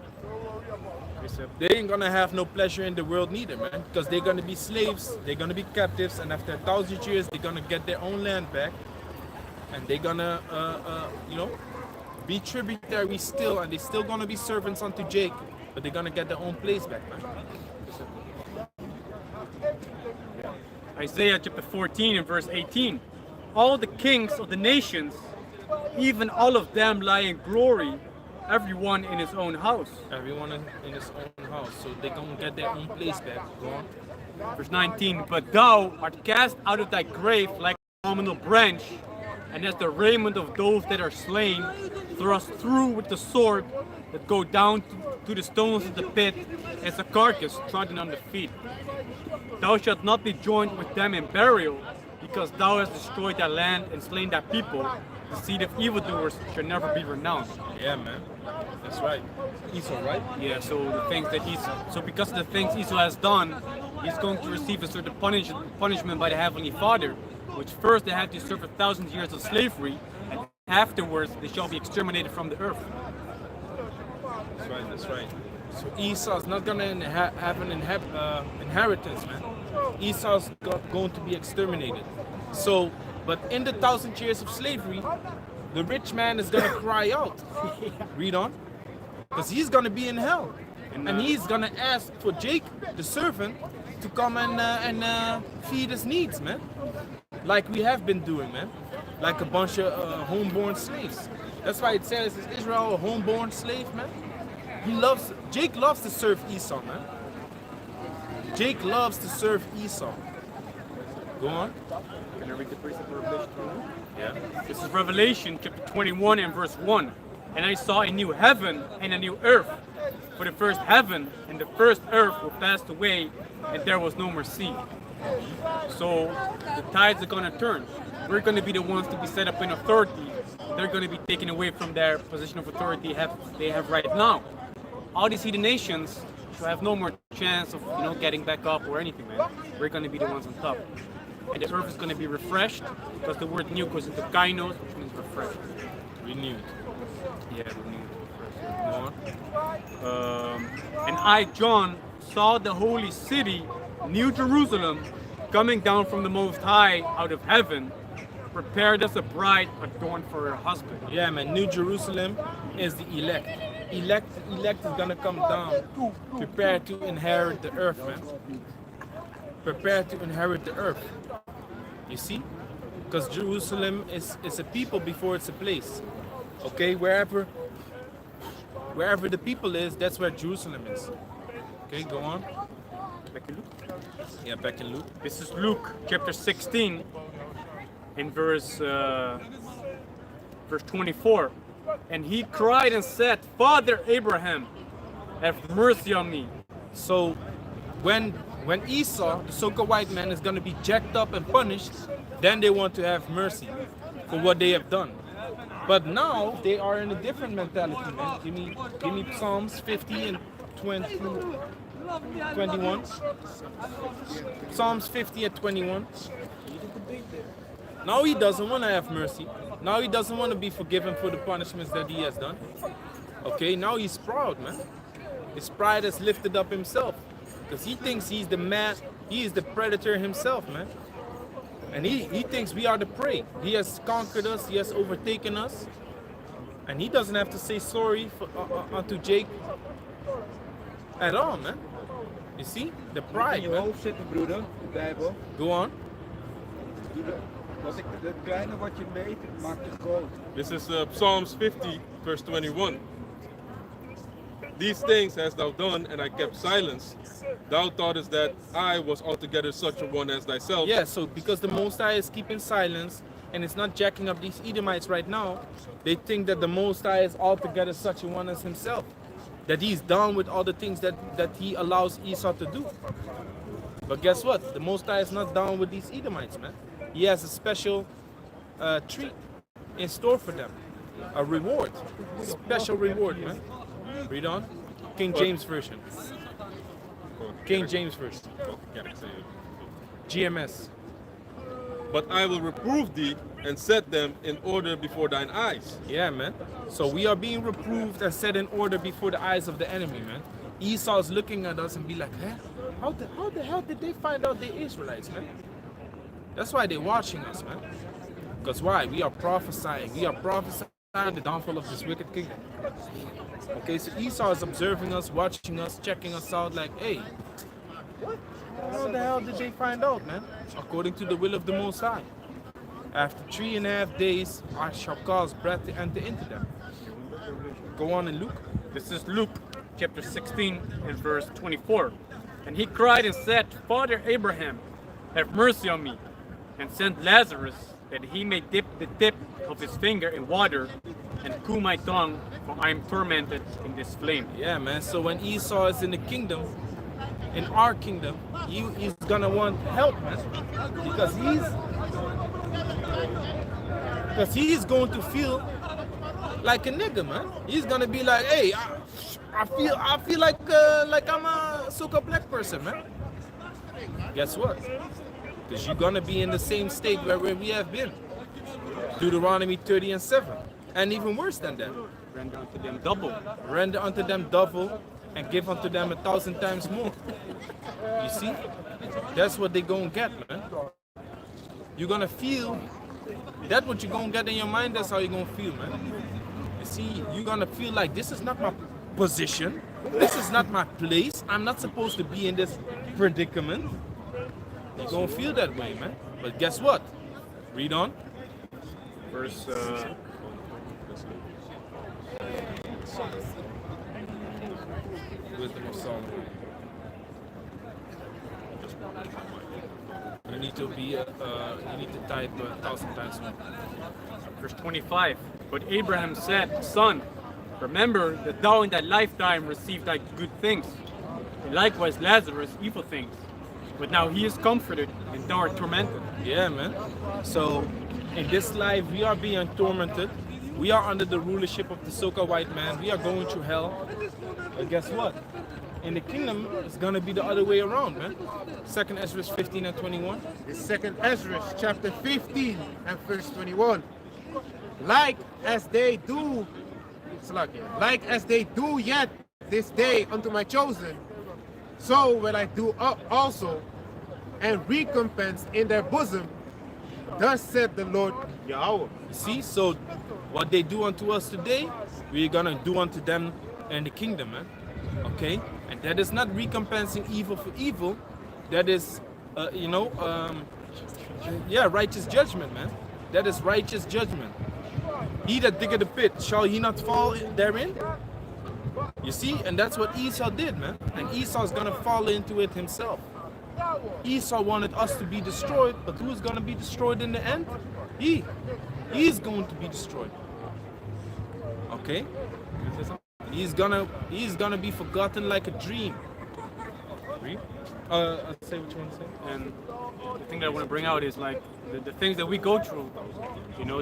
They ain't gonna have no pleasure in the world neither, man. Because they're gonna be slaves, they're gonna be captives, and after 1,000 years, they're gonna get their own land back. And they're gonna, be tributary still, and they're still gonna be servants unto Jake, but they're gonna get their own place back, man. Isaiah chapter 14 and verse 18. All the kings of the nations, even all of them lie in glory, everyone in his own house. Everyone in his own house, so they're gonna get their own place back. Go on. Verse 19. But thou art cast out of thy grave like a phenomenal branch, and as the raiment of those that are slain, thrust through with the sword, that go down to the stones of the pit, as a carcass trodden on the feet. Thou shalt not be joined with them in burial, because thou hast destroyed thy land and slain thy people. The seed of evildoers shall never be renounced. Yeah, man. That's right. Esau, right? Yeah, so the things that so because of the things Esau has done, he's going to receive a certain punishment by the Heavenly Father, which first they have to serve 1,000 years of slavery, and afterwards they shall be exterminated from the earth. That's right, that's right. So Esau's not gonna have an inheritance, man. Esau's going to be exterminated. So, but in the 1,000 years of slavery, the rich man is gonna cry out. Read on. Because he's gonna be in hell. And he's gonna ask for Jake, the servant, to come and feed his needs, man. Like we have been doing, man. Like a bunch of homeborn slaves. That's why it says, is Israel a homeborn slave, man? Jake loves to serve Esau, man. Jake loves to serve Esau. Go on. Can I read the precept of Revelation 21? Yeah. This is Revelation chapter 21 and verse 1. And I saw a new heaven and a new earth. For the first heaven and the first earth were passed away, and there was no more sea. So the tides are going to turn. We're going to be the ones to be set up in authority. They're going to be taken away from their position of authority they have right now. All these heathen nations will have no more chance of getting back up or anything, man. We're going to be the ones on top. And the earth is going to be refreshed, because the word new goes into kainos, which means refreshed. Renewed. Yeah, renewed. Refreshed. Go on. And I, John, saw the holy city, New Jerusalem, coming down from the Most High out of heaven, prepared as a bride adorned for her husband. Yeah, man. New Jerusalem is the elect. elect is gonna come down. Prepare to inherit the earth, man. Prepare to inherit the earth. You see? Because Jerusalem is a people before it's a place. Okay, wherever the people is, that's where Jerusalem is. Okay, go on. Back in Luke. Yeah, back in Luke. This is Luke chapter 16 in verse 24. And he cried and said, Father Abraham, have mercy on me. So when Esau, the so-called white man, is going to be jacked up and punished, then they want to have mercy for what they have done. But now they are in a different mentality, man. Give me Psalms 50 and 21. Psalms 50 and 21. Now he doesn't want to have mercy. Now he doesn't want to be forgiven for the punishments that he has done. Okay, now he's proud, man. His pride has lifted up himself. Because he thinks he's the man, he is the predator himself, man. And he thinks we are the prey. He has conquered us, he has overtaken us. And he doesn't have to say sorry unto Jake at all, man. You see? The pride, In je man. hoofd zitten, broeder, de Bijbel. Go on. Wat ik, het kleine wat je meet, maakt het groot. This is Psalms 50, verse 21. These things hast thou done, and I kept silence. Thou thoughtest that I was altogether such a one as thyself. Yeah, so because the Most High is keeping silence and it's not jacking up these Edomites right now, they think that the Most High is altogether such a one as himself. That he's done with all the things that he allows Esau to do. But guess what? The Most High is not down with these Edomites, man. He has a special treat in store for them. A reward. Special reward, man. Read on. King James Version. King James Version. GMS. But I will reprove thee and set them in order before thine eyes. Yeah, man. So we are being reproved and set in order before the eyes of the enemy, man. Esau's looking at us and be like, huh? How the hell did they find out they're Israelites, man? That's why they're watching us, man. Because why? We are prophesying. We are prophesying the downfall of this wicked kingdom. Okay, so Esau is observing us, watching us, checking us out like, hey, how the hell did they find out, man? According to the will of the Most High. After 3.5 days, I shall cause breath to enter into them. Go on in Luke. This is Luke chapter 16 and verse 24. And he cried and said, Father Abraham, have mercy on me, and send Lazarus, that he may dip the tip of his finger in water and cool my tongue, for I am tormented in this flame. Yeah, man. So when Esau is in the kingdom, in our kingdom, he's gonna want help, man, because he's going to feel like a nigga, man. He's gonna be like, hey, I feel like I'm a so-called black person, man. Guess what? Because you're gonna be in the same state where we have been. Deuteronomy 30 and 7, and even worse than that. Render unto them double. Render unto them double and give unto them 1,000 times more. You see? That's what they're gonna get, man. You're gonna feel, that's what you're gonna get in your mind, that's how you're gonna feel, man. You see, you're gonna feel like this is not my position, this is not my place, I'm not supposed to be in this predicament. You're gonna feel that way, man. But guess what? Read on. Verse Wisdom of Solomon. You need to be, you need to tithe 1,000 times more. verse 25. But Abraham said, Son, remember that thou in thy lifetime received thy good things, and likewise Lazarus evil things. But now he is comforted, and thou art tormented. Yeah, man. So in this life, we are being tormented. We are under the rulership of the so-called white man. We are going through hell. But guess what? In the kingdom, it's gonna be the other way around, man. 2nd Ezra 15 and 21. It's 2nd Ezra chapter 15 and verse 21. Like as they do yet this day unto my chosen, so will I do also, and recompense in their bosom. Thus said the Lord Yahweh. You see, so what they do unto us today, we're gonna do unto them in the kingdom, man. Okay, and that is not recompensing evil for evil. That is, righteous judgment, man. That is righteous judgment. He that diggeth the pit, shall he not fall therein? You see, and that's what Esau did, man. And Esau's gonna fall into it himself. Esau wanted us to be destroyed, but who's gonna be destroyed in the end? He's going to be destroyed. Okay? He's gonna be forgotten like a dream. I'll say what you want to say. And the thing that I want to bring out is like the things that we go through,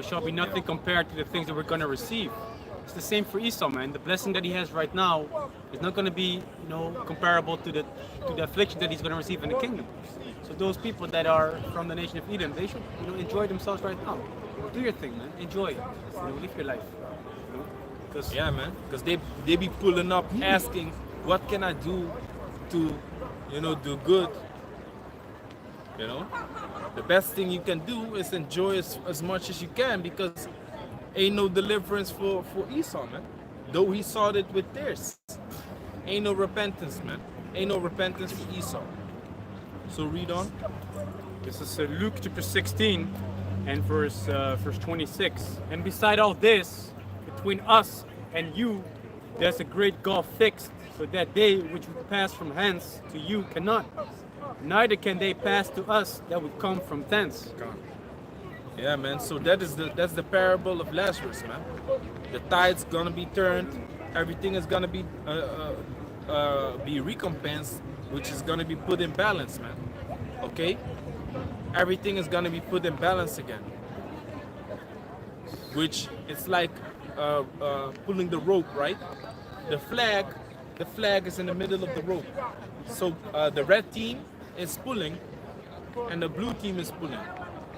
shall be nothing compared to the things that we're going to receive. It's the same for Esau, man. The blessing that he has right now is not going to be, comparable to the affliction that he's going to receive in the kingdom. So those people that are from the nation of Edom, they should, enjoy themselves right now. Do your thing, man. Enjoy it. Live your life. Yeah, man. Because they be pulling up, asking, what can I do to, do good? The best thing you can do is enjoy as much as you can, because ain't no deliverance for Esau, man. Though he sought it with theirs. Ain't no repentance, man. Ain't no repentance for Esau. So read on. This is Luke chapter 16 and verse 26. And beside all this, between us and you, there's a great gulf fixed, so that they which would pass from hence to you cannot, neither can they pass to us that would come from thence. Yeah, man. So that's the parable of Lazarus, man. The tide's gonna be turned. Everything is gonna be recompensed, which is gonna be put in balance, man. Okay? Everything is gonna be put in balance again. Which it's like pulling the rope, right? The flag is in the middle of the rope. So the red team is pulling, and the blue team is pulling.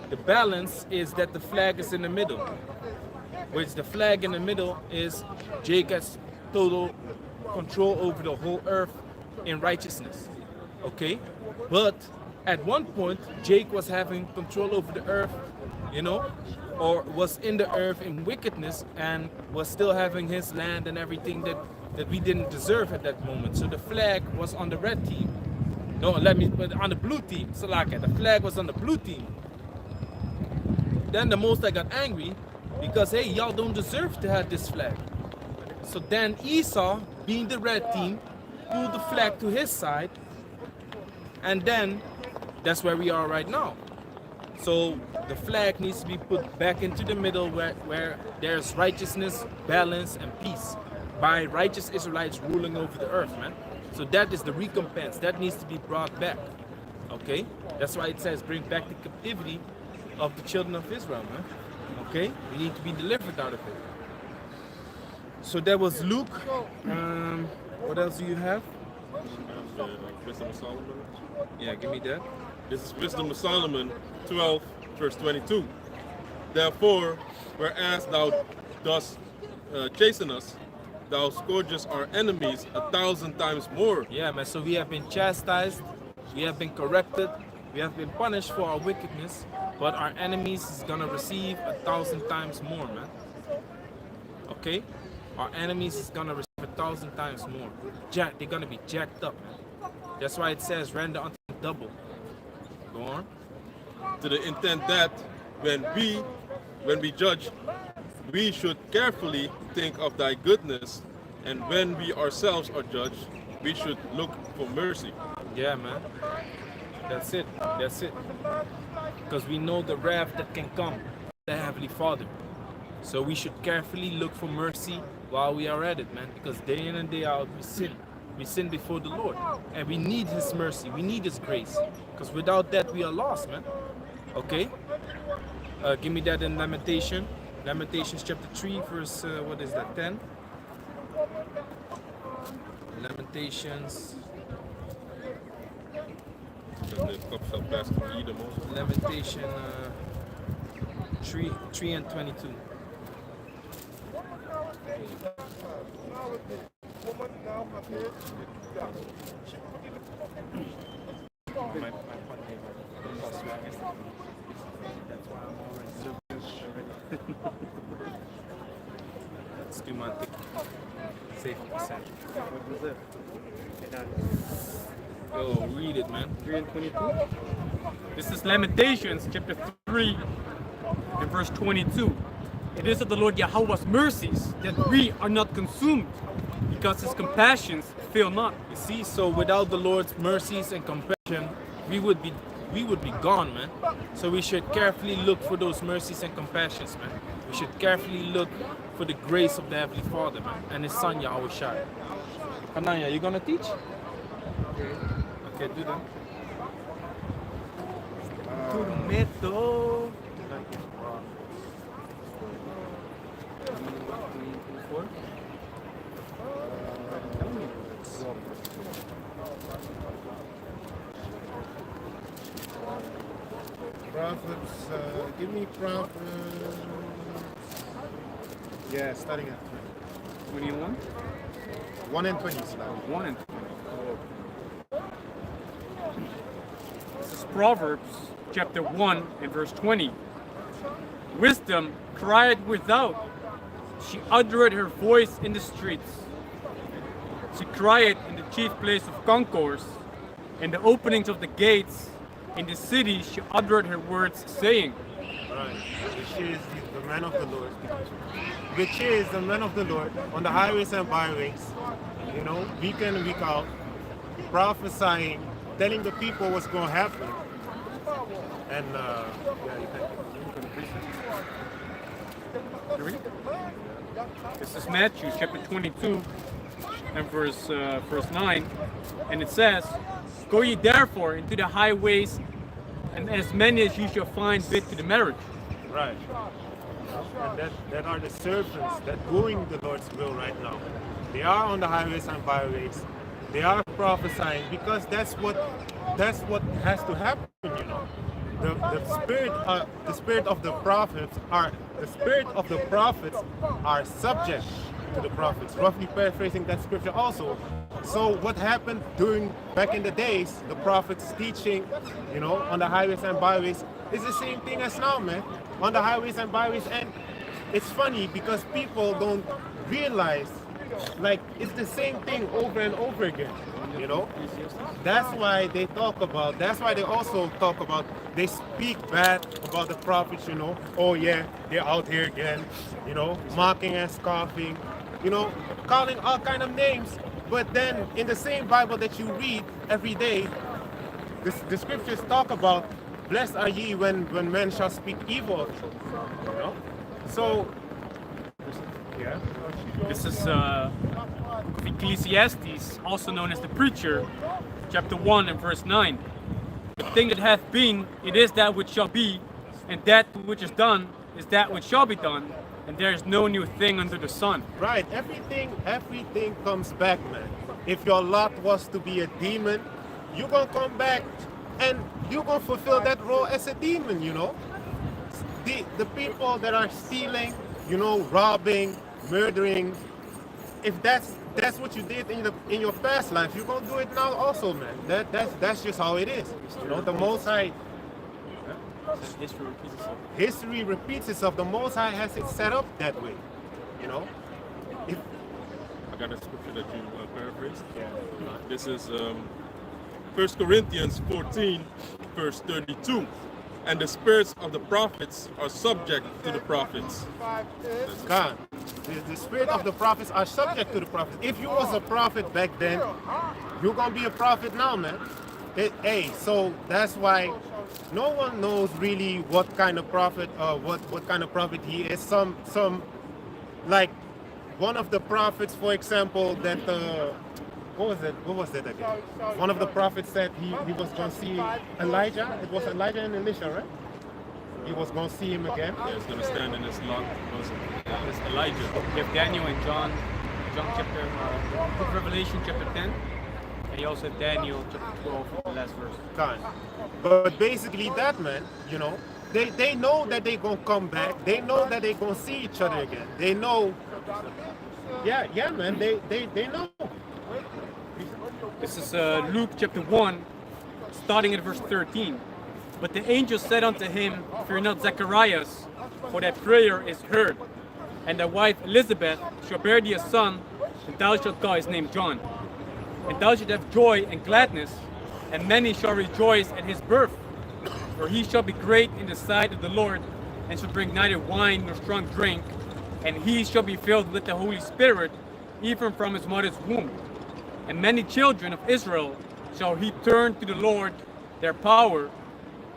The balance is that the flag is in the middle, which the flag in the middle is Jacob's total control over the whole earth in righteousness. Okay? But at one point, Jake was having control over the earth, or was in the earth in wickedness, and was still having his land and everything that we didn't deserve at that moment. So the flag was on the red team. No, let me put on the blue team. Salaka, the flag was on the blue team. Then the Most High got angry because, hey, y'all don't deserve to have this flag. So then Esau, being the red team, pulled the flag to his side, and then that's where we are right now. So the flag needs to be put back into the middle where there's righteousness, balance, and peace by righteous Israelites ruling over the earth, man. So that is the recompense. That needs to be brought back. Okay? That's why it says bring back the captivity of the children of Israel, man. Okay? We need to be delivered out of it. So that was Luke. What else do you have? Wisdom of Solomon. Yeah, give me that. This is Wisdom of Solomon 12, verse 22. Therefore, whereas thou dost chasten us, thou scourgest our enemies 1,000 times more. Yeah, man. So we have been chastised, we have been corrected, we have been punished for our wickedness, but our enemies is gonna receive 1,000 times more, man. Okay? Our enemies is gonna receive 1,000 times more. They're gonna be jacked up, man. That's why it says render unto them double. Go on. To the intent that when we judge, we should carefully think of thy goodness, and when we ourselves are judged, we should look for mercy. Yeah, man. That's it. That's it. Because we know the wrath that can come, the Heavenly Father. So we should carefully look for mercy while we are at it, man. Because day in and day out, we sin. We sin before the Lord. And we need His mercy. We need His grace. Because without that, we are lost, man. Okay? Give me that in Lamentation. Lamentations chapter 3, verse, 10? Lamentations. Lamentation 3 and 22. Let's do my thing. listen. What was it? Yo, read it, man. 3 and 22. This is Lamentations chapter 3 and verse 22. It is of the Lord Yahweh's mercies that we are not consumed, because his compassions fail not. You see, so without the Lord's mercies and compassion, we would be gone, man. So we should carefully look for those mercies and compassions, man. We should carefully look for the grace of the Heavenly Father, man, and his son Yahweh Shai. Ananya, you gonna teach? Okay, do that. Turmeto. Proverbs, give me Proverbs. Yeah, starting at 21? 1 and 20. Slide. 1 and 20. This is Proverbs chapter 1 and verse 20. Wisdom cried without. She uttered her voice in the streets. She cried in the chief place of concourse, in the openings of the gates. In the city she uttered her words, saying, Right. Which is the man of the Lord. Which is the man of the Lord on the highways and byways, you know, week in and week out, prophesying, telling the people what's going to happen. And, yeah, you can. Read. This is Matthew chapter 22 and verse 9, and it says, "Go ye therefore into the highways, and as many as you shall find bid to the marriage." Right. And that are the servants that doing the Lord's will right now. They are on the highways and byways. They are prophesying because that's what has to happen, you know. The spirit of the prophets are subject to the prophets. Roughly paraphrasing that scripture also. So what happened back in the days, the prophets teaching, you know, on the highways and byways is the same thing as now, man. On the highways and byways, and it's funny because people don't realize, like, it's the same thing over and over again, you know. That's why they also talk about, they speak bad about the prophets, you know. Oh yeah, they're out here again, you know, mocking and scoffing, you know, calling all kind of names. But then in the same Bible that you read every day, the scriptures talk about, blessed are ye when men shall speak evil of you, you know. So, yeah. This is Ecclesiastes, also known as the Preacher, chapter 1 and verse 9. The thing that hath been, it is that which shall be, and that which is done is that which shall be done, and there is no new thing under the sun. Right, everything comes back, man. If your lot was to be a demon, you're gonna come back and you're gonna fulfill that role as a demon, you know. The people that are stealing, you know, robbing, murdering, if that's what you did in your past life, you're gonna do it now also, man. That's just how it is. You know, the Most High. History repeats itself. The Most High has it set up that way. You know. I got a scripture that you paraphrased. Yeah. This is 1 Corinthians 14, verse 32. And the spirits of the prophets are subject to the prophets. God, the spirit of the prophets are subject to the prophets. If you was a prophet back then, you're gonna be a prophet now, man. So that's why no one knows really what kind of prophet, what kind of prophet he is. Some like one of the prophets, for example, that what was that again? One of the prophets said he was going to see Elijah. It was Elijah and Elisha, right? He was going to see him again. Yeah, he's going to stand in his lot. It's Elijah. You have Daniel and John chapter, book of Revelation chapter 10. And you also have Daniel chapter 12, the last verse. Kind. But basically that, man, you know, they know that they're going to come back. They know that they're going to see each other again. They know. Yeah, man, they know. This is Luke chapter 1, starting at verse 13. But the angel said unto him, Fear not, Zacharias, for thy prayer is heard. And thy wife Elizabeth shall bear thee a son, and thou shalt call his name John. And thou shalt have joy and gladness, and many shall rejoice at his birth. For he shall be great in the sight of the Lord, and shall drink neither wine nor strong drink, and he shall be filled with the Holy Spirit, even from his mother's womb. And many children of Israel shall he turn to the Lord their power,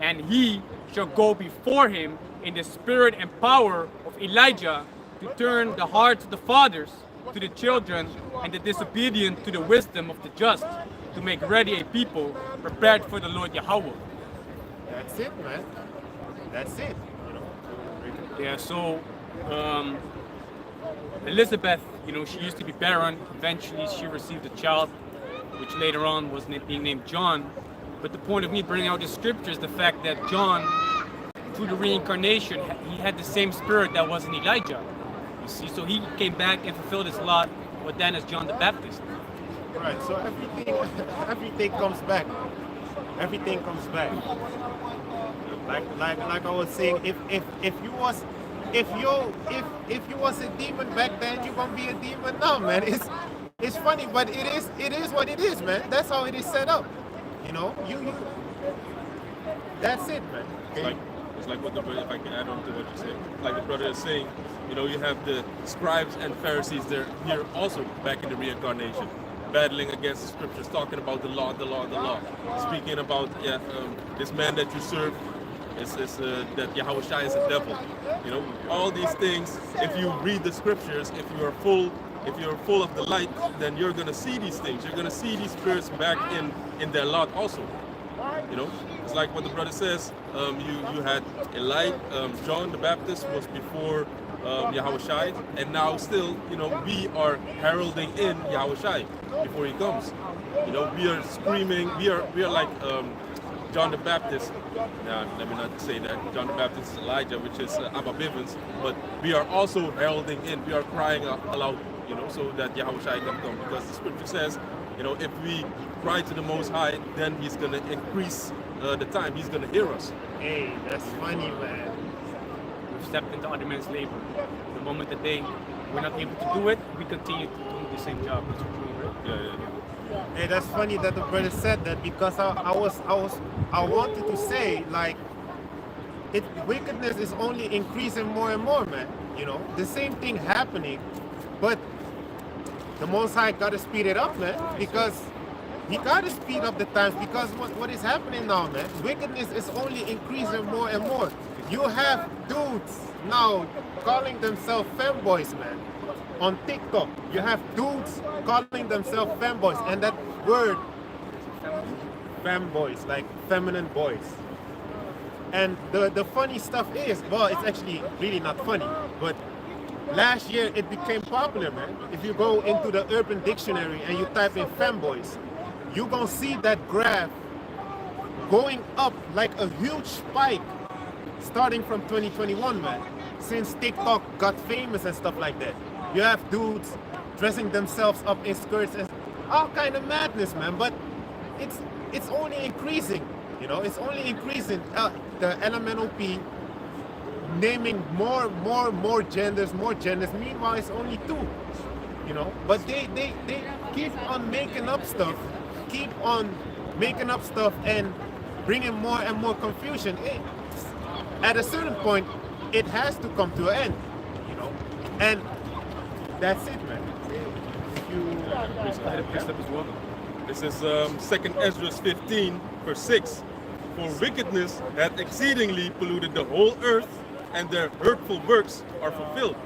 and he shall go before him in the spirit and power of Elijah, to turn the hearts of the fathers to the children, and the disobedient to the wisdom of the just, to make ready a people prepared for the Lord Yahweh. That's it, man. That's it. Yeah, so Elizabeth, she used to be barren. Eventually she received a child, which later on was being named John. But the point of me bringing out the scripture is the fact that John, through the reincarnation, he had the same spirit that was in Elijah. You see, so he came back and fulfilled his lot, but then as John the Baptist. Right. So everything comes back. Everything comes back. Like I was saying, if you was a demon back then, you gonna be a demon now, man. It's funny, but it is what it is, man. That's how it is set up. You that's it, man. It's like what the brother, if I can add on to what you said, like the brother is saying, you have the scribes and Pharisees, they're here also back in the reincarnation, battling against the scriptures, talking about the law, speaking about this man that you serve is that Yahushua is a devil. All these things, if you read the scriptures, if you're full of the light, then you're gonna see these things. You're gonna see these spirits back in their lot also. It's like what the brother says. You had John the Baptist was before Yahushua, and now still, we are heralding in Yahushua before he comes. We are screaming. We are like John the Baptist. Now, let me not say that. John the Baptist is Elijah, which is Abba Bivens, but we are also heralding in. We are crying aloud, so that Yahushua can come, because the scripture says, if we cry to the Most High, then he's going to increase the time. He's going to hear us. Hey, that's funny, man. We've stepped into other men's labor. The moment that we're not able to do it, we continue to do the same job. That's what we mean, right? Yeah. Hey, that's funny that the brother said that, because I wanted to say, like, wickedness is only increasing more and more, man. The same thing happening, but the Most High got to speed it up, man, because he got to speed up the times, because what is happening now, man, wickedness is only increasing more and more. You have dudes now calling themselves femboys, man, on TikTok. You have dudes calling themselves femboys, and that word, femboys, like feminine boys. And the funny stuff is, well, it's actually really not funny, but last year it became popular, man. If you go into the Urban Dictionary and you type in femboys, you're gonna see that graph going up like a huge spike starting from 2021, man. Since TikTok got famous and stuff like that. You have dudes dressing themselves up in skirts and all kind of madness, man. But it's only increasing, it's only increasing. The elemental P naming more genders. Meanwhile, it's only two, But they keep on making up stuff, and bringing more and more confusion. At a certain point, it has to come to an end, And that's it, man. This is 2nd Ezra 15, verse 6. For wickedness hath exceedingly polluted the whole earth, and their hurtful works are fulfilled.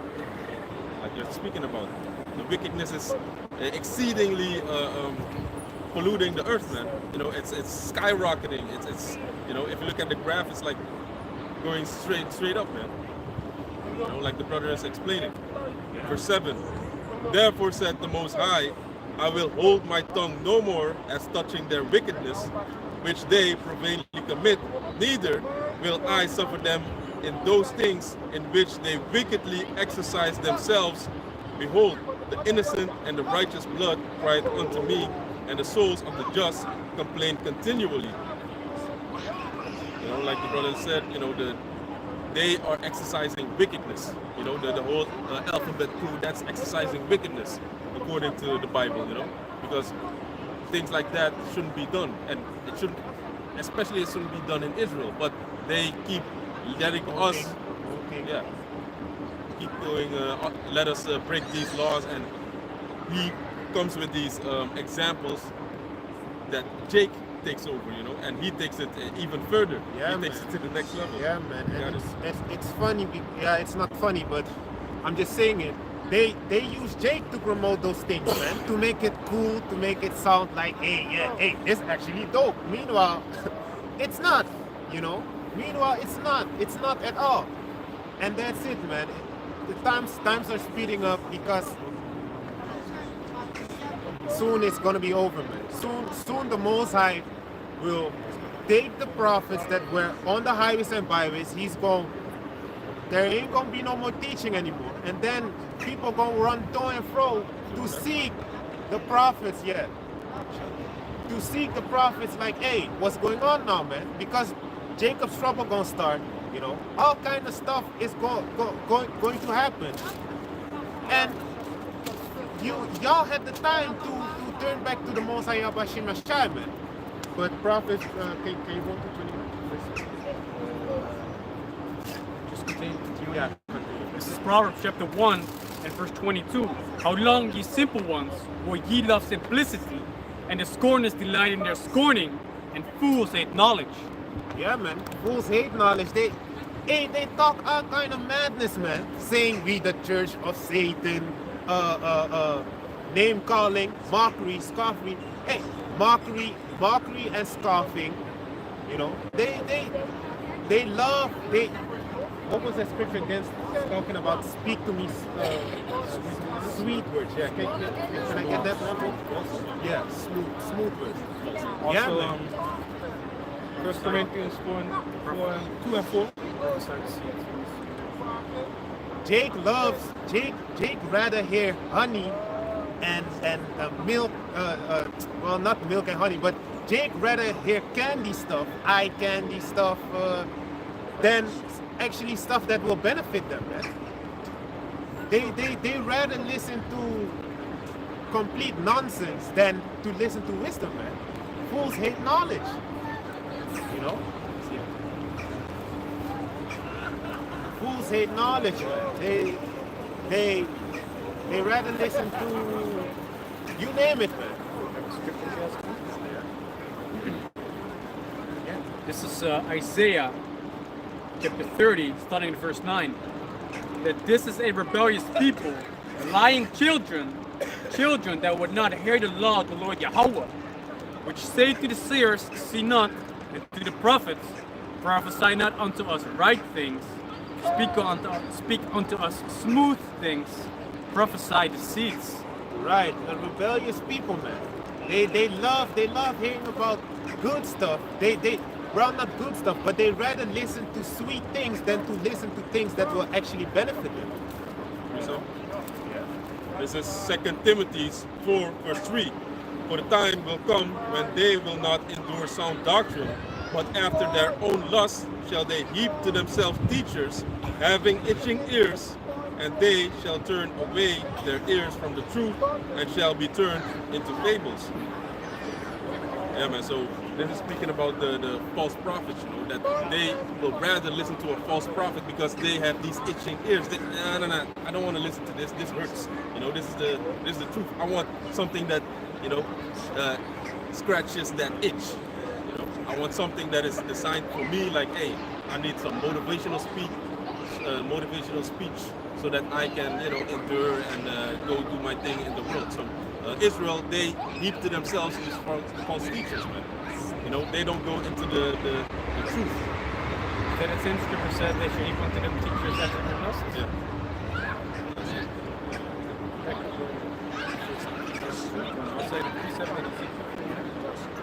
Like you're speaking about, the wickedness is exceedingly polluting the earth, man. It's skyrocketing. It's if you look at the graph, it's like going straight up, man. Like the brother is explaining. Verse 7. Therefore said the Most High, I will hold my tongue no more as touching their wickedness, which they profanely commit, neither will I suffer them in those things in which they wickedly exercise themselves. Behold, the innocent and the righteous blood cried unto me, and the souls of the just complain continually. Like the brother said, they are exercising wickedness. The whole alphabet crew, that's exercising wickedness. according to the Bible, you know, because things like that shouldn't be done, and it shouldn't, especially it shouldn't be done in Israel. But they keep letting us, yeah, keep going. Let us break these laws, and he comes with these examples that Jake takes over, you know, and he takes it even further. Yeah, he takes it to the next level. Yeah, man. And Yeah, it's funny. Yeah, it's not funny, but I'm just saying it. They use Jake to promote those things, man, to make it cool, to make it sound like, hey, yeah, hey, this actually dope. Meanwhile, it's not, you know. Meanwhile, it's not at all. And that's it, man. The times are speeding up because soon it's gonna be over, man. Soon the Most High will take the prophets that were on the highways and byways. There ain't gonna be no more teaching anymore. And then people gonna run to and fro to seek the prophets, yeah. To seek the prophets like, hey, what's going on now, man? Because Jacob's trouble gonna start, you know. All kind of stuff is going to happen. And y'all had the time to turn back to the Most High Yahweh Mashai, man. But prophets, can you go to 21? Just continue. Yeah. This is Proverbs chapter 1 and verse 22. How long, ye simple ones, will ye love simplicity, and the scorners delight in their scorning, and fools hate knowledge. Yeah, man. Fools hate knowledge. They talk all kind of madness, man. Saying we the church of Satan, name calling, mockery, scoffing. Hey, mockery and scoffing. You know, they love. What was that scripture against talking about? Speak to me, sweet words. Yeah, can I get that one? Yeah, smooth words. Also, Yeah, man. 1 Corinthians 2 and 4. Jake rather hear honey and milk, well, not milk and honey, but Jake rather hear candy stuff, eye candy stuff, than actually stuff that will benefit them, man. They rather listen to complete nonsense than to listen to wisdom, man. Fools hate knowledge, you know? Fools hate knowledge, man. They rather listen to, you name it, man. This is Isaiah chapter 30, starting in verse 9. That this is a rebellious people, lying children that would not hear the law of the Lord Yahweh, which say to the seers, see not, and to the prophets, prophesy not unto us right things, speak unto us smooth things, prophesy deceits. Right, a rebellious people, man. They love hearing about good stuff. Well, not good stuff, but they rather listen to sweet things than to listen to things that will actually benefit them. So, this is 2 Timothy 4 verse 3. For the time will come when they will not endure sound doctrine, but after their own lust shall they heap to themselves teachers, having itching ears, and they shall turn away their ears from the truth, and shall be turned into fables. Yeah, man, so this is speaking about the false prophets, you know, that they will rather listen to a false prophet because they have these itching ears. No, I don't want to listen to this. This hurts. You know, this is the truth. I want something that, you know, scratches that itch. You know, I want something that is designed for me. Like, hey, I need some motivational speech, so that I can, you know, endure and go do my thing in the world. So Israel, they heap to themselves these false teachers, man. You know, they don't go into the truth. That the same scripture said they should heap unto them teachers as everyone else. Yeah.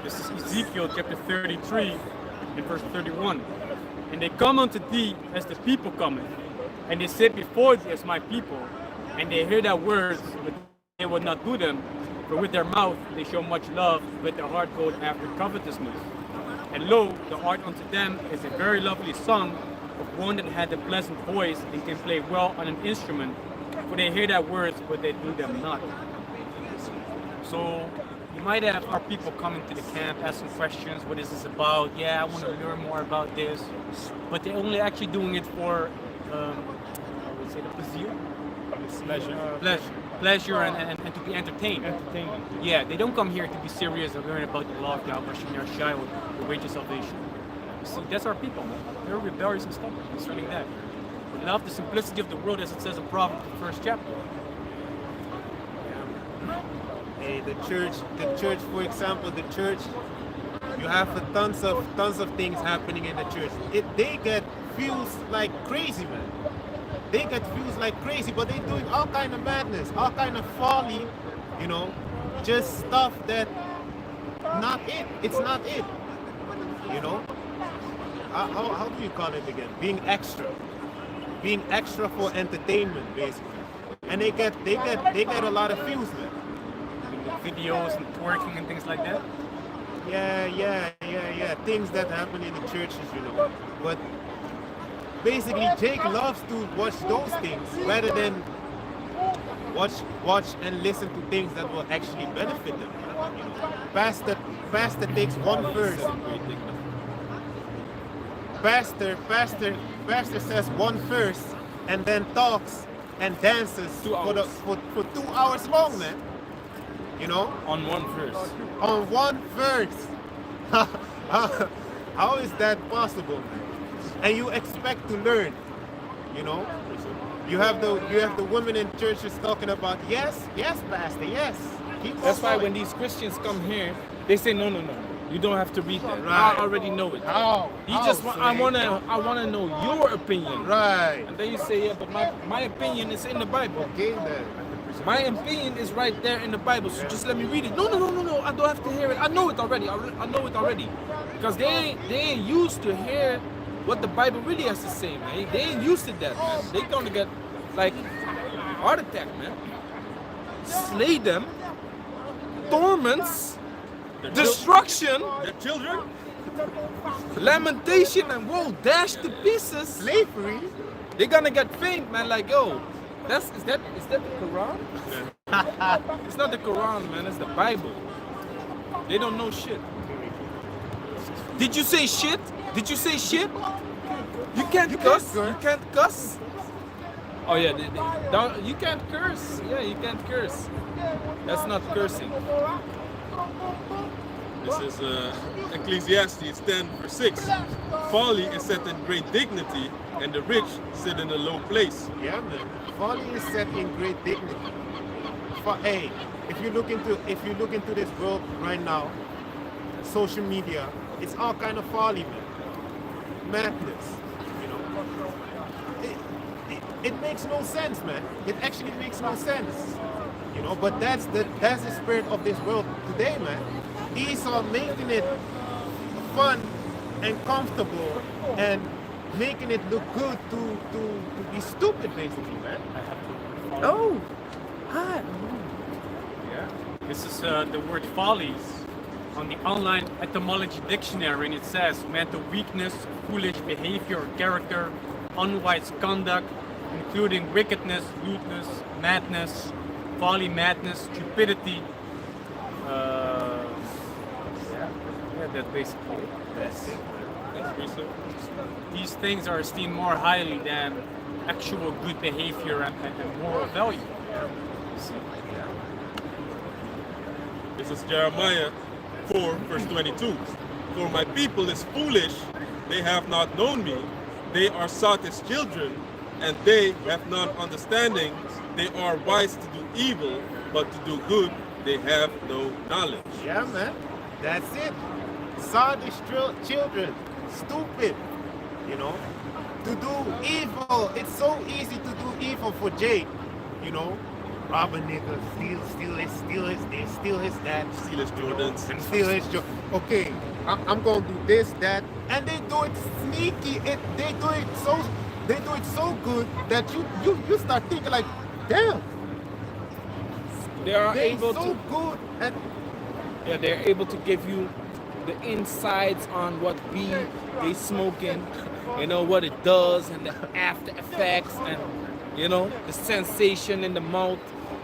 This is Ezekiel chapter 33 and verse 31. And they come unto thee as the people cometh, and they sit before thee as my people, and they hear thy words, but they will not do them. For with their mouth they show much love, but their heart goes after covetousness. And lo, the art unto them is a very lovely song of one that had a pleasant voice and can play well on an instrument. For they hear thy words, but they do them not. So you might have our people coming to the camp asking questions. What is this about? Yeah, I want to learn more about this. But they're only actually doing it for, I would say, the pleasure. Pleasure and to be entertained. Entertainment. Yeah, they don't come here to be serious and learn about the law of Yahweh, Shem Shai, or the way to salvation. See, that's our people, man. They're rebellious and stubborn concerning that. They love the simplicity of the world, as it says in Proverbs, the first chapter. Hey, the church, for example, the church, you have tons of things happening in the church. They get views like crazy, man. They get views like crazy, but they're doing all kind of madness, all kind of folly, you know, just stuff that not it. It's not it, you know. How do you call it again? Being extra for entertainment, basically. And they get a lot of views, man. Videos and twerking and things like that. Yeah. Things that happen in the churches, you know. But basically, Jake loves to watch those things rather than watch and listen to things that will actually benefit them. You know? Pastor takes one verse. Pastor says one verse and then talks and dances for 2 hours long, man. You know? On one verse. On one verse. How is that possible? And you expect to learn, you know? You have the women in churches talking about yes, pastor, yes. That's why when these Christians come here, they say no. You don't have to read that. Right. I already know it. How? I wanna know your opinion. Right. And then you say, yeah, but my opinion is in the Bible. Okay then. My opinion is right there in the Bible, so just let me read it. No, I don't have to hear it. I know it already. I know it already. Because they ain't used to hear what the Bible really has to say, man. They ain't used to that, man. They gonna get, like, heart attack, man. Slay them. Torments. Destruction. Their children? Lamentation and woe dashed to pieces. Slavery. They're gonna get faint, man. Like, yo, is that the Quran? It's not the Quran, man. It's the Bible. They don't know shit. Did you say shit? Did you say shit? You can't cuss. You can't cuss. Oh yeah, you can't curse. Yeah, you can't curse. That's not cursing. This is Ecclesiastes 10 verse 6. Folly is set in great dignity, and the rich sit in a low place. Yeah, man. Folly is set in great dignity. Hey, if you look into this world right now, social media, it's all kind of folly, man. Madness, you know. It makes no sense, man. It actually makes no sense, you know. But that's the spirit of this world today, man. Esau making it fun and comfortable and making it look good to be stupid, basically, man. Oh, hi. Yeah. This is the word follies on the online etymology dictionary, and it says mental weakness, foolish behavior or character, unwise conduct, including wickedness, lewdness, madness, folly, madness, stupidity. Yeah, that's basically it. That's it. These things are esteemed more highly than actual good behavior and moral value. This is Jeremiah 4 verse 22. For my people is foolish, they have not known me. They are sought as children, and they have not understanding. They are wise to do evil, but to do good they have no knowledge. Yeah, man. That's it. Sadish children, stupid, you know, to do evil. It's so easy to do evil for Jake, you know. Rob a nigga, steal his this, steal his that, Steal his Jordans. and steal his Okay, I'm gonna do this, that, and they do it sneaky. They do it so good that you start thinking like, damn, They are they're able so to. good at. Yeah, they're able to give you the insights on what weed they smoking, you know, what it does and the after effects and, you know, the sensation in the mouth.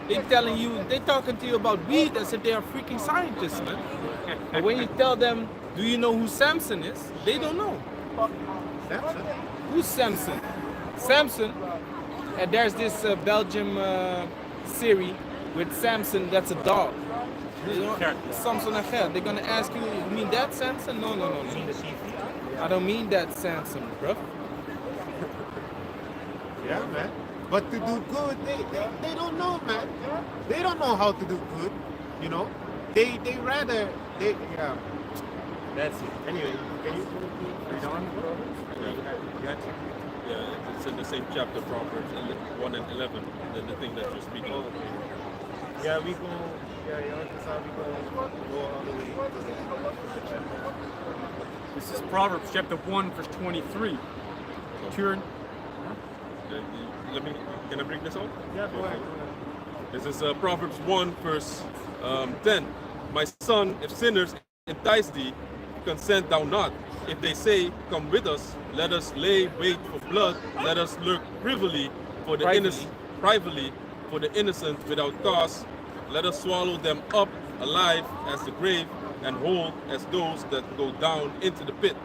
They talking to you about weed as if they are freaking scientists, man. And when you tell them, do you know who Samson is? They don't know. Samson? Who's Samson? Samson, and there's this Belgium series with Samson that's a dog. You know, Samson affair. They're gonna ask you, you mean that Samson? No. I don't mean that Samson, bro. Yeah, man. But to do good, they don't know, man. They don't know how to do good, you know. They rather, yeah. That's it. Anyway, can you read on? Yeah, it's in the same chapter, Proverbs 1 and 11, the thing that you're speaking of. Yeah, we go, that's how we go all the way to the chapter. This is Proverbs chapter 1, verse 23. Turn. Can I bring this on? Yeah, go ahead. This is Proverbs 1, verse 10. My son, if sinners entice thee, consent thou not. If they say, come with us, let us lay wait for blood, let us lurk privately for the innocent without cause, let us swallow them up alive as the grave, and whole as those that go down into the pit.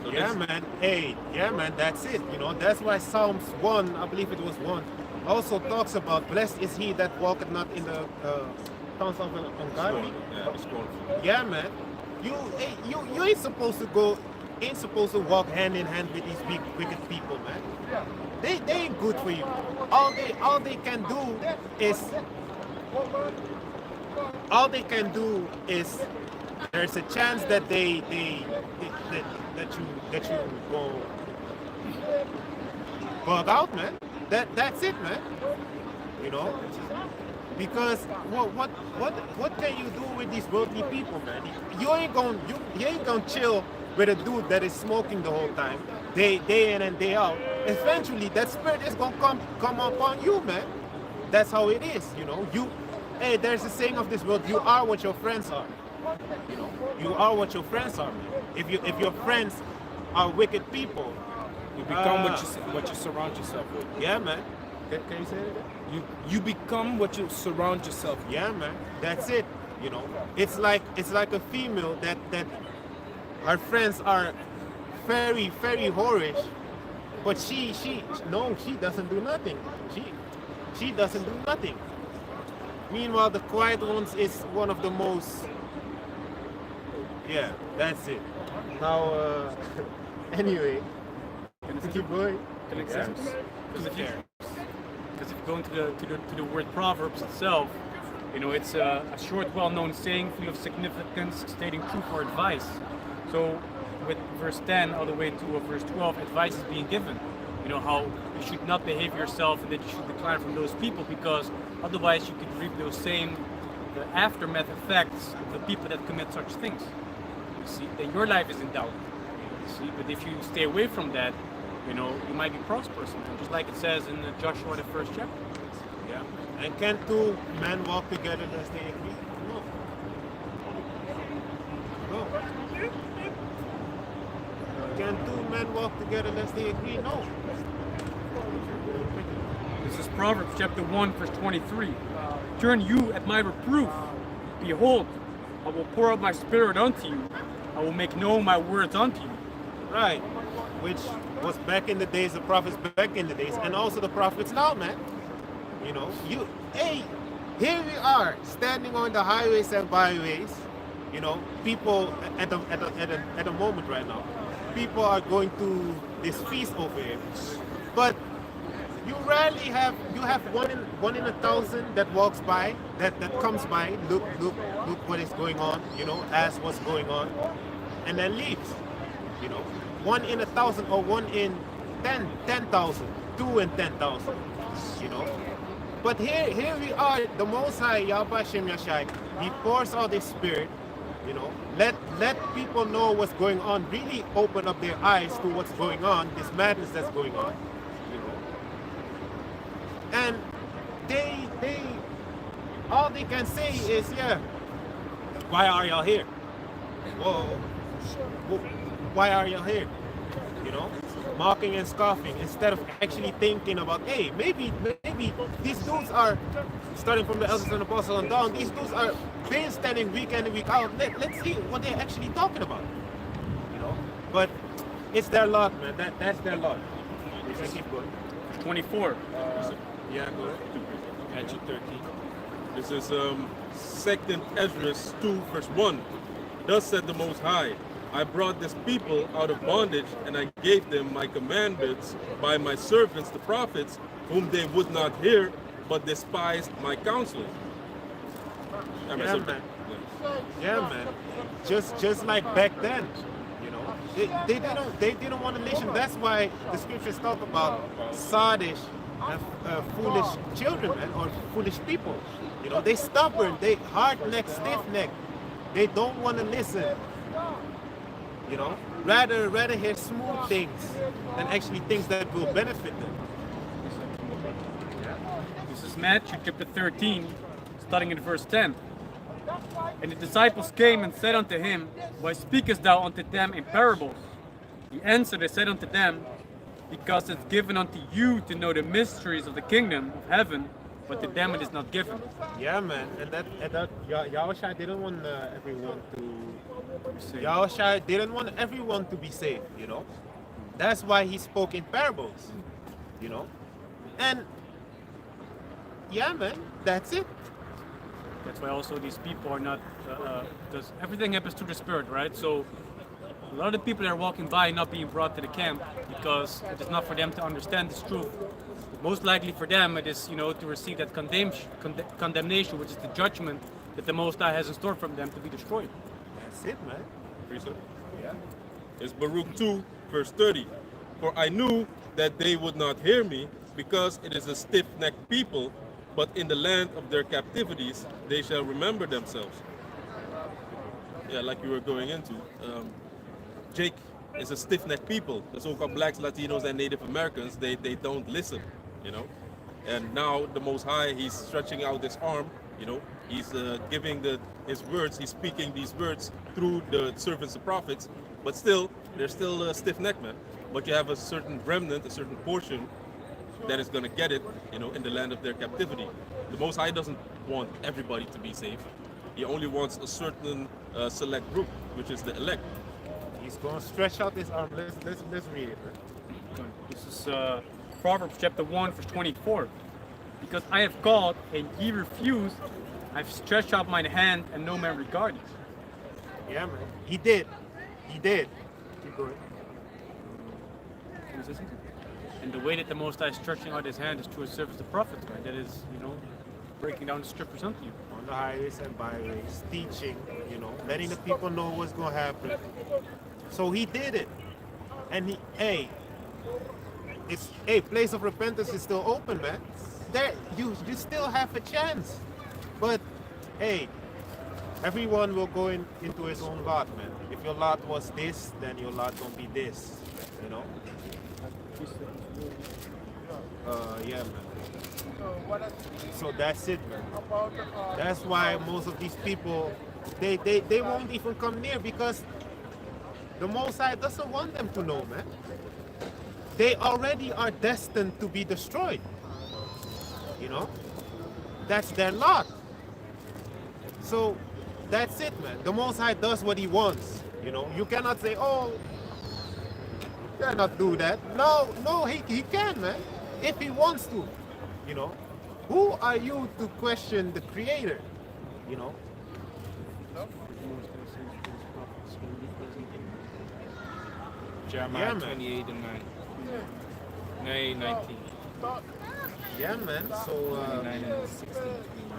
So Yeah, this- man. Hey, yeah, man. That's it. You know, that's why Psalms 1, I believe it was 1, also talks about blessed is he that walketh not in the counsel of ungodly. Yeah, it's scornful. Yeah, man. You ain't supposed to walk hand in hand with these big wicked people, man. They ain't good for you. All they can do is there's a chance that that you go bug out, man. That's it, man. You know, because what can you do with these worldly people, man? You ain't gonna chill with a dude that is smoking the whole time, day in and day out. Eventually, that spirit is gonna come upon you, man. That's how it is, you know. Hey, there's a saying of this world: you are what your friends are. You know, you are what your friends are, man. If your friends are wicked people, You become what you surround yourself with. yeah, man. Can you say it again? You become what you surround yourself with. Yeah, man. That's it. You know, it's like a female that her friends are very whorish, but she doesn't do nothing. She doesn't do nothing. Meanwhile, the quiet ones is one of the most. Yeah, that's it. Now, anyway, keep going. Because if you go into the word Proverbs itself, you know, it's a short, well-known saying full of significance, stating truth or advice. So, with verse 10 all the way to verse 12, advice is being given. You know, how you should not behave yourself and that you should decline from those people, because otherwise you could reap those same aftermath effects of the people that commit such things. You see, that your life is in doubt. You see, but if you stay away from that, you know, you might be prosperous, just like it says in Joshua, the first chapter. Yeah. And can two men walk together unless they agree? No. No. Can two men walk together unless they agree? No. This is Proverbs chapter 1, verse 23. Turn you at my reproof. Behold, I will pour out my spirit unto you. I will make known my words unto you. Right. Which was back in the days, the prophets back in the days, and also the prophets now, man. You know, hey, here we are standing on the highways and byways. You know, people at the moment right now, people are going to this feast over here, but you have one in 1,000 that walks by, that comes by, look what is going on, you know, ask what's going on, and then leaves. You know, 1 in 1,000 or 1 in 10,000, 2 in 10,000. You know, but here we are. The Most High Yahweh Shem Yashai, He pours out His Spirit. You know, let people know what's going on. Really open up their eyes to what's going on, this madness that's going on. You know, and they all they can say is, yeah, why are y'all here? Whoa, why are y'all here? You know, mocking and scoffing instead of actually thinking about, hey, maybe these dudes are starting from the elders and apostles and down. These dudes are been standing week in and week out. Let's see what they're actually talking about. You know, but it's their lot, man. That's their lot. We can keep going. 24. Yeah, go ahead. Matthew 13. This is 2nd Ezra 2 verse 1. Thus said the Most High, I brought this people out of bondage, and I gave them my commandments by my servants the prophets, whom they would not hear, but despised my counsel. Yeah, man. Yeah, man. Just like back then, you know, they didn't want to listen. That's why the scriptures talk about sadish and foolish children, man, or foolish people. You know, they stubborn, they hard-necked, stiff-necked. They don't want to listen. You know, rather hear smooth things than actually things that will benefit them. This is Matthew chapter 13, starting in verse 10. And the disciples came and said unto him, Why speakest thou unto them in parables? He answered and said unto them, Because it's given unto you to know the mysteries of the kingdom of heaven, but to them it is not given. Yeah, man, and that Yahushua didn't want everyone to. Yahushua didn't want everyone to be saved. You know, that's why he spoke in parables. You know, and yeah, man, that's it. That's why also these people are not, because everything happens through the Spirit, right? So a lot of the people that are walking by not being brought to the camp because it is not for them to understand this truth. Most likely for them it is, you know, to receive that condemnation, which is the judgment that the Most High has in store from them to be destroyed. That's it, man. Yeah. It's Baruch 2 verse 30. For I knew that they would not hear me, because it is a stiff-necked people, but in the land of their captivities they shall remember themselves. Yeah, like you were going into. Jake is a stiff-necked people. The so-called blacks, Latinos, and Native Americans, they don't listen, you know. And now the Most High, he's stretching out his arm, you know. He's giving his words, he's speaking these words through the servants, the prophets, but still, they're still stiff-necked, man. But you have a certain remnant, a certain portion that is going to get it, you know, in the land of their captivity. The Most High doesn't want everybody to be saved. He only wants a certain select group, which is the elect. He's going to stretch out his arm. Let's read it. Man. This is Proverbs chapter 1 verse 24. Because I have called and ye refused, I've stretched out mine hand and no man regarded. Yeah, man. He did. He did. Keep going. And the way that the Most High is stretching out his hand is through his service to prophets, right? That is, you know, breaking down the scriptures unto you. On the highways and byways, teaching, you know, letting the people know what's going to happen. So he did it. And place of repentance is still open, man. There, you still have a chance. But, hey, everyone will go into his own lot, man. If your lot was this, then your lot gonna be this, you know? Yeah, man. So that's it, man. That's why most of these people, they won't even come near, because the Most High doesn't want them to know, man. They already are destined to be destroyed. You know? That's their lot. So that's it, man. The Most High does what he wants. You know, you cannot say, oh, you cannot do that. No, he can, man. If he wants to. You know? Who are you to question the Creator? You know? Jeremiah Yeah, man. 28 and 19. Yeah, man. So 9 and 16.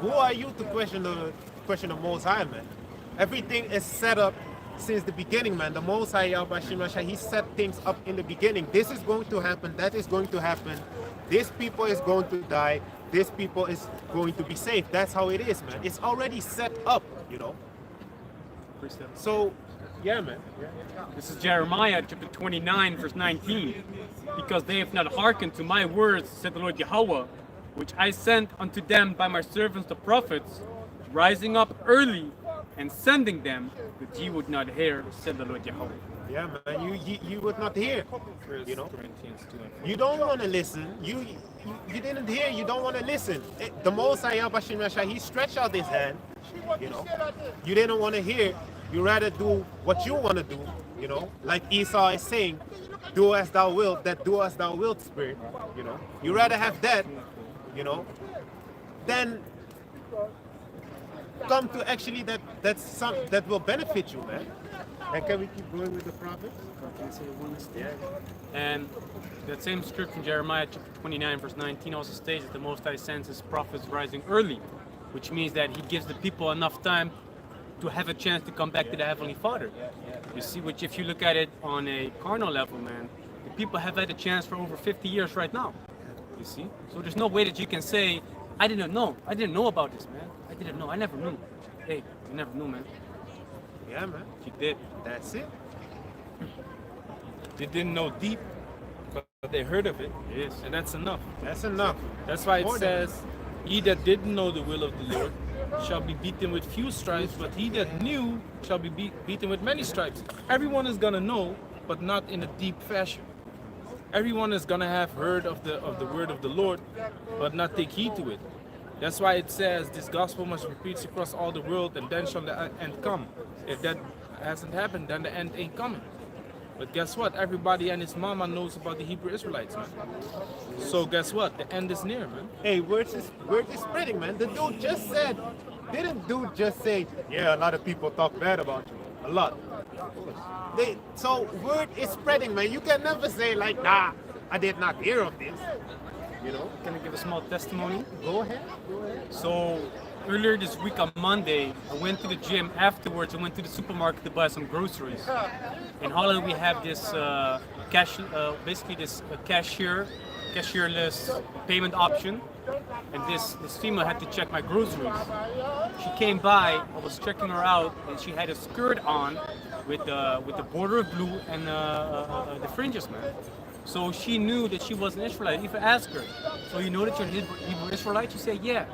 who are you to question the Most High, man? Everything is set up since the beginning, man. The Most High, Yahweh Shemashah, he set things up in the beginning. This is going to happen. That is going to happen. This people is going to die. This people is going to be saved. That's how it is, man. It's already set up, you know. So, yeah, man. Yeah. This is Jeremiah chapter 29 verse 19. Because they have not hearkened to my words, said the Lord Yahweh, which I sent unto them by my servants the prophets, rising up early and sending them, but ye would not hear, said the Lord Yahweh. Yeah, man. You would not hear. First You know. Corinthians 2 and 4. You don't want to listen. You didn't hear. You don't want to listen. The Most High Bashim Yashai, he stretched out his hand. You know. You didn't want to hear. You rather do what you want to do. You know. Like Esau is saying, do as thou wilt. That do as thou wilt spirit. You know. You rather have that. You know. Than come to actually that will benefit you, man. And can we keep going with the prophets? And that same scripture in Jeremiah chapter 29 verse 19 also states that the Most High sends his prophets rising early, which means that he gives the people enough time to have a chance to come back to the Heavenly Father. You see, which if you look at it on a carnal level, man, the people have had a chance for over 50 years right now. You see? So there's no way that you can say, I didn't know about this, man. I didn't know, I never knew. Hey, you never knew, man. Yeah, man. You did. That's it. They didn't know deep, but they heard of it. Yes. And that's enough. That's enough. That's why it More than says, he that didn't know the will of the Lord shall be beaten with few stripes, but he that knew shall be beaten with many stripes. Everyone is gonna know, but not in a deep fashion. Everyone is gonna have heard of the word of the Lord, but not take heed to it. That's why it says this gospel must be preached across all the world, and then shall the end come. If that hasn't happened, then the end ain't coming. But guess what? Everybody and his mama knows about the Hebrew Israelites, man. So guess what? The end is near, man. Hey, word is spreading, man. The dude just said, didn't dude just say, yeah, a lot of people talk bad about you. A lot. So word is spreading, man. You can never say like, nah, I did not hear of this. You know? Can I give a small testimony? Go ahead. So earlier this week on Monday, I went to the gym. Afterwards, I went to the supermarket to buy some groceries. In Holland, we have this cashierless payment option. And this female had to check my groceries. She came by, I was checking her out, and she had a skirt on with the border of blue and the fringes, man. So she knew that she was an Israelite. If I asked her, so you know that you're Hebrew Israelite? She said, yeah.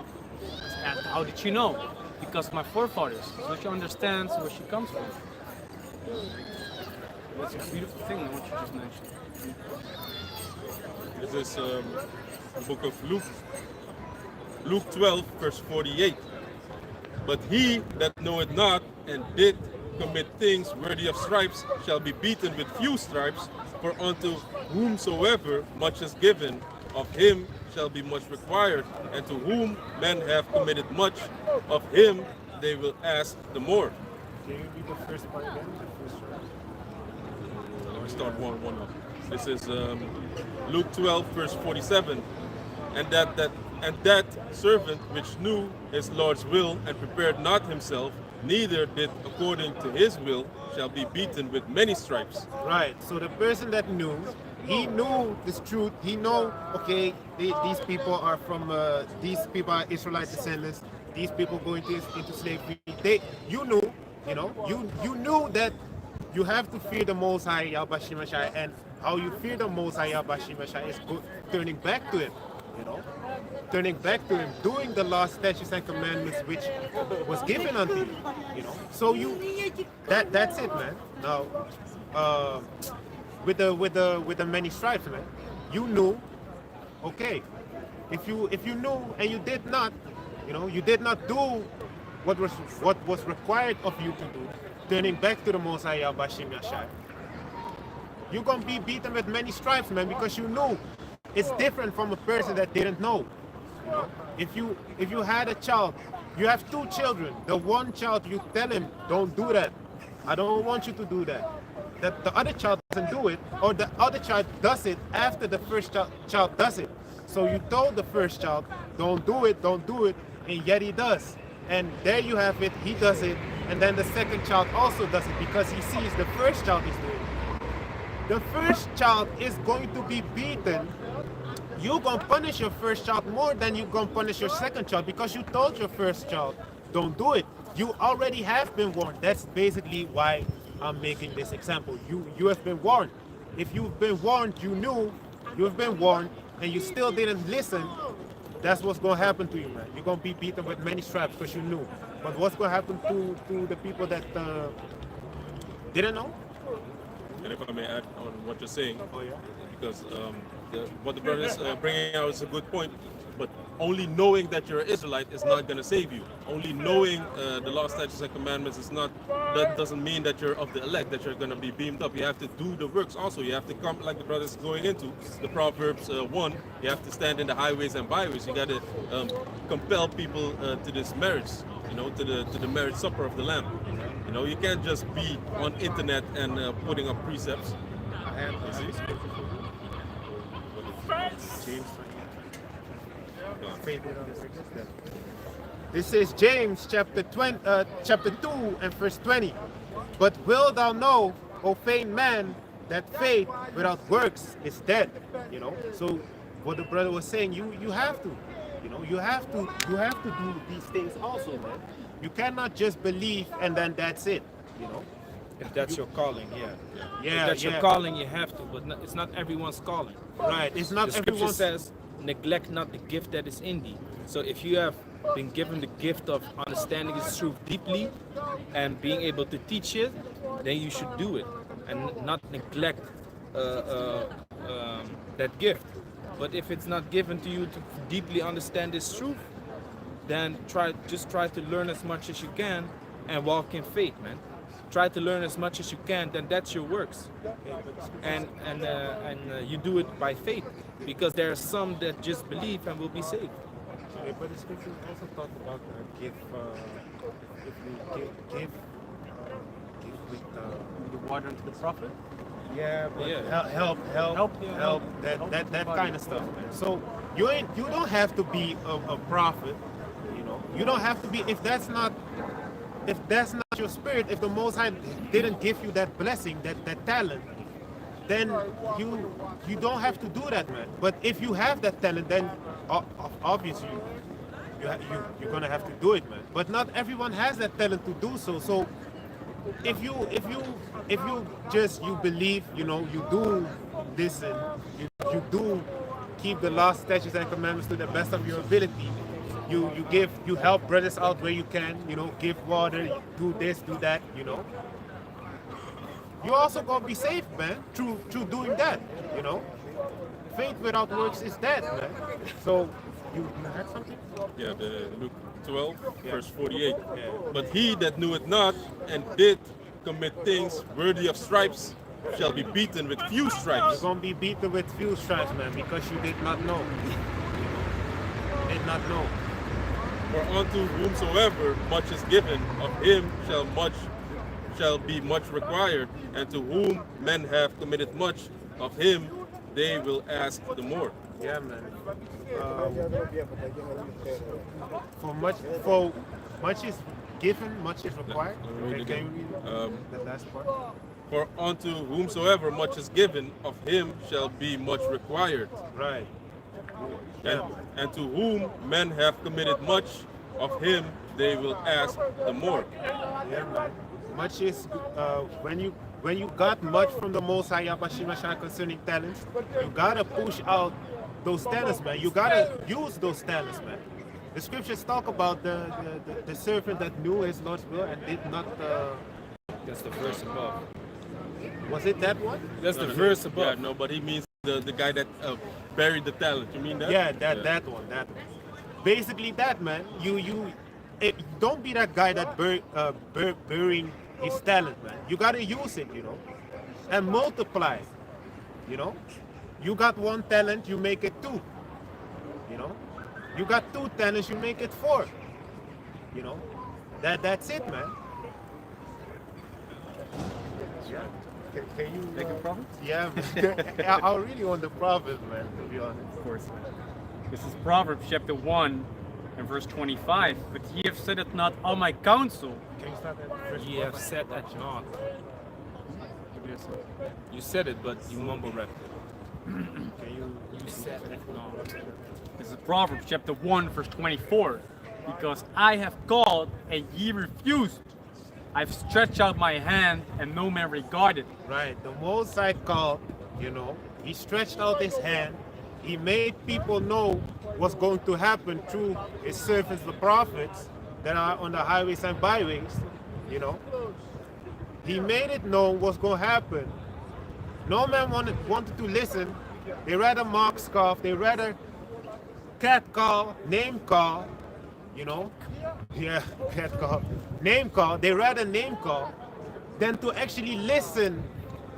I asked, how did she know? Because of my forefathers. So she understands where she comes from. That's a beautiful thing, what you just mentioned. This is the book of Luke. Luke 12, verse 48. But he that knoweth not and did commit things worthy of stripes shall be beaten with few stripes, for unto whomsoever much is given, of him shall be much required, and to whom men have committed much, of him they will ask the more. Can you read the first part again? Let me start one up. This is Luke 12, verse 47. And that servant which knew his Lord's will and prepared not himself, neither did according to his will, shall be beaten with many stripes. Right. So the person that knew, he knew this truth. He know, okay, these people are Israelite descendants. These people going into slavery. You knew, you knew that you have to fear the Most High Yahweh Shai, and how you fear the Most High Yahweh Shai is turning back to Him. Turning back to Him, doing the law, statutes, and commandments which was given unto you. So that's it, man. Now, with the many stripes, man, you knew. Okay, if you knew and you did not, you did not do what was required of you to do, turning back to the Most High Yahweh Shai, you're gonna be beaten with many stripes, man, because you knew. It's different from a person that didn't know. If you had a child, you have two children. The one child, you tell him, don't do that. I don't want you to do that. That the other child doesn't do it, or the other child does it after the first child does it. So you told the first child, don't do it, and yet he does. And there you have it, he does it, and then the second child also does it because he sees the first child is doing it. The first child is going to be beaten. You're going to punish your first child more than you're going to punish your second child because you told your first child, don't do it. You already have been warned. That's basically why I'm making this example. You have been warned. If you've been warned, you knew, you've been warned, and you still didn't listen, that's what's going to happen to you, man. You're going to be beaten with many stripes because you knew. But what's going to happen to the people that didn't know? And if I may add on what you're saying, Oh yeah. because what the brother is bringing out is a good point. But only knowing that you're an Israelite is not going to save you. Only knowing the law, statutes, and commandments is not. That doesn't mean that you're of the elect, that you're going to be beamed up. You have to do the works also. You have to come, like the brother is going into the Proverbs 1. You have to stand in the highways and byways. You got to compel people to this marriage. You know, to the marriage supper of the Lamb. You know, you can't just be on internet and putting up precepts. I have You see? James. This is James chapter 2 and verse 20. But will thou know, O vain man, that faith without works is dead. You know. So what the brother was saying, you have to, you know, you have to do these things also, man. You cannot just believe and then that's it. You know. If that's your calling, yeah. Yeah, If that's yeah. your calling, you have to. But it's not everyone's calling. Right. It's not The scripture everyone's. says, neglect not the gift that is in thee. So if you have been given the gift of understanding this truth deeply and being able to teach it, then you should do it and not neglect that gift. But if it's not given to you to deeply understand this truth, then just try to learn as much as you can and walk in faith, man. Try to learn as much as you can, then that's your works. And you do it by faith, because there are some that just believe and will be saved. But the scripture also talk about give if you give with The water into the prophet. yeah, but Yeah. help, yeah, help, help that somebody. kind of stuff, man. So you don't have to be a prophet, you know. You don't have to be if that's not your spirit. If the Most High didn't give you that blessing, that talent, then you don't have to do that, man. But if you have that talent, then obviously you're gonna have to do it, man. But not everyone has that talent to do so. So if you just believe, you know, you do this and you do keep the law, statutes, and commandments to the best of your ability. You help brothers out where you can, you know, give water, do this, do that, you know. You also gonna be safe, man, through doing that, you know. Faith without works is dead, man. So you had something? Yeah, the Luke 12, Yeah. verse 48. Yeah. But he that knew it not and did commit things worthy of stripes shall be beaten with few You're stripes. gonna be beaten with few stripes, man, because you did not know. You did not know. For unto whomsoever much is given, of him shall be much required, and to whom men have committed much, of him they will ask the more. Yeah, man. For much is given, much is required. Let me read it Can again. you read the last part? For unto whomsoever much is given, of him shall be much required. Right. And to whom men have committed much, of him they will ask the more. Yeah, man. Much is when you got much from the Most High Yahweh concerning talents, you gotta push out those talents, man. You gotta use those talents, man. The scriptures talk about the servant that knew his Lord's will and did not. That's the verse above. Was it that one? That's the verse above. Yeah, no, but he means the guy that buried the talent. You mean that? Yeah, that one. Basically, that, man. Don't be that guy that burying his talent, man. You gotta use it, you know, and multiply. You know, you got one talent, you make it two. You know, you got two talents, you make it four. You know, that's it, man. Can you Make a prophet? Yeah, man. I really want the prophet, man. To be honest. Of course. This is Proverbs chapter 1 and verse 25. But ye have said it not on my counsel. Can you start that first? Ye have said that not. You said it, but you mumble rapped it. Can you? You said that not. This is Proverbs chapter 1 verse 24. Because I have called and ye refused. I've stretched out my hand and no man regarded. Right. The Most High called, you know, he stretched out his hand. He made people know what's going to happen through his servants, the prophets, that are on the highways and byways, you know. He made it known what's going to happen. No man wanted to listen. They rather mock, scoff. They rather cat call, name call. You know, yeah, cat call, name call. They rather name call than to actually listen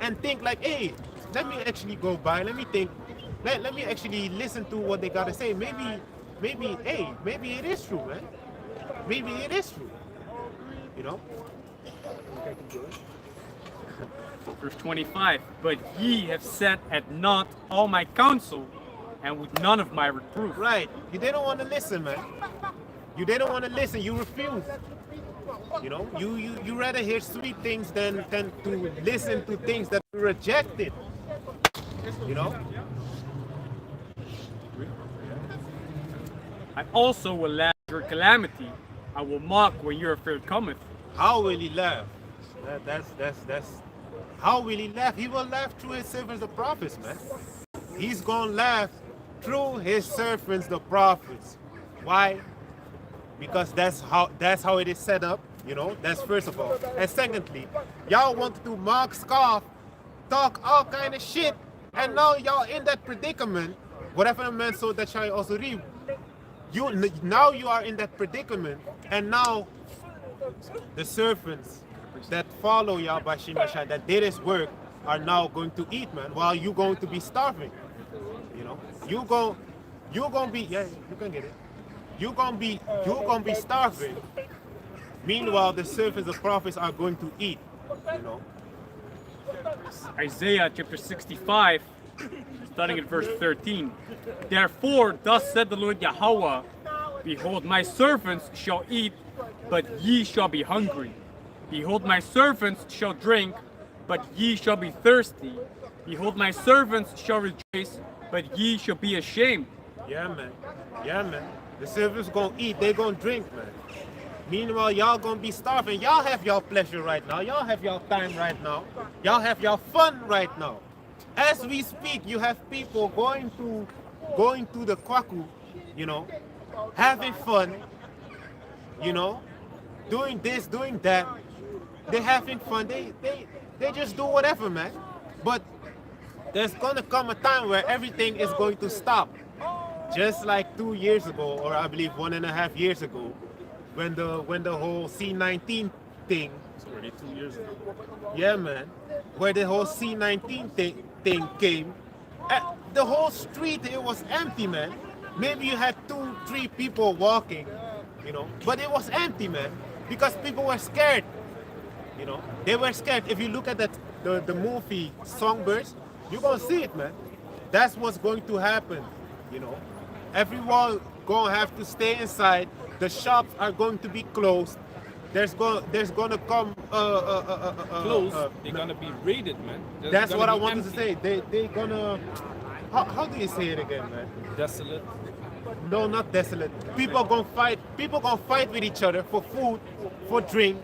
and think like, hey, let me actually go by. Let me think. Let me actually listen to what they gotta say. Maybe, hey, maybe it is true, man. Maybe it is true. You know. Verse 25, but ye have set at naught all my counsel, and with none of my reproof. Right. You didn't want to listen, man. You didn't want to listen. You refused. You know, you rather hear sweet things than to listen to things that you rejected. You know? I also will laugh at your calamity. I will mock when your fear cometh. How will he laugh? That's how will he laugh? He will laugh through his servants, the prophets, man. He's gonna laugh through his servants, the prophets. Why? Because that's how it is set up, you know. That's first of all. And secondly, y'all wanted to mock, scoff, talk all kind of shit, and now y'all in that predicament. Whatever a man sowed, that shall he also reap. Now you are in that predicament, and now the servants that follow Yahweh Shemashai, that did his work, are now going to eat, man, while you going to be starving. You know, you gonna be, yeah, you can get it. You gonna be starving. Meanwhile, the servants, the prophets, are going to eat. You know. Isaiah chapter 65, starting at verse 13. Therefore, thus said the Lord Yahweh, behold, my servants shall eat, but ye shall be hungry. Behold, my servants shall drink, but ye shall be thirsty. Behold, my servants shall rejoice, but ye shall be ashamed. Yeah, man. Yeah, man. The servants gonna eat, they gonna drink, man. Meanwhile, y'all gonna be starving. Y'all have y'all pleasure right now. Y'all have y'all time right now. Y'all have y'all fun right now. As we speak, you have people going to the kwaku, you know, having fun, you know, doing this, doing that. They're having fun. They just do whatever, man. But there's gonna come a time where everything is going to stop. Just like 2 years ago, or I believe 1.5 years ago, when the whole C-19 thing. It's already 2 years ago. Yeah, man. Where the whole C-19 thing came, the whole street, it was empty, man. Maybe you had 2-3 people walking, you know, but it was empty, man, because people were scared. You know, they were scared. If you look at the movie Songbirds, you're gonna see it, man. That's what's going to happen. You know, everyone gonna have to stay inside. The shops are going to be closed. There's gonna come Close. They're gonna be raided, man. That's what I wanted to say. They gonna. How do you say it again, man? Desolate. No, not desolate. People gonna fight. People gonna fight with each other for food, for drink.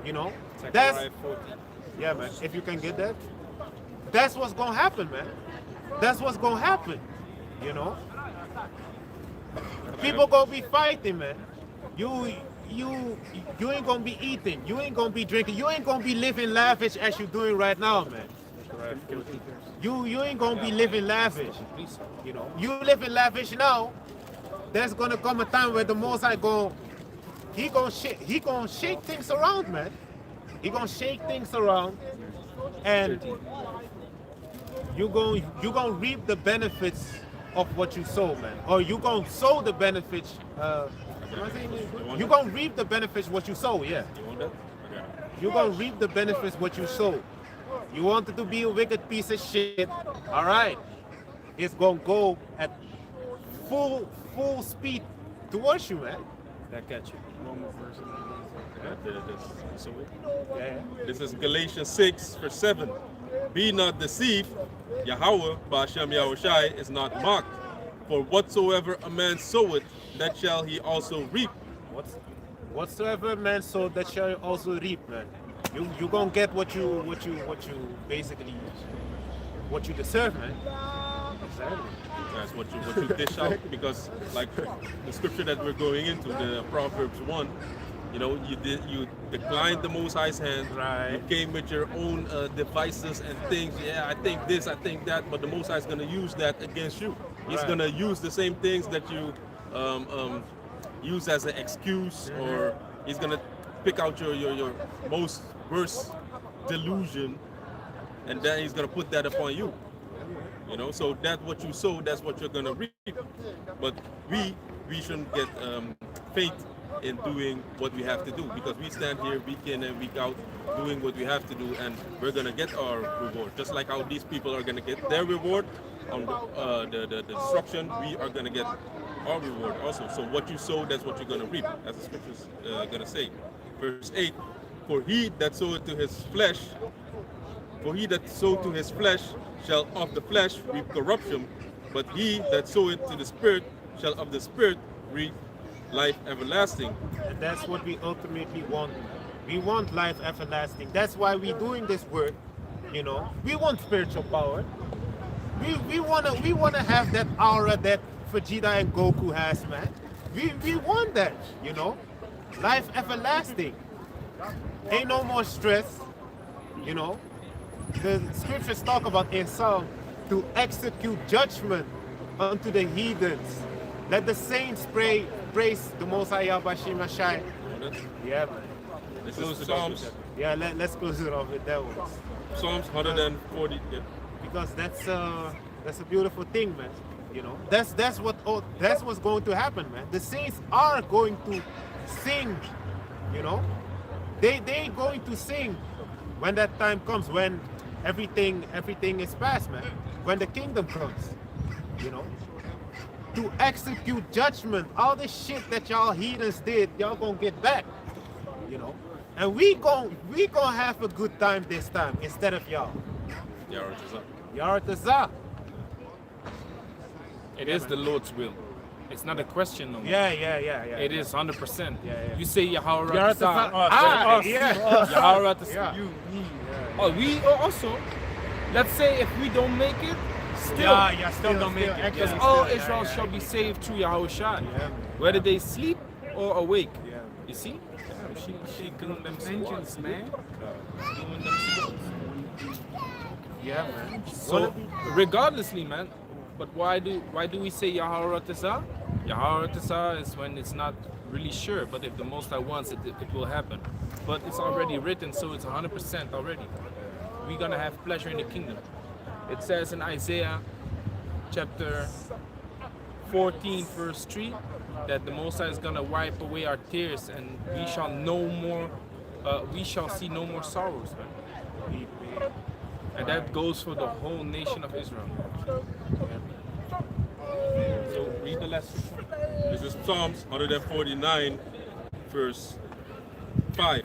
You know, that's, Zechariah 40. yeah, man. If you can get that, that's what's gonna happen, man. That's what's gonna happen. You know, people gonna be fighting, man. You ain't gonna be eating. You ain't gonna be drinking. You ain't gonna be living lavish as you're doing right now, man. You ain't gonna be living lavish. You know, you living lavish now. There's gonna come a time where the Most High he gonna shake things around, man. He gonna shake things around, and you gonna reap the benefits of what you sow, man. Or you gonna sow the benefits. You gonna reap the benefits what you sow, yeah. You want that? Okay. You gonna reap the benefits what you sow. You wanted to be a wicked piece of shit, all right? It's gonna go at full speed towards you, man. That catch you. This is Galatians 6, verse 7. Be not deceived, Yahweh, Ba'ashem Yahushai, is not mocked. For whatsoever a man soweth, that shall he also reap. Whatsoever a man sow, that shall he also reap, man. You gonna get what you basically what you deserve, man. Exactly. That's what you dish out, because like the scripture that we're going into, the Proverbs 1, You know, you declined the Most High's hand. Right. You came with your own devices and things. Yeah, I think this, I think that, but the Most High is going to use that against you. He's Right. going to use the same things that you use as an excuse, or he's going to pick out your most worst delusion, and then he's going to put that upon you. You know, so that's what you sow, that's what you're going to reap. But we shouldn't get faith in doing what we have to do, because we stand here week in and week out doing what we have to do, and we're going to get our reward. Just like how these people are going to get their reward on the destruction, we are going to get our reward also. So what you sow, that's what you're going to reap, as the scripture's going to say. Verse 8, for he that soweth to his flesh, shall of the flesh reap corruption, but he that soweth to the Spirit shall of the Spirit reap life everlasting. And that's what we ultimately want. We want life everlasting. That's why we're doing this work. You know, we want spiritual power. We wanna have that aura that Vegeta and Goku has, man. We want that, you know. Life everlasting. Ain't no more stress, you know. The scriptures talk about in Psalm to execute judgment unto the heathens. Let the saints praise the Most High Yahweh Shem Ashai. Yeah, man. This is Psalms. Yeah, let's close it off with that one. Psalms 140. Yeah. Because that's a beautiful thing, man. You know, that's what's going to happen, man. The saints are going to sing. You know, they going to sing when that time comes, when everything is past, man. When the kingdom comes, you know, to execute judgment. All the shit that y'all heathens did, y'all gonna get back, you know. And we gonna have a good time this time instead of y'all. Yaratazah. It is the Lord's will. It's not a question no more. Yeah. It is 100%. Yeah. You say Yahweh Yaratazah. Ratazah. Yeah. Yahweh Ratazah. Yeah. You, me. Oh, we also, let's say if we don't make it, still, Yeah, still don't make it. actually because still, all yeah, Israel yeah, shall be saved through Yahweh Shai, Yeah. whether they sleep or awake. Yeah. You see? She doing them Vengeance, squats, man. doing them squats. Yeah, man. So, regardlessly, man, but why do we say Yahweh Ratazah? Yahweh Ratazah is when it's not really sure, but if the Most High wants it, it will happen. But it's already written, so it's 100% already. We're gonna have pleasure in the kingdom. It says in Isaiah chapter 14, verse 3, that the Most High is gonna wipe away our tears, and we shall see no more sorrows, man. And that goes for the whole nation of Israel. So read the lesson. This is Psalms 149, verse 5.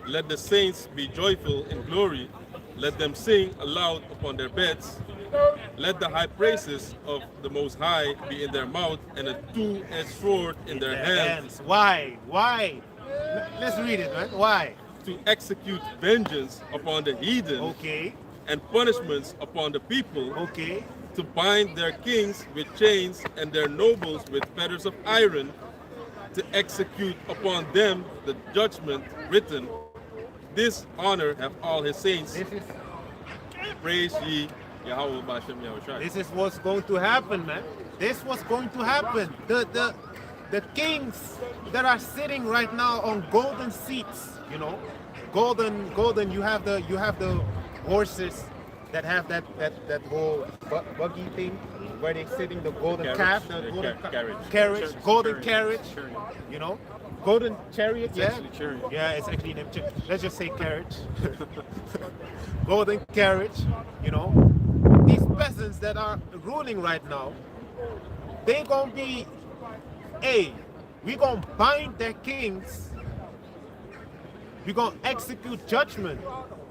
Let the saints be joyful in glory. Let them sing aloud upon their beds. Let the high praises of the Most High be in their mouth, and a two-edged sword in their hands, Why? Let's read it, man. Why? to execute vengeance upon the heathen Okay. and punishments upon the people, Okay. to bind their kings with chains and their nobles with fetters of iron, to execute upon them the judgment written. This honor have all his saints. Praise ye Yahweh Bashem Yahushai. This is what's going to happen, man. This was going to happen. The kings that are sitting right now on golden seats, you know, golden. You have the horses that have that whole buggy thing where they sitting the golden calf, the golden carriage, golden carriage, you know, golden chariot. Yeah, actually chariot. Yeah, it's actually named. Let's just say carriage. Golden carriage, you know. These peasants that are ruling right now, they gonna be, we gonna bind their kings. We gonna execute judgment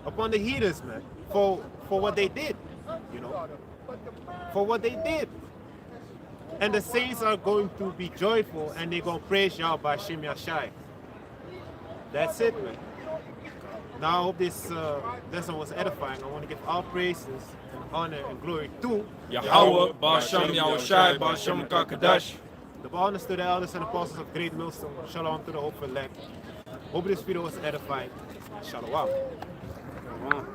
upon the heathens, man, for what they did, you know, for what they did. And the saints are going to be joyful, and they're gonna praise Yahweh by Shem Yashai. That's it, man. Now I hope this lesson was edifying. I want to give all praises and honor and glory to Yahweh, Ba'ashem Yahushai, Ba'ashem Kakadash. The honors to the elders and apostles of Great Millstone. Shalom to the hopeful elect. Hope this video was edifying. Shalom. Come on.